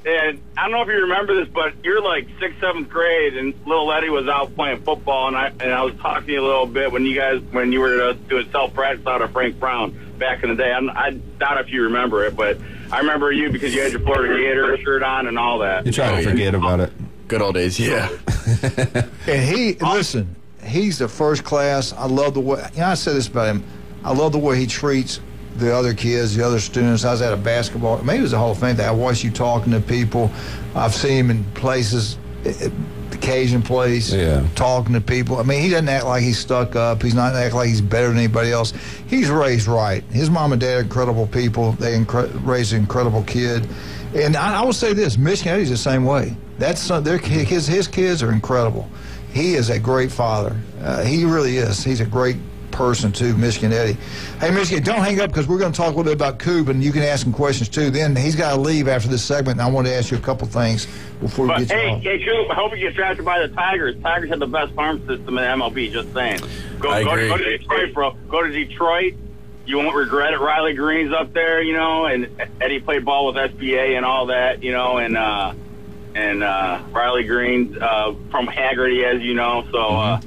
And I don't know if you remember this, but you're like 6th, 7th grade, and little Eddie was out playing football, and I was talking to you a little bit when you were doing self-practice out of Frank Brown back in the day. I doubt if you remember it, but I remember you because you had your Florida Gator shirt on and all that. You're trying to forget about it. Good old days, yeah. And listen, he's a first class. I love the way, I said this about him. I love the way he treats the other kids, the other students. I was at a basketball, maybe it was a Hall of Fame thing. I watched you talking to people. I've seen him in places, the Cajun place, talking to people. I mean, he doesn't act like he's stuck up. He's not act like he's better than anybody else. He's raised right. His mom and dad are incredible people. They raised an incredible kid. And I will say this, Michigan Eddie's the same way. His kids are incredible. He is a great father. He really is. He's a great person too, Michigan Eddie. Hey, Michigan, don't hang up because we're going to talk a little bit about Coop, and you can ask him questions too. Then he's got to leave after this segment, and I want to ask you a couple things before we get you off. Hey, Coop, I hope you get drafted by the Tigers. Tigers have the best farm system in MLB, just saying. Go to Detroit, bro. Go to Detroit. You won't regret it. Riley Green's up there, and Eddie played ball with SBA and all that, and Riley Green's from Haggerty, as you know, so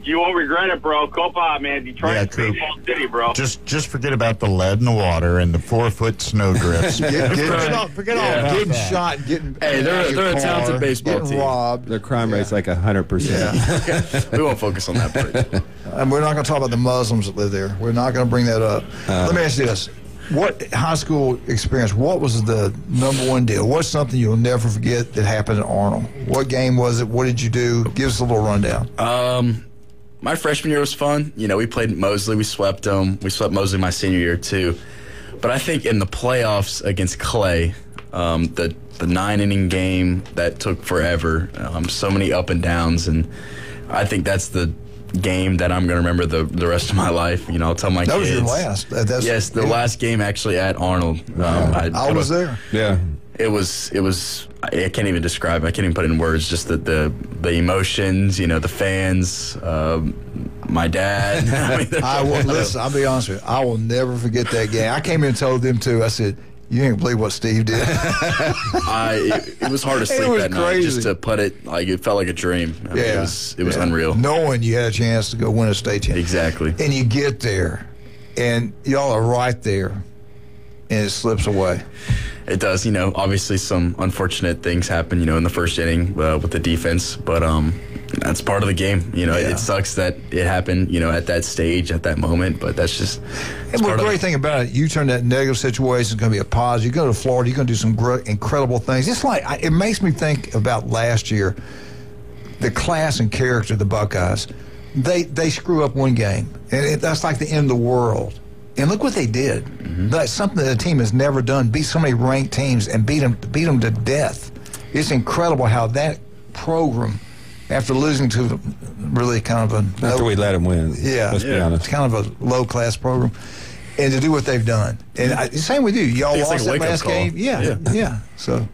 you won't regret it, bro. Go pop, man. Detroit's baseball city, bro. Just forget about the lead in the water and the 4-foot snow drifts. Forget all getting shot, getting they're a talented baseball getting team. robbed. Their crime rate's like 100%. We won't focus on that part. And we're not going to talk about the Muslims that live there. We're not going to bring that up. Let me ask you this. What high school experience, what was the number one deal? What's something you'll never forget that happened at Arnold? What game was it? What did you do? Give us a little rundown. My freshman year was fun. We played Mosley. We swept them. We swept Mosley my senior year, too. But I think in the playoffs against Clay, the 9-inning game, that took forever. So many up and downs. And I think that's the game that I'm going to remember the rest of my life. I'll tell my kids. That was your last. Yes, the last game actually at Arnold. I was there. Yeah. It was. I can't even describe it. I can't even put it in words. Just the emotions, the fans, my dad. Listen, I'll be honest with you. I will never forget that game. I came in and told them too. I said, "You ain't believe what Steve did." It was hard to sleep that night. Just to put it, it felt like a dream. I mean, it was unreal. Knowing you had a chance to go win a state championship. Exactly. And you get there, and y'all are right there, and it slips away. It does. Obviously some unfortunate things happen, in the first inning with the defense, but that's part of the game. It sucks that it happened, at that stage, at that moment, but that's just. And the great thing about it, you turn that negative situation, it's going to be a positive. You go to Florida, you're going to do some incredible things. It's like, it makes me think about last year, the class and character of the Buckeyes. They screw up one game, and that's like the end of the world. And look what they did. That's something that a team has never done, beat so many ranked teams and beat them to death. It's incredible how that program after losing to really kind of a... After we let them win. Yeah. Let's be honest. It's kind of a low-class program. And to do what they've done. And same with you. Y'all lost like that last game. Yeah. So...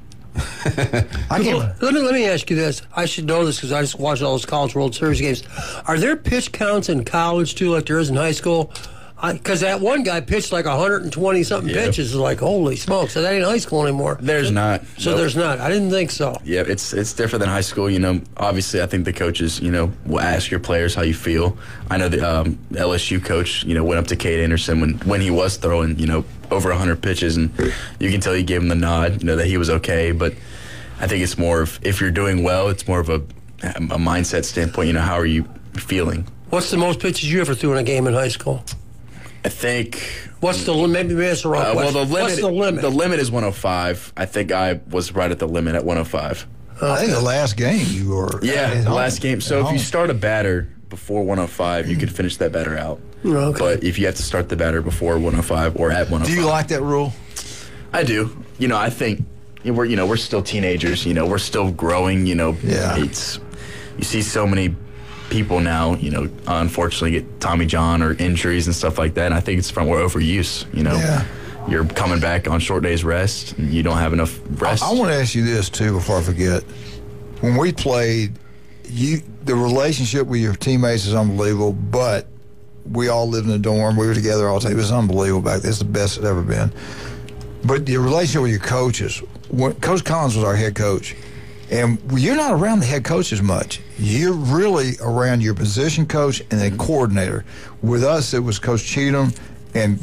Let me ask you this. I should know this because I just watched all those College World Series games. Are there pitch counts in college, too, like there is in high school? Because that one guy pitched like 120-something pitches. It's like, holy smokes, so that ain't high school anymore. There's not. So there's not. I didn't think so. Yeah, it's different than high school. Obviously, I think the coaches, will ask your players how you feel. I know the LSU coach, went up to Cade Anderson when he was throwing, over 100 pitches, and you can tell he gave him the nod, that he was okay. But I think it's more of, if you're doing well, it's more of a mindset standpoint. How are you feeling? What's the most pitches you ever threw in a game in high school? I think. What's the limit? Maybe that's the wrong question. What's the limit? The limit is 105. I think I was right at the limit at 105. I think the last game you were. Yeah, the last game. So if you start a batter before 105, you can finish that batter out. Okay. But if you have to start the batter before 105 or at 105. Do you like that rule? I do. I think we're still teenagers. We're still growing. It's you see so many people now, unfortunately get Tommy John or injuries and stuff like that. And I think it's from overuse. You're coming back on short days rest, and you don't have enough rest. I want to ask you this too before I forget. When we played, the relationship with your teammates is unbelievable. But we all lived in a dorm. We were together all the time. It was unbelievable back then. It's the best it's ever been. But your relationship with your coaches. Coach Collins was our head coach. And you're not around the head coach as much. You're really around your position coach and the coordinator. With us, it was Coach Cheatham and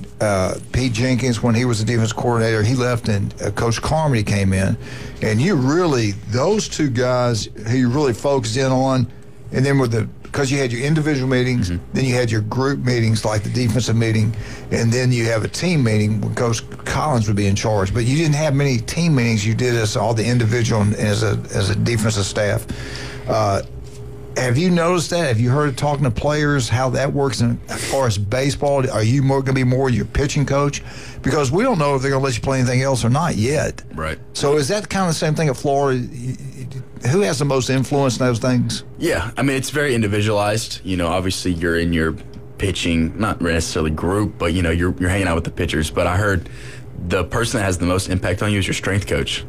Pete Jenkins when he was the defense coordinator. He left, and Coach Carmody came in. And you really, those two guys who you really focused in on, and then because you had your individual meetings, then you had your group meetings like the defensive meeting, and then you have a team meeting when Coach Collins would be in charge. But you didn't have many team meetings. You did as all the individual and as a defensive staff. Have you noticed that? Have you heard talking to players how that works as far as baseball? Are you going to be more your pitching coach? Because we don't know if they're going to let you play anything else or not yet. Right. So is that kind of the same thing at Florida? Who has the most influence in those things? Yeah, I mean, it's very individualized. Obviously you're in your pitching, not necessarily group, but, you're hanging out with the pitchers. But I heard the person that has the most impact on you is your strength coach.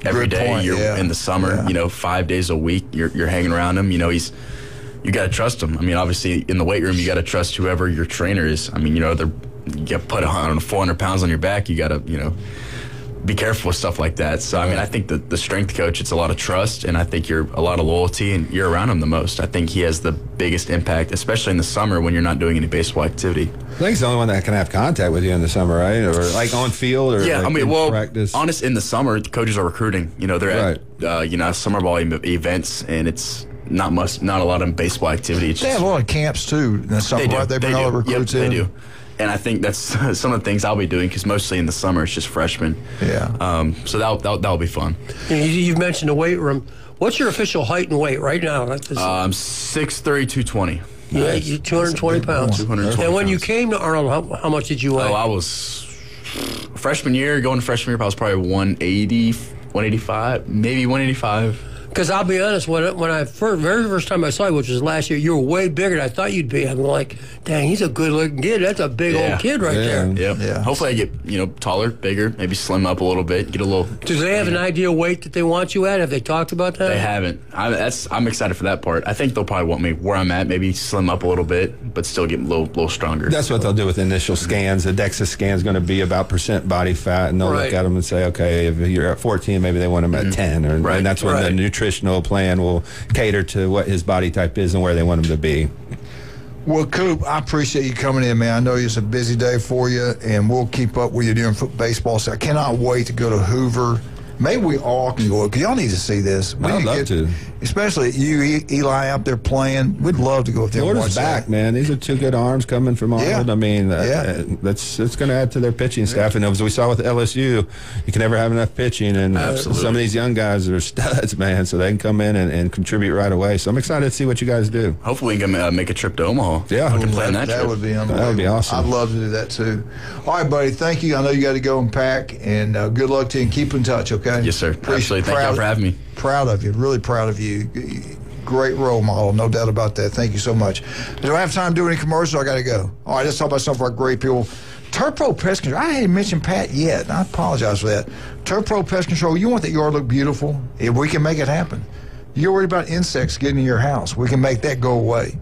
Every day you're in the summer, 5 days a week, you're hanging around him. You got to trust him. I mean, obviously in the weight room, you got to trust whoever your trainer is. I mean, you got to put 400 pounds on your back. You got to, be careful with stuff like that. So, I mean, I think the strength coach, it's a lot of trust, and I think you're a lot of loyalty, and you're around him the most. I think he has the biggest impact, especially in the summer when you're not doing any baseball activity. I think he's the only one that can have contact with you in the summer, right? Or like on field, or practice. Honest, in the summer, the coaches are recruiting. They're at summer ball events, and it's not a lot of baseball activity. They have a lot of camps too in the summer, right? They bring all the recruits in. They do. And I think that's some of the things I'll be doing, because mostly in the summer it's just freshmen. Yeah. So that'll be fun. You've mentioned the weight room. What's your official height and weight right now? I'm 6'3", 220. Yeah, you're 220 pounds. 220 and when pounds. you came to Arnold, how much did you weigh? I was freshman year, I was probably 180, 185, maybe 185. Because I'll be honest, when I very first time I saw you, which was last year, you were way bigger than I thought you'd be. I'm like, dang, he's a good-looking kid. That's a big old kid right there. Yeah. Hopefully I get, taller, bigger, maybe slim up a little bit, get a little... Do they have an ideal weight that they want you at? Have they talked about that? They haven't. I'm excited for that part. I think they'll probably want me where I'm at, maybe slim up a little bit, but still get a little stronger. That's what they'll do with initial scans. The DEXA scan is going to be about % body fat, and they'll look at them and say, okay, if you're at 14, maybe they want them at 10. And that's when the nutritional plan will cater to what his body type is and where they want him to be. Well, Coop, I appreciate you coming in, man. I know it's a busy day for you, and we'll keep up with you during baseball. So I cannot wait to go to Hoover. Maybe we all can go, because y'all need to see this. I'd love to. Especially you, Eli, out there playing. We'd love to go up there and watch back, that. man. These are two good arms coming from Arnold. I mean, it's going to add to their pitching staff. And as we saw with LSU, you can never have enough pitching. And some of these young guys are studs, man, so they can come in and contribute right away. So I'm excited to see what you guys do. Hopefully we can make a trip to Omaha. Yeah. I can plan that trip. That would be unbelievable. That would be awesome. I'd love to do that, too. All right, buddy, thank you. I know you got to go and pack, and good luck to you, and keep in touch, okay? Yes, sir. Absolutely. Thank you for having me. Proud of you, really proud of you. great role model, no doubt about that. Thank you so much. Do I have time to do any commercials? I got to go. All right, let's talk about some of our great people. Turf Pro Pest Control. I hadn't mentioned Pat yet. I apologize for that. Turf Pro Pest Control, you want that yard to look beautiful? If we can make it happen. You're worried about insects getting in your house. We can make that go away.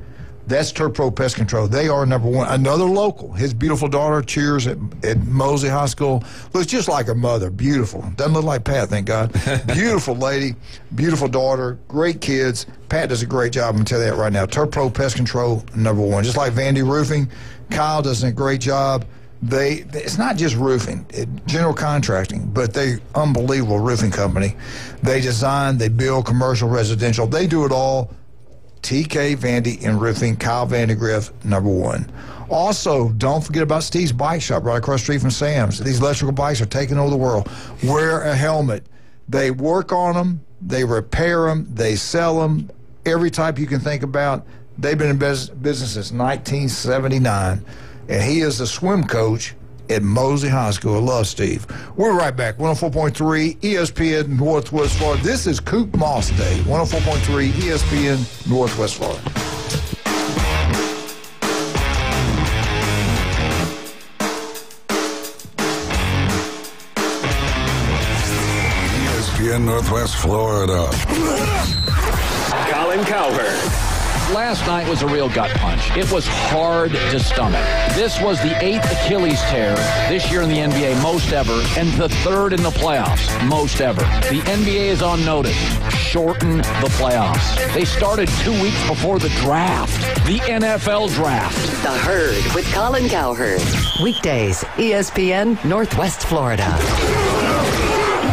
That's Turf Pro Pest Control. They are number one. Another local. His beautiful daughter cheers at Mosley High School. Looks just like her mother. Beautiful. Doesn't look like Pat, thank God. Beautiful lady. Beautiful daughter. Great kids. Pat does a great job. I'm going to tell you that right now. Turf Pro Pest Control, number one. Just like Vandy Roofing, Kyle does a great job. It's not just roofing, general contracting, but they're unbelievable roofing company. They design, they build commercial, residential. They do it all. TK Vandy and Roofing, Kyle Vandegrift, number one. Also, don't forget about Steve's Bike Shop right across the street from Sam's. These electrical bikes are taking over the world. Wear a helmet. They work on them. They repair them. They sell them. Every type you can think about. They've been in business since 1979. And he is the swim coach at Mosley High School. I love Steve. We're right back. 104.3 ESPN Northwest Florida. This is Coop Moss Day. 104.3 ESPN Northwest Florida. ESPN Northwest Florida. Colin Cowherd. Last night was a real gut punch. It was hard to stomach. This was the 8th Achilles tear this year in the NBA, most ever, and the 3rd in the playoffs, most ever. The NBA is on notice. Shorten the playoffs. They started 2 weeks before the draft, the NFL draft. The Herd with Colin Cowherd. Weekdays, ESPN Northwest Florida.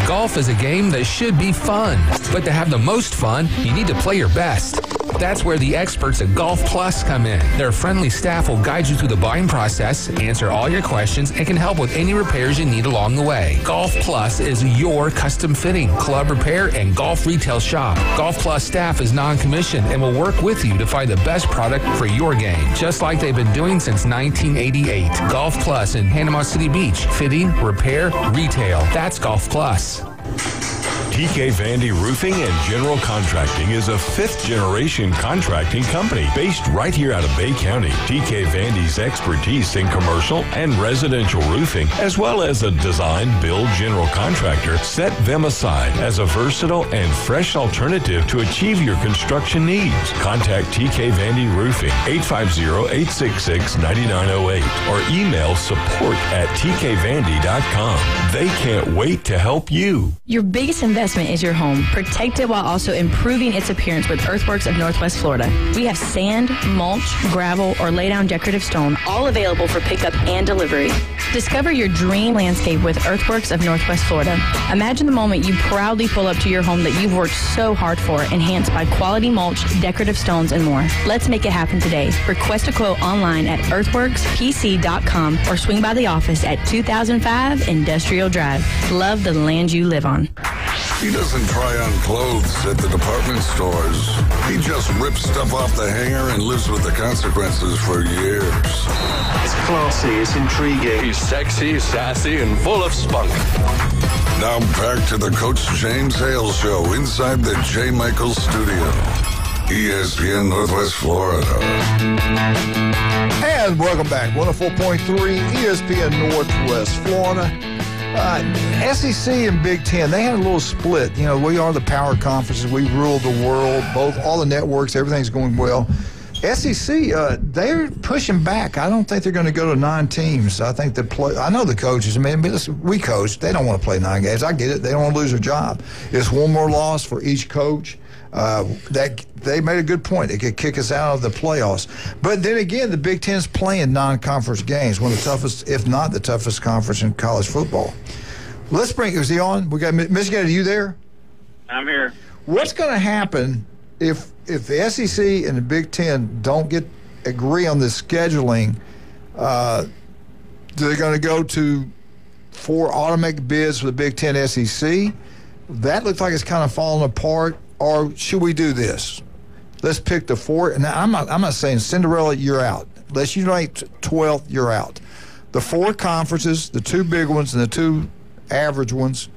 Golf is a game that should be fun, but to have the most fun, you need to play your best. That's where the experts at Golf Plus come in. Their friendly staff will guide you through the buying process, answer all your questions, and can help with any repairs you need along the way. Golf Plus is your custom fitting, club repair, and golf retail shop. Golf Plus staff is non-commissioned and will work with you to find the best product for your game, just like they've been doing since 1988. Golf Plus in Panama City Beach. Fitting, repair, retail. That's Golf Plus. TK Vandy Roofing and General Contracting is a 5th-generation contracting company based right here out of Bay County. TK Vandy's expertise in commercial and residential roofing, as well as a design, build general contractor, set them aside as a versatile and fresh alternative to achieve your construction needs. Contact TK Vandy Roofing, 850-866-9908, or email support@tkvandy.com. They can't wait to help you. Your biggest investment is your home. Protect it while also improving its appearance with Earthworks of Northwest Florida. We have sand, mulch, gravel, or lay down decorative stone, all available for pickup and delivery. Discover your dream landscape with Earthworks of Northwest Florida. Imagine the moment you proudly pull up to your home that you've worked so hard for, enhanced by quality mulch, decorative stones, and more. Let's make it happen today. Request a quote online at earthworkspc.com or swing by the office at 2005 Industrial Drive. Love the land you live on. He doesn't try on clothes at the department stores. He just rips stuff off the hanger and lives with the consequences for years. It's classy, it's intriguing. He's sexy, sassy, and full of spunk. Now back to the Coach James Hale Show inside the J. Michaels Studio. ESPN Northwest Florida. And welcome back. 104.3 ESPN Northwest Florida. SEC and Big Ten, they had a little split. You know, we are the power conferences. We rule the world. All the networks, everything's going well. SEC, they're pushing back. I don't think they're going to go to 9 teams. I think I know the coaches. I mean, we coach. They don't want to play 9 games. I get it. They don't want to lose their job. It's one more loss for each coach. They made a good point. They could kick us out of the playoffs. But then again, the Big Ten's playing non-conference games, one of the toughest, if not the toughest conference in college football. Is he on? We got Michigan. Are you there? I'm here. What's going to happen if the SEC and the Big Ten don't agree on this scheduling? They're going to go to 4 automatic bids for the Big Ten SEC. That looks like it's kind of falling apart. Or should we do this? Let's pick the 4. Now, I'm not saying Cinderella, you're out. Unless you rank 12th, you're out. The 4 conferences, the 2 big ones and the 2 average ones.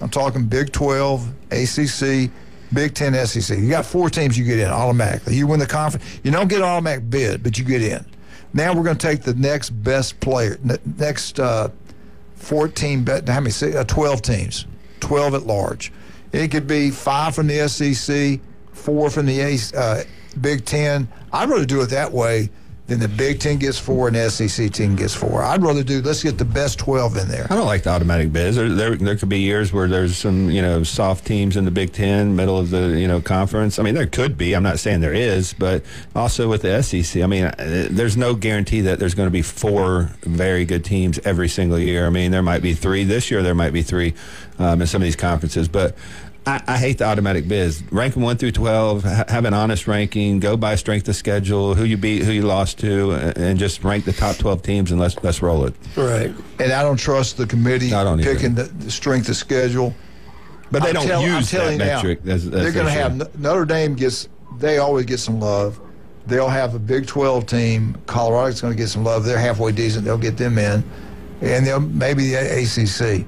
I'm talking Big 12, ACC, Big Ten, SEC. You got 4 teams you get in automatically. You win the conference. You don't get an automatic bid, but you get in. Now we're going to take the next best player, next 14, 12 teams, 12 at large. It could be 5 from the SEC, 4 from the Big Ten. I'd rather do it that way than the Big Ten gets 4 and the SEC team gets 4. I'd rather let's get the best 12 in there. I don't like the automatic bids. There could be years where there's some, soft teams in the Big Ten, middle of the, conference. I mean, there could be. I'm not saying there is, but also with the SEC, I mean, there's no guarantee that there's going to be 4 very good teams every single year. I mean, there might be 3 this year. There might be 3 in some of these conferences, but I hate the automatic bids. Rank them 1 through 12, have an honest ranking, go by strength of schedule, who you beat, who you lost to, and just rank the top 12 teams and let's roll it. Right. And I don't trust the committee picking the strength of schedule. But they don't use that metric. They're going to have Notre Dame they always get some love. They'll have a Big 12 team. Colorado's going to get some love. They're halfway decent. They'll get them in. And maybe the ACC.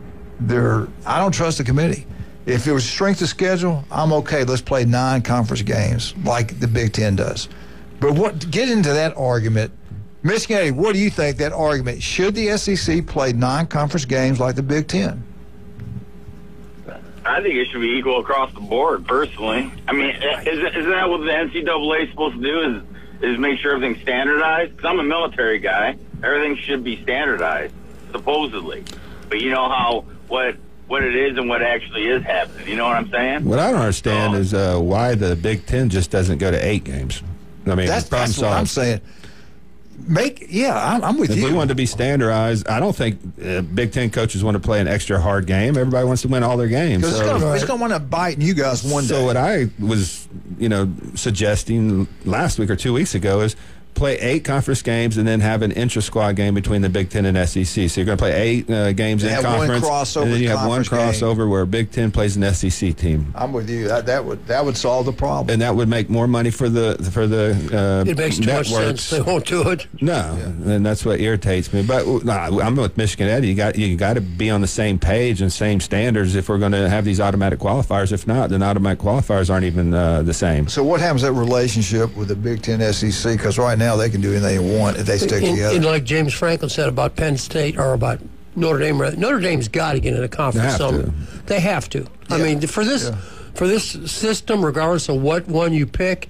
I don't trust the committee. If it was strength of schedule, I'm okay. Let's play 9 conference games like the Big Ten does. But get into that argument. Michigan Eddie, what do you think that argument? Should the SEC play 9 conference games like the Big Ten? I think it should be equal across the board, personally. I mean, isn't that what the NCAA is supposed to do is make sure everything's standardized? Because I'm a military guy. Everything should be standardized, supposedly. But you know what it is and what actually is happening. You know what I'm saying? What I don't understand is why the Big Ten just doesn't go to 8 games. I mean, that's what I'm saying. I'm with you. If we wanted to be standardized, I don't think Big Ten coaches want to play an extra hard game. Everybody wants to win all their games. Because it's going to want to bite you guys one day. So what I was, suggesting last week or 2 weeks ago is play 8 conference games and then have an intra-squad game between the Big Ten and SEC. So you're going to play 8 games in conference, and then you have one crossover where Big Ten plays an SEC team. I'm with you. That would solve the problem, and that would make more money for the it makes too much sense. They won't do it. No, and that's what irritates me. But I'm with Michigan Eddie. You got to be on the same page and same standards if we're going to have these automatic qualifiers. If not, then automatic qualifiers aren't even the same. So what happens to that relationship with the Big Ten SEC? Because right now they can do anything they want if they stick together. And like James Franklin said about Penn State or about Notre Dame, Notre Dame's got to get in a conference. They have to. I mean, for this system, regardless of what one you pick,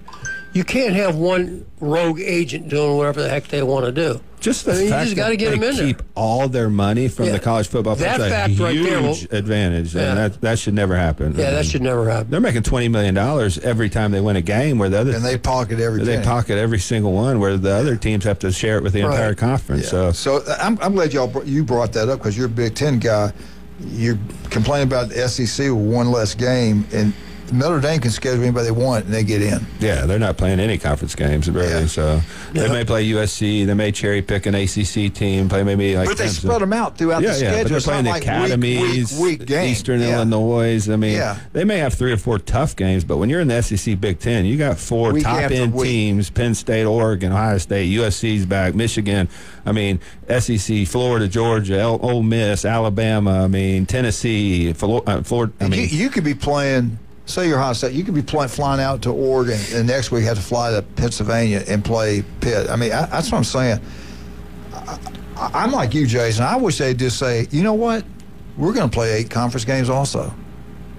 you can't have one rogue agent doing whatever the heck they want to do. Just the fact you just got to get them in keep all their money from the college football. That fact a huge right there advantage, and that should never happen. Yeah, that should never happen. They're making $20 million every time they win a game, where the other and they pocket every single one, where the other teams have to share it with the entire conference. Yeah. So I'm glad you brought that up, because you're a Big Ten guy. You complain about the SEC with one less game, and Notre Dame can schedule anybody they want, and they get in. Yeah, they're not playing any conference games, really. Yeah. So they may play USC. They may cherry pick an ACC team, play maybe like. But they spread them out throughout the schedule. But they're playing the academies, week games. Eastern Illinois. I mean, they may have 3 or 4 tough games, but when you're in the SEC Big Ten, you got 4 top-end teams: Penn State, Oregon, Ohio State, USC's back, Michigan. I mean, SEC, Florida, Georgia, Ole Miss, Alabama. I mean, Tennessee, Florida. I mean, you could be playing. Say you're Ohio State, you could be flying out to Oregon, and next week have to fly to Pennsylvania and play Pitt. I mean, that's what I'm saying. I'm like you, Jason. I wish they'd just say, you know what? We're going to play 8 conference games also,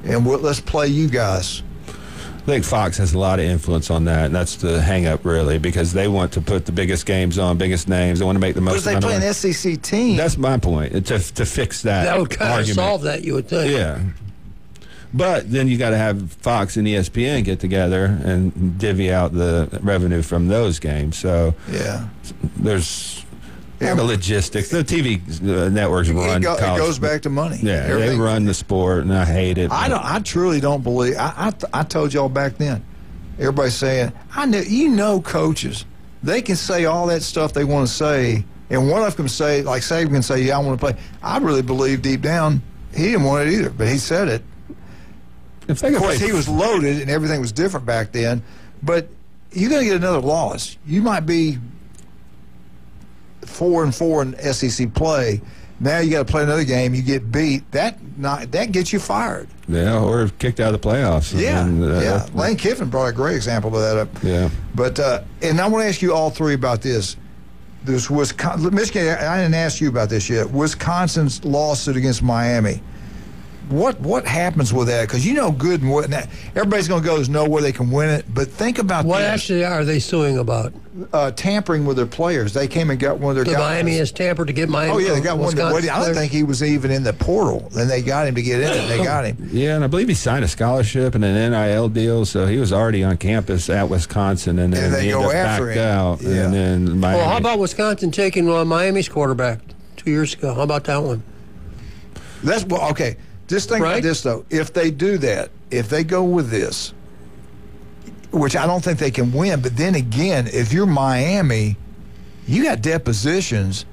and let's play you guys. I think Fox has a lot of influence on that, and that's the hang-up, really, because they want to put the biggest games on, biggest names. They want to make the most. Because they play an SEC team. That's my point, to fix that. That would kind of solve that, you would think. Yeah. But then you got to have Fox and ESPN get together and divvy out the revenue from those games. So there's the logistics. The TV networks run college. It goes back to money. Yeah, they run the sport, and I hate it. I truly don't believe. I told y'all back then. Everybody's saying, coaches, they can say all that stuff they want to say, and one of them can say, like Saban can say, I want to play. I really believe deep down he didn't want it either, but he said it. Of course, he was loaded, and everything was different back then. But you're going to get another loss. You might be 4-4 in SEC play, Now you got to play another game. You get beat. That gets you fired. Yeah, or kicked out of the playoffs. Yeah. Lane Kiffin brought a great example of that up. Yeah. But and I want to ask you all three about this. This Michigan. I didn't ask you about this yet. Wisconsin's lawsuit against Miami. What happens with that? Because good and what. Now, everybody's going to go. There's no way they can win it. But think about what this. Actually are they suing about? Tampering with their players. They came and got one of their guys. Miami has tampered to get Miami. Oh yeah, they got one. I don't think he was even in the portal. Then they got him to get in it. They got him. Yeah, and I believe he signed a scholarship and an NIL deal, so he was already on campus at Wisconsin, and then they go after him. Out, yeah. And then Miami. Well, how about Wisconsin taking Miami's quarterback 2 years ago? How about that one? Okay. Just think about this, though. If they do that, if they go with this, which I don't think they can win, but then again, if you're Miami, you got depositions.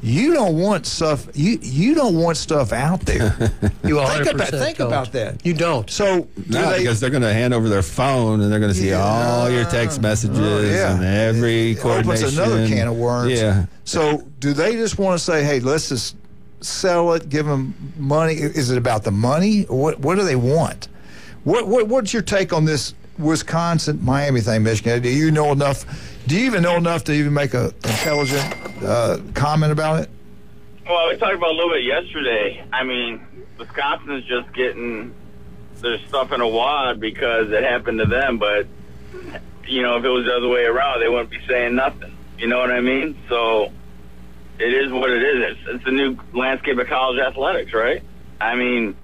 You don't want stuff. You don't want stuff out there. You think about that. You don't. So because they're going to hand over their phone and they're going to see all your text messages and every coordination. Opens another can of worms. Yeah. So do they just want to say, hey, let's just sell it, give them money? Is it about the money? What do they want? What's your take on this Wisconsin Miami thing, Michigan? Do you know enough? Do you even know enough to even make an intelligent comment about it? Well, we talked about it a little bit yesterday. I mean, Wisconsin is just getting their stuff in a wad because it happened to them. But if it was the other way around, they wouldn't be saying nothing. You know what I mean? So it is what it is. It's the new landscape of college athletics, right? I mean,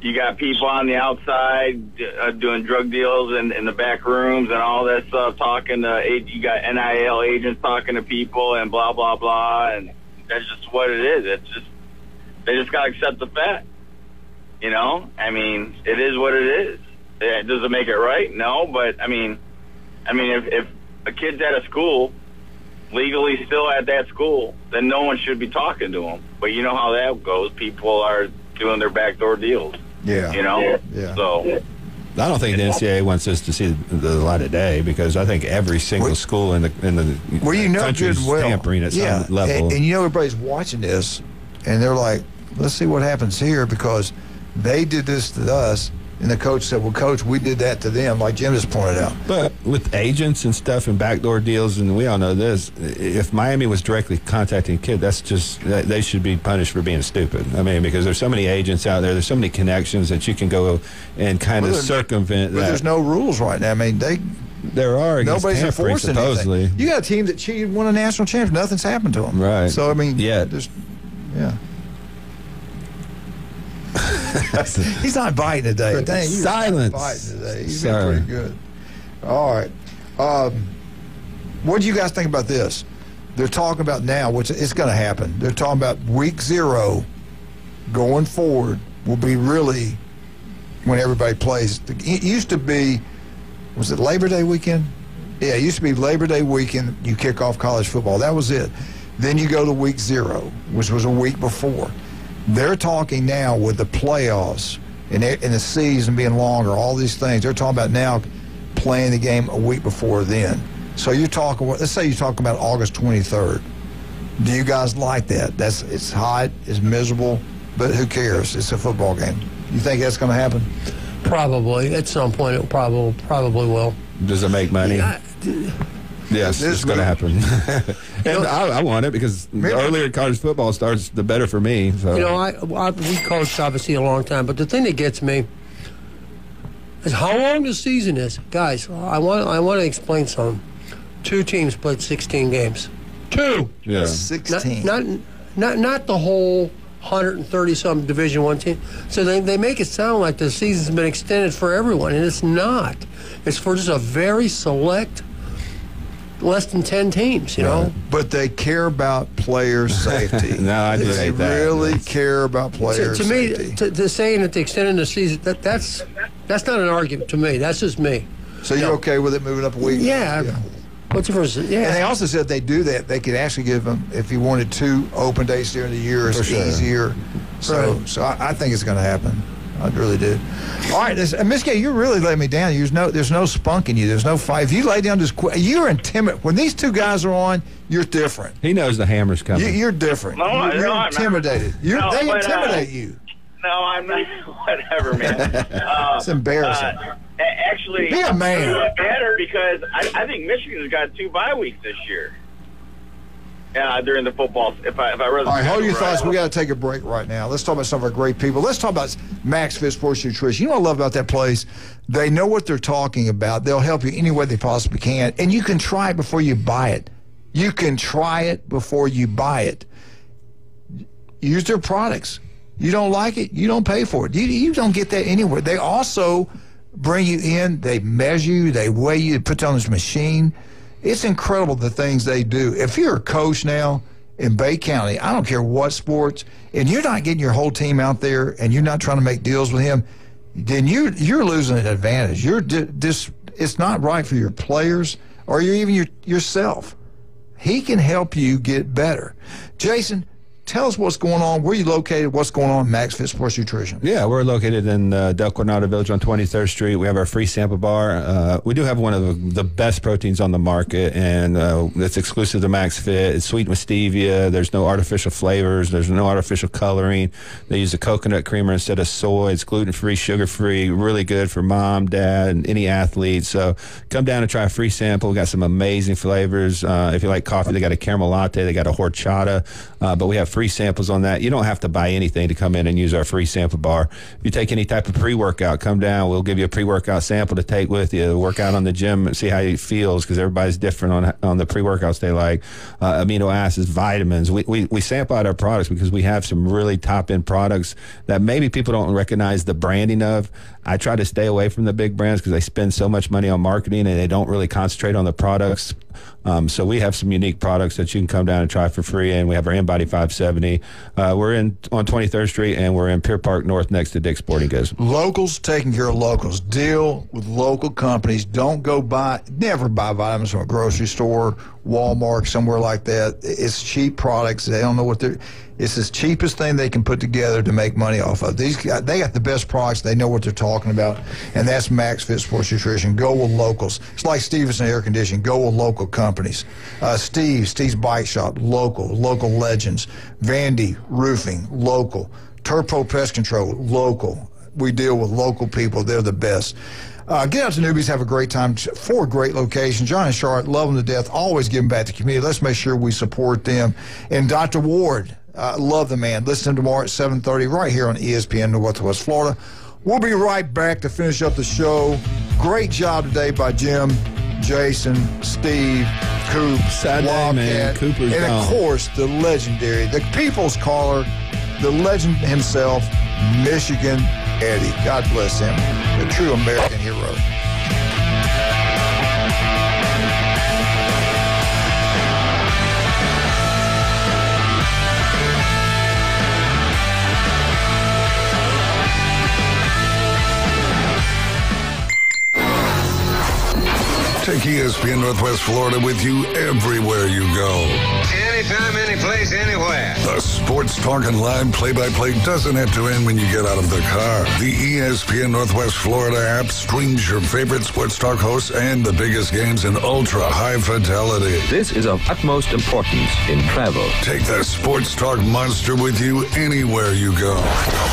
you got people on the outside doing drug deals in the back rooms and all that stuff, talking to, you got NIL agents talking to people and blah, blah, blah, and that's just what it is. It's just, they just got to accept the fact, I mean, it is what it is. Does it make it right? No, but, I mean, if a kid's at a school, legally still at that school, then no one should be talking to them. But you know how that goes. People are doing their backdoor deals. Yeah. Yeah. So I don't think the NCAA wants us to see the light of day, because I think every single school in the country is tampering at some level. And everybody's watching this, and they're like, let's see what happens here, because they did this to us. And the coach said, well, Coach, we did that to them, like Jim just pointed out. But with agents and stuff and backdoor deals, and we all know this, if Miami was directly contacting a kid, they should be punished for being stupid. I mean, because there's so many agents out there, there's so many connections that you can go and kind of circumvent that. But there's no rules right now. I mean, there are. Nobody's enforcing supposedly. Anything. You got a team that cheated, won a national championship. Nothing's happened to them. Right. So, I mean, yeah. He's not biting today. Dang, he's silence. Not biting today. He's been pretty good. All right. What do you guys think about this? They're talking about now, which it's going to happen. They're talking about week 0 going forward will be really when everybody plays. It used to be, was it Labor Day weekend? Yeah, it used to be Labor Day weekend. You kick off college football. That was it. Then you go to week 0, which was a week before. They're talking now with the playoffs and the season being longer, all these things. They're talking about now playing the game a week before then. So you're talking, let's say you're talking about August 23rd. Do you guys like that? It's hot, it's miserable, but who cares? It's a football game. You think that's going to happen? Probably. At some point, it probably will. Does it make money? Yes, it's going to happen. And I want it, because the earlier college football starts, the better for me. So. We coached, obviously, a long time, but the thing that gets me is how long the season is. Guys, I want to explain something. 2 teams played 16 games. 2! Yeah. 16. Not the whole 130-something Division I team. So they make it sound like the season's been extended for everyone, and it's not. It's for just a very select, less than 10 teams, you know. But they care about player safety. No, I do hate that. They really care about player safety. To me, to saying that they extended the season, that's not an argument to me. That's just me. So you're okay with it moving up a week? Yeah. What's the first? Yeah. And they also said they do that. They could actually give them, if you wanted 2 open days during the year, it's easier. So I think it's going to happen. I really do. All right, Miss Gay, you're really letting me down. There's no spunk in you. There's no fight. If you lay down just quick, you're intimidated. When these two guys are on, you're different. He knows the hammer's coming. You're different. No, you're intimidated. They intimidate you. No, I'm not. Whatever, man. It's embarrassing. Actually, be a man. It's better because I think Michigan's got 2 bye weeks this year. During the football. If I read. All right, hold your thoughts. We got to take a break right now. Let's talk about some of our great people. Let's talk about Max Fit Sports Nutrition. You know what I love about that place? They know what they're talking about. They'll help you any way they possibly can, and you can try it before you buy it. You can try it before you buy it. Use their products. You don't like it, you don't pay for it. You don't get that anywhere. They also bring you in, they measure you, they weigh you, they put you on this machine. It's incredible the things they do. If you're a coach now in Bay County, I don't care what sports, and you're not getting your whole team out there and you're not trying to make deals with him, then you're losing an advantage. It's not right for your players or even yourself. He can help you get better. Jason, tell us what's going on. Where are you located? What's going on at Max Fit Sports Nutrition? Yeah, we're located in Del Coronado Village on 23rd Street. We have our free sample bar. We do have one of the best proteins on the market, and it's exclusive to Max Fit. It's sweetened with stevia. There's no artificial flavors. There's no artificial coloring. They use a coconut creamer instead of soy. It's gluten-free, sugar-free, really good for mom, dad, and any athlete. So come down and try a free sample. We got some amazing flavors. If you like coffee, they got a caramel latte. They got a horchata. But we have free samples on that. You don't have to buy anything to come in and use our free sample bar. If you take any type of pre-workout, come down. We'll give you a pre-workout sample to take with you, work out on the gym and see how it feels, because everybody's different on the pre-workouts they like. Amino acids, vitamins. We sample out our products because we have some really top-end products that maybe people don't recognize the branding of. I try to stay away from the big brands because they spend so much money on marketing and they don't really concentrate on the products. So we have some unique products that you can come down and try for free, and we have our InBody 570. We're on 23rd Street, and we're in Pier Park North next to Dick's Sporting Goods. Locals taking care of locals. Deal with local companies. Don't never buy vitamins from a grocery store, Walmart, somewhere like that. It's cheap products. They don't know what it's the cheapest thing they can put together to make money off of. These guys, they got the best products. They know what they're talking about, and that's Max Fit Sports Nutrition. Go with locals. It's like Stevenson Air Conditioning. Go with local companies. Steve's Bike Shop, local legends. Vandy Roofing, local. Turpo Pest Control, local. We deal with local people. They're the best. Get out to Newbies, have a great time. 4 great locations. John and Charlotte, love them to death. Always giving back to the community. Let's make sure we support them. And Dr. Ward, love the man. Listen to him tomorrow at 7:30 right here on ESPN Northwest Florida. We'll be right back to finish up the show. Great job today by Jim, Jason, Steve, Coop, Wildcat, Cooper's and of course the legendary, the people's caller, the legend himself, Michigan Eddie. God bless him, the true American hero. Take ESPN Northwest Florida with you everywhere you go. Anytime, anyplace, anywhere. The sports talk and live play-by-play doesn't have to end when you get out of the car. The ESPN Northwest Florida app streams your favorite sports talk hosts and the biggest games in ultra-high fidelity. This is of utmost importance in travel. Take the sports talk monster with you anywhere you go.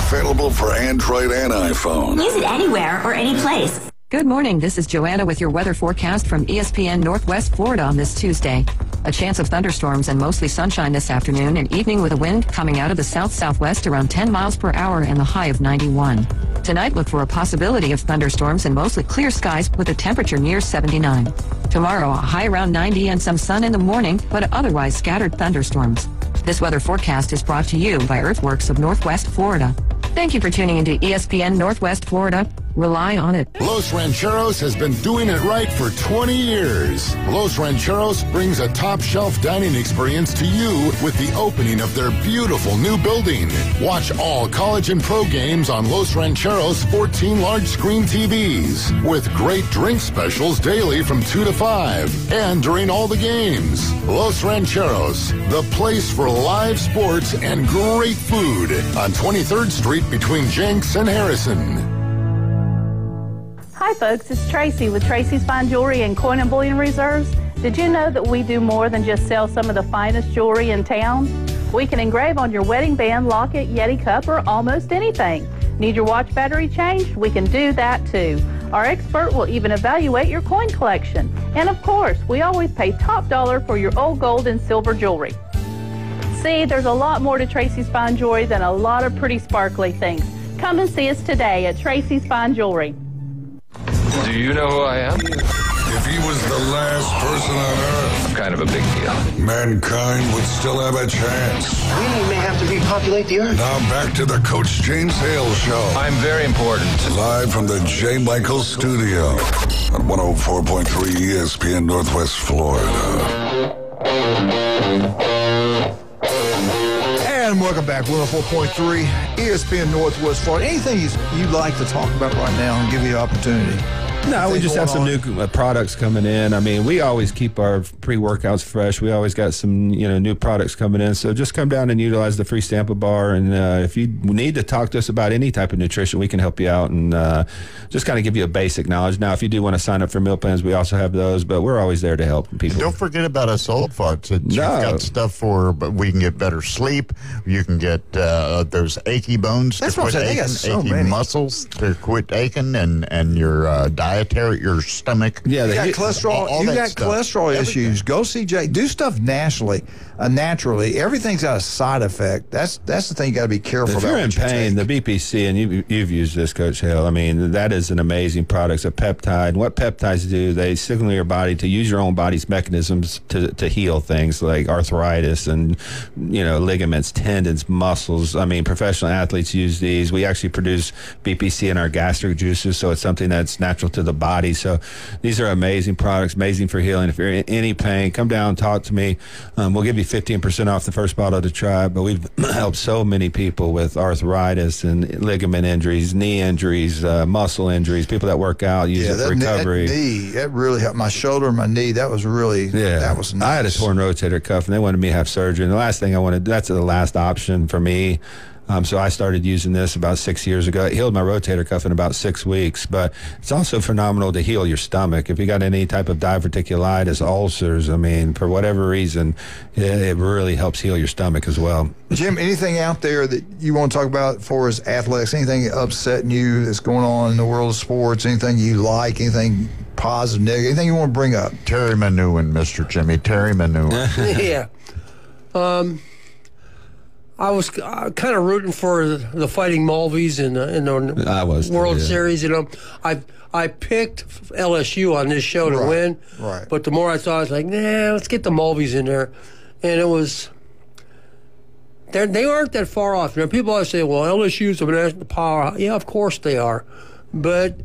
Available for Android and iPhone. Use it anywhere or any place. Good morning. This is Joanna with your weather forecast from ESPN Northwest Florida on this Tuesday. A chance of thunderstorms and mostly sunshine this afternoon and evening with a wind coming out of the south-southwest around 10 miles per hour and the high of 91. Tonight, look for a possibility of thunderstorms and mostly clear skies with a temperature near 79. Tomorrow, a high around 90 and some sun in the morning, but otherwise scattered thunderstorms. This weather forecast is brought to you by Earthworks of Northwest Florida. Thank you for tuning into ESPN Northwest Florida. Rely on it. Los Rancheros has been doing it right for 20 years. Los Rancheros brings a top-shelf dining experience to you with the opening of their beautiful new building. Watch all college and pro games on Los Rancheros' 14 large-screen TVs with great drink specials daily from 2 to 5 and during all the games. Los Rancheros, the place for live sports and great food on 23rd Street between Jenks and Harrison. Hi folks, it's Tracy with Tracy's Fine Jewelry and Coin and Bullion Reserves. Did you know that we do more than just sell some of the finest jewelry in town? We can engrave on your wedding band, locket, Yeti cup, or almost anything. Need your watch battery changed? We can do that too. Our expert will even evaluate your coin collection. And of course, we always pay top dollar for your old gold and silver jewelry. See, there's a lot more to Tracy's Fine Jewelry than a lot of pretty sparkly things. Come and see us today at Tracy's Fine Jewelry. Do you know who I am? If he was the last person on Earth, I'm kind of a big deal. mankind would still have a chance. We may have to repopulate the Earth. Now back to the Coach James Hale Show. I'm very important. Live from the J. Michael Studio on 104.3 ESPN Northwest Florida. And welcome back, 104.3 ESPN Northwest Florida. Anything you'd like to talk about right now and give you an opportunity? No, we just have some new products coming in. I mean, we always keep our pre-workouts fresh. We always got some, new products coming in. So just come down and utilize the free Stampa bar. And if you need to talk to us about any type of nutrition, we can help you out and just kind of give you a basic knowledge. Now, if you do want to sign up for meal plans, we also have those. But we're always there to help people. Don't forget about us old folks. You've got stuff for, but we can get better sleep. You can get those achy bones to quit aching, achy muscles to quit aching, and your dietary, your stomach. Yeah, you got cholesterol. You got cholesterol issues. Go see Jay. Do stuff naturally. Everything's got a side effect. That's the thing you got to be careful about. If you're in pain, the BPC, and you've used this, Coach Hale. I mean, that is an amazing product. It's a peptide. What peptides do? They signal your body to use your own body's mechanisms to heal things like arthritis and ligaments, tendons, muscles. I mean, professional athletes use these. We actually produce BPC in our gastric juices, so it's something that's natural to the body. So these are amazing products, amazing for healing. If you're in any pain, come down, talk to me. We'll give you 15% off the first bottle to try. But we've helped so many people with arthritis and ligament injuries, knee injuries, muscle injuries, people that work out, use it for recovery. That really helped my shoulder and my knee. That was really, that was nice. I had a torn rotator cuff, and they wanted me to have surgery. And the last thing I wanted, that's the last option for me. So I started using this about 6 years ago. It healed my rotator cuff in about 6 weeks, but it's also phenomenal to heal your stomach. If you got any type of diverticulitis, ulcers, I mean, for whatever reason, it really helps heal your stomach as well. Jim, anything out there that you want to talk about as far as athletics, anything upsetting you that's going on in the world of sports, anything you like, anything positive, negative, anything you want to bring up? Terry Manewin, Mr. Jimmy, Terry Manewin. Yeah. I was kind of rooting for the Fighting Mulvies in the World Series. I picked LSU on this show to win. Right. But the more I thought, I was like, nah, let's get the Mulvies in there. And it was... They aren't that far off. People always say, well, LSU's a national power. Yeah, of course they are. But...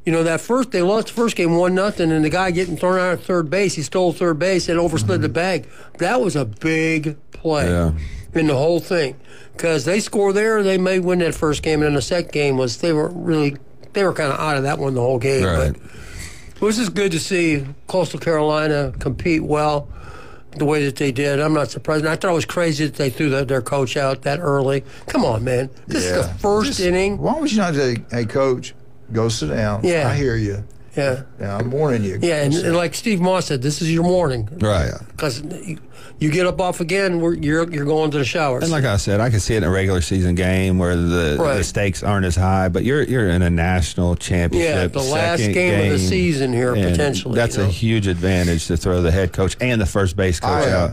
they lost the first game 1-0, and the guy getting thrown out at third base, he stole third base and overslid the bag. That was a big play in the whole thing. Because they score there, they may win that first game, and then the second game they were kind of out of that one the whole game. Right. But it was just good to see Coastal Carolina compete well the way that they did. I'm not surprised. And I thought it was crazy that they threw their coach out that early. Come on, man. This is the first inning. Why would you not say, hey, coach, go sit down. Yeah. I hear you. Yeah. Yeah, I'm warning you. Yeah, and like Steve Moss said, this is your warning. Right. Because you get up off again, you're going to the showers. And like I said, I can see it in a regular season game where the stakes aren't as high, but you're in a national championship. Yeah, the last game of the season here, potentially. That's a huge advantage to throw the head coach and the first base coach out.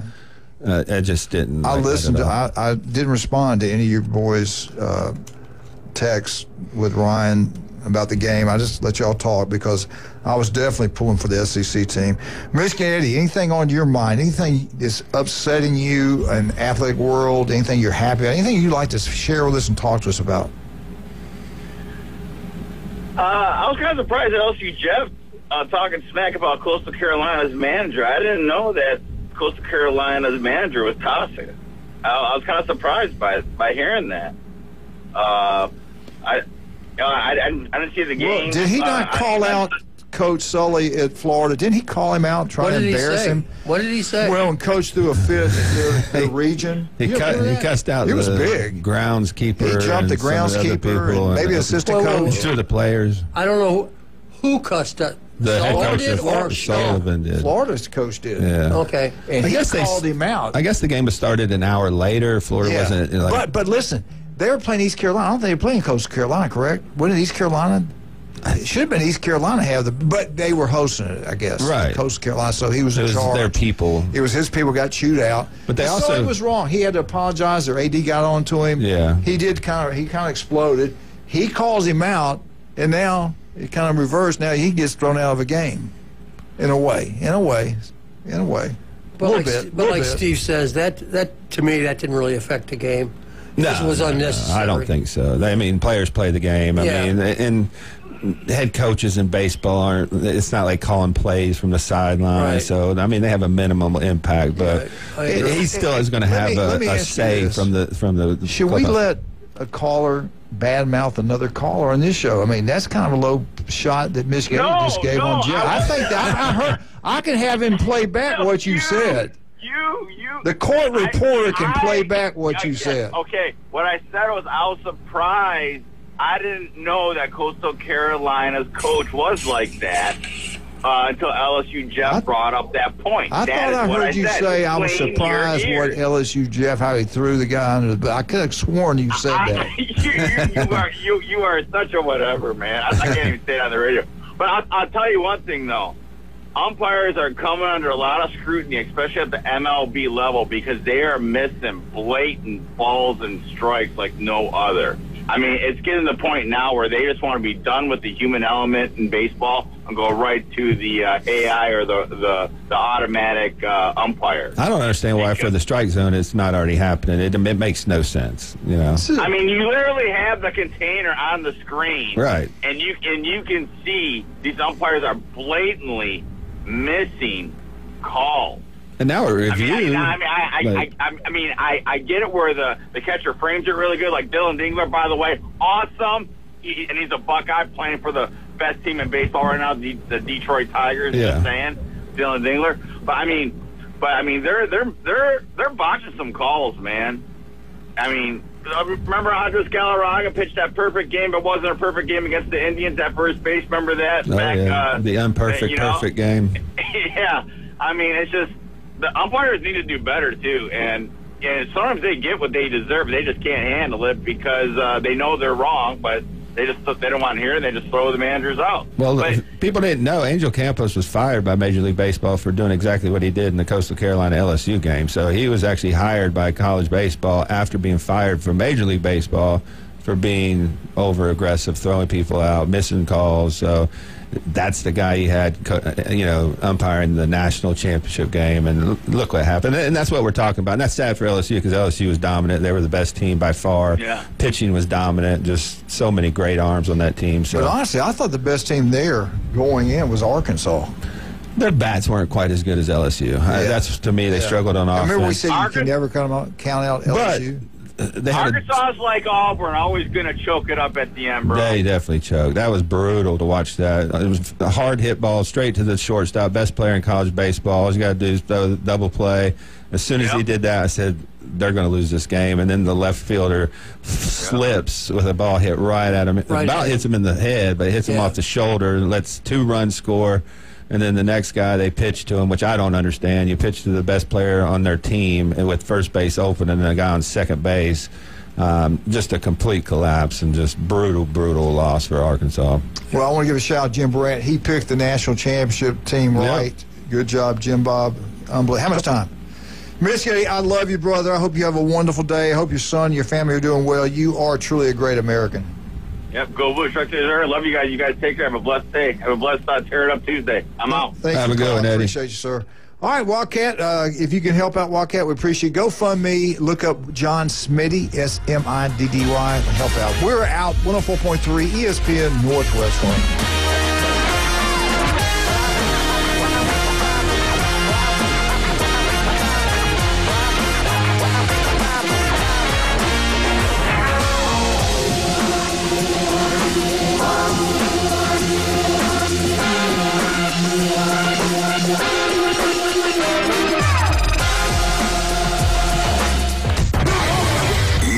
I just didn't. I listened. I didn't respond to any of your boys' texts with Ryan about the game. I just let y'all talk because I was definitely pulling for the SEC team. Michigan Eddie, anything on your mind? Anything that's upsetting you in the athletic world? Anything you're happy about? Anything you'd like to share with us and talk to us about? I was kind of surprised that LSU Jeff talking smack about Coastal Carolina's manager. I didn't know that Coastal Carolina's manager was Tasa. I was kind of surprised by hearing that. I didn't see the game. Well, did he not call out Coach Sully at Florida? Didn't he call him out, trying to embarrass him? What did he say? Well, when Coach threw a fit in the region, he cussed out. He was big. Groundskeeper. He jumped the groundskeeper and maybe assistant coach. Two of the players. I don't know who cussed out. The head coach did, or Sullivan did. Florida's coach did. Yeah. Okay. And he called him out. I guess the game was started an hour later. Florida wasn't. But listen, they were playing East Carolina. I don't think they were playing Coastal Carolina, correct? Wasn't East Carolina? It should have been East Carolina but they were hosting it, I guess. Right. Coastal Carolina, so he was in charge. It was their people. It was his people got chewed out. But they also. So it was wrong. He had to apologize. Their AD got on to him. Yeah. He kind of exploded. He calls him out, and now it kind of reversed. Now he gets thrown out of a game. In a way. But like Steve says, that to me, that didn't really affect the game. This was unnecessary. I don't think so. Players play the game. I mean, and head coaches in baseball aren't. It's not like calling plays from the sideline. Right. So I mean, they have a minimal impact, but he still is going to have a say from the. Should we let a caller badmouth another caller on this show? I mean, that's kind of a low shot that Michigan just gave on Jeff. I think that I heard. I can have him play back what you said. The court reporter can play back what you said. Okay, what I said was I was surprised. I didn't know that Coastal Carolina's coach was like that until LSU Jeff brought up that point. I thought I heard you say I was surprised what LSU Jeff, how he threw the guy under the butt. I could have sworn you said that. you are such a whatever, man. I can't even say it on the radio. But I'll tell you one thing, though. Umpires are coming under a lot of scrutiny, especially at the MLB level, because they are missing blatant balls and strikes like no other. I mean, it's getting to the point now where they just want to be done with the human element in baseball and go right to the AI or the automatic umpire. I don't understand why for the strike zone it's not already happening. It makes no sense, you know. I mean, you literally have the container on the screen, right? And you can see these umpires are blatantly missing calls. And now a review. I get it where the catcher frames it really good, like Dylan Dingler, by the way, awesome. And he's a Buckeye playing for the best team in baseball right now, the Detroit Tigers. Yeah. Just saying, Dylan Dingler. But I mean, they're botching some calls, man. I mean, remember Andres Galarraga pitched that perfect game, but wasn't a perfect game against the Indians at first base. Remember that? The unperfect perfect game. Yeah, I mean, it's just the umpires need to do better too, and sometimes they get what they deserve. They just can't handle it because they know they're wrong, but they don't want to hear it. They just throw the managers out. Well, people didn't know Angel Campos was fired by Major League Baseball for doing exactly what he did in the Coastal Carolina LSU game. So he was actually hired by college baseball after being fired from Major League Baseball for being over-aggressive, throwing people out, missing calls. So that's the guy he had, umpiring the national championship game, and look what happened. And that's what we're talking about. And that's sad for LSU because LSU was dominant. They were the best team by far. Yeah. Pitching was dominant. Just so many great arms on that team. So. But honestly, I thought the best team there going in was Arkansas. Their bats weren't quite as good as LSU. Yeah. That's, to me, they struggled on offense. Remember we said you can never count out LSU? Arkansas is like Auburn, always going to choke it up at the end, bro. They definitely choked. That was brutal to watch that. It was a hard hit ball straight to the shortstop, best player in college baseball. All you got to do is throw the double play. As soon as he did that, I said, they're going to lose this game. And then the left fielder slips with a ball hit right at him. About hits him in the head, but it hits him off the shoulder and lets 2 runs score. And then the next guy, they pitch to him, which I don't understand. You pitch to the best player on their team and with first base open and then a guy on second base. Just a complete collapse and just brutal loss for Arkansas. Well, I want to give a shout out to Jim Brandt. He picked the national championship team right. Good job, Jim Bob. Unbelievable. How much time? Michigan, I love you, brother. I hope you have a wonderful day. I hope your son, your family are doing well. You are truly a great American. Yep, go Bush. Right there. Love you guys. You guys take care. Have a blessed day. Have a blessed Tear It Up Tuesday. I'm out. Thank you. Have a good one, Eddie. Appreciate you, sir. All right, Wildcat, if you can help out Wildcat, we appreciate it. GoFundMe, look up John Smitty, Smiddy, help out. We're out, 104.3 ESPN Northwest Florida.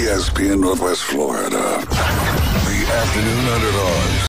ESPN Northwest Florida. The afternoon underdogs.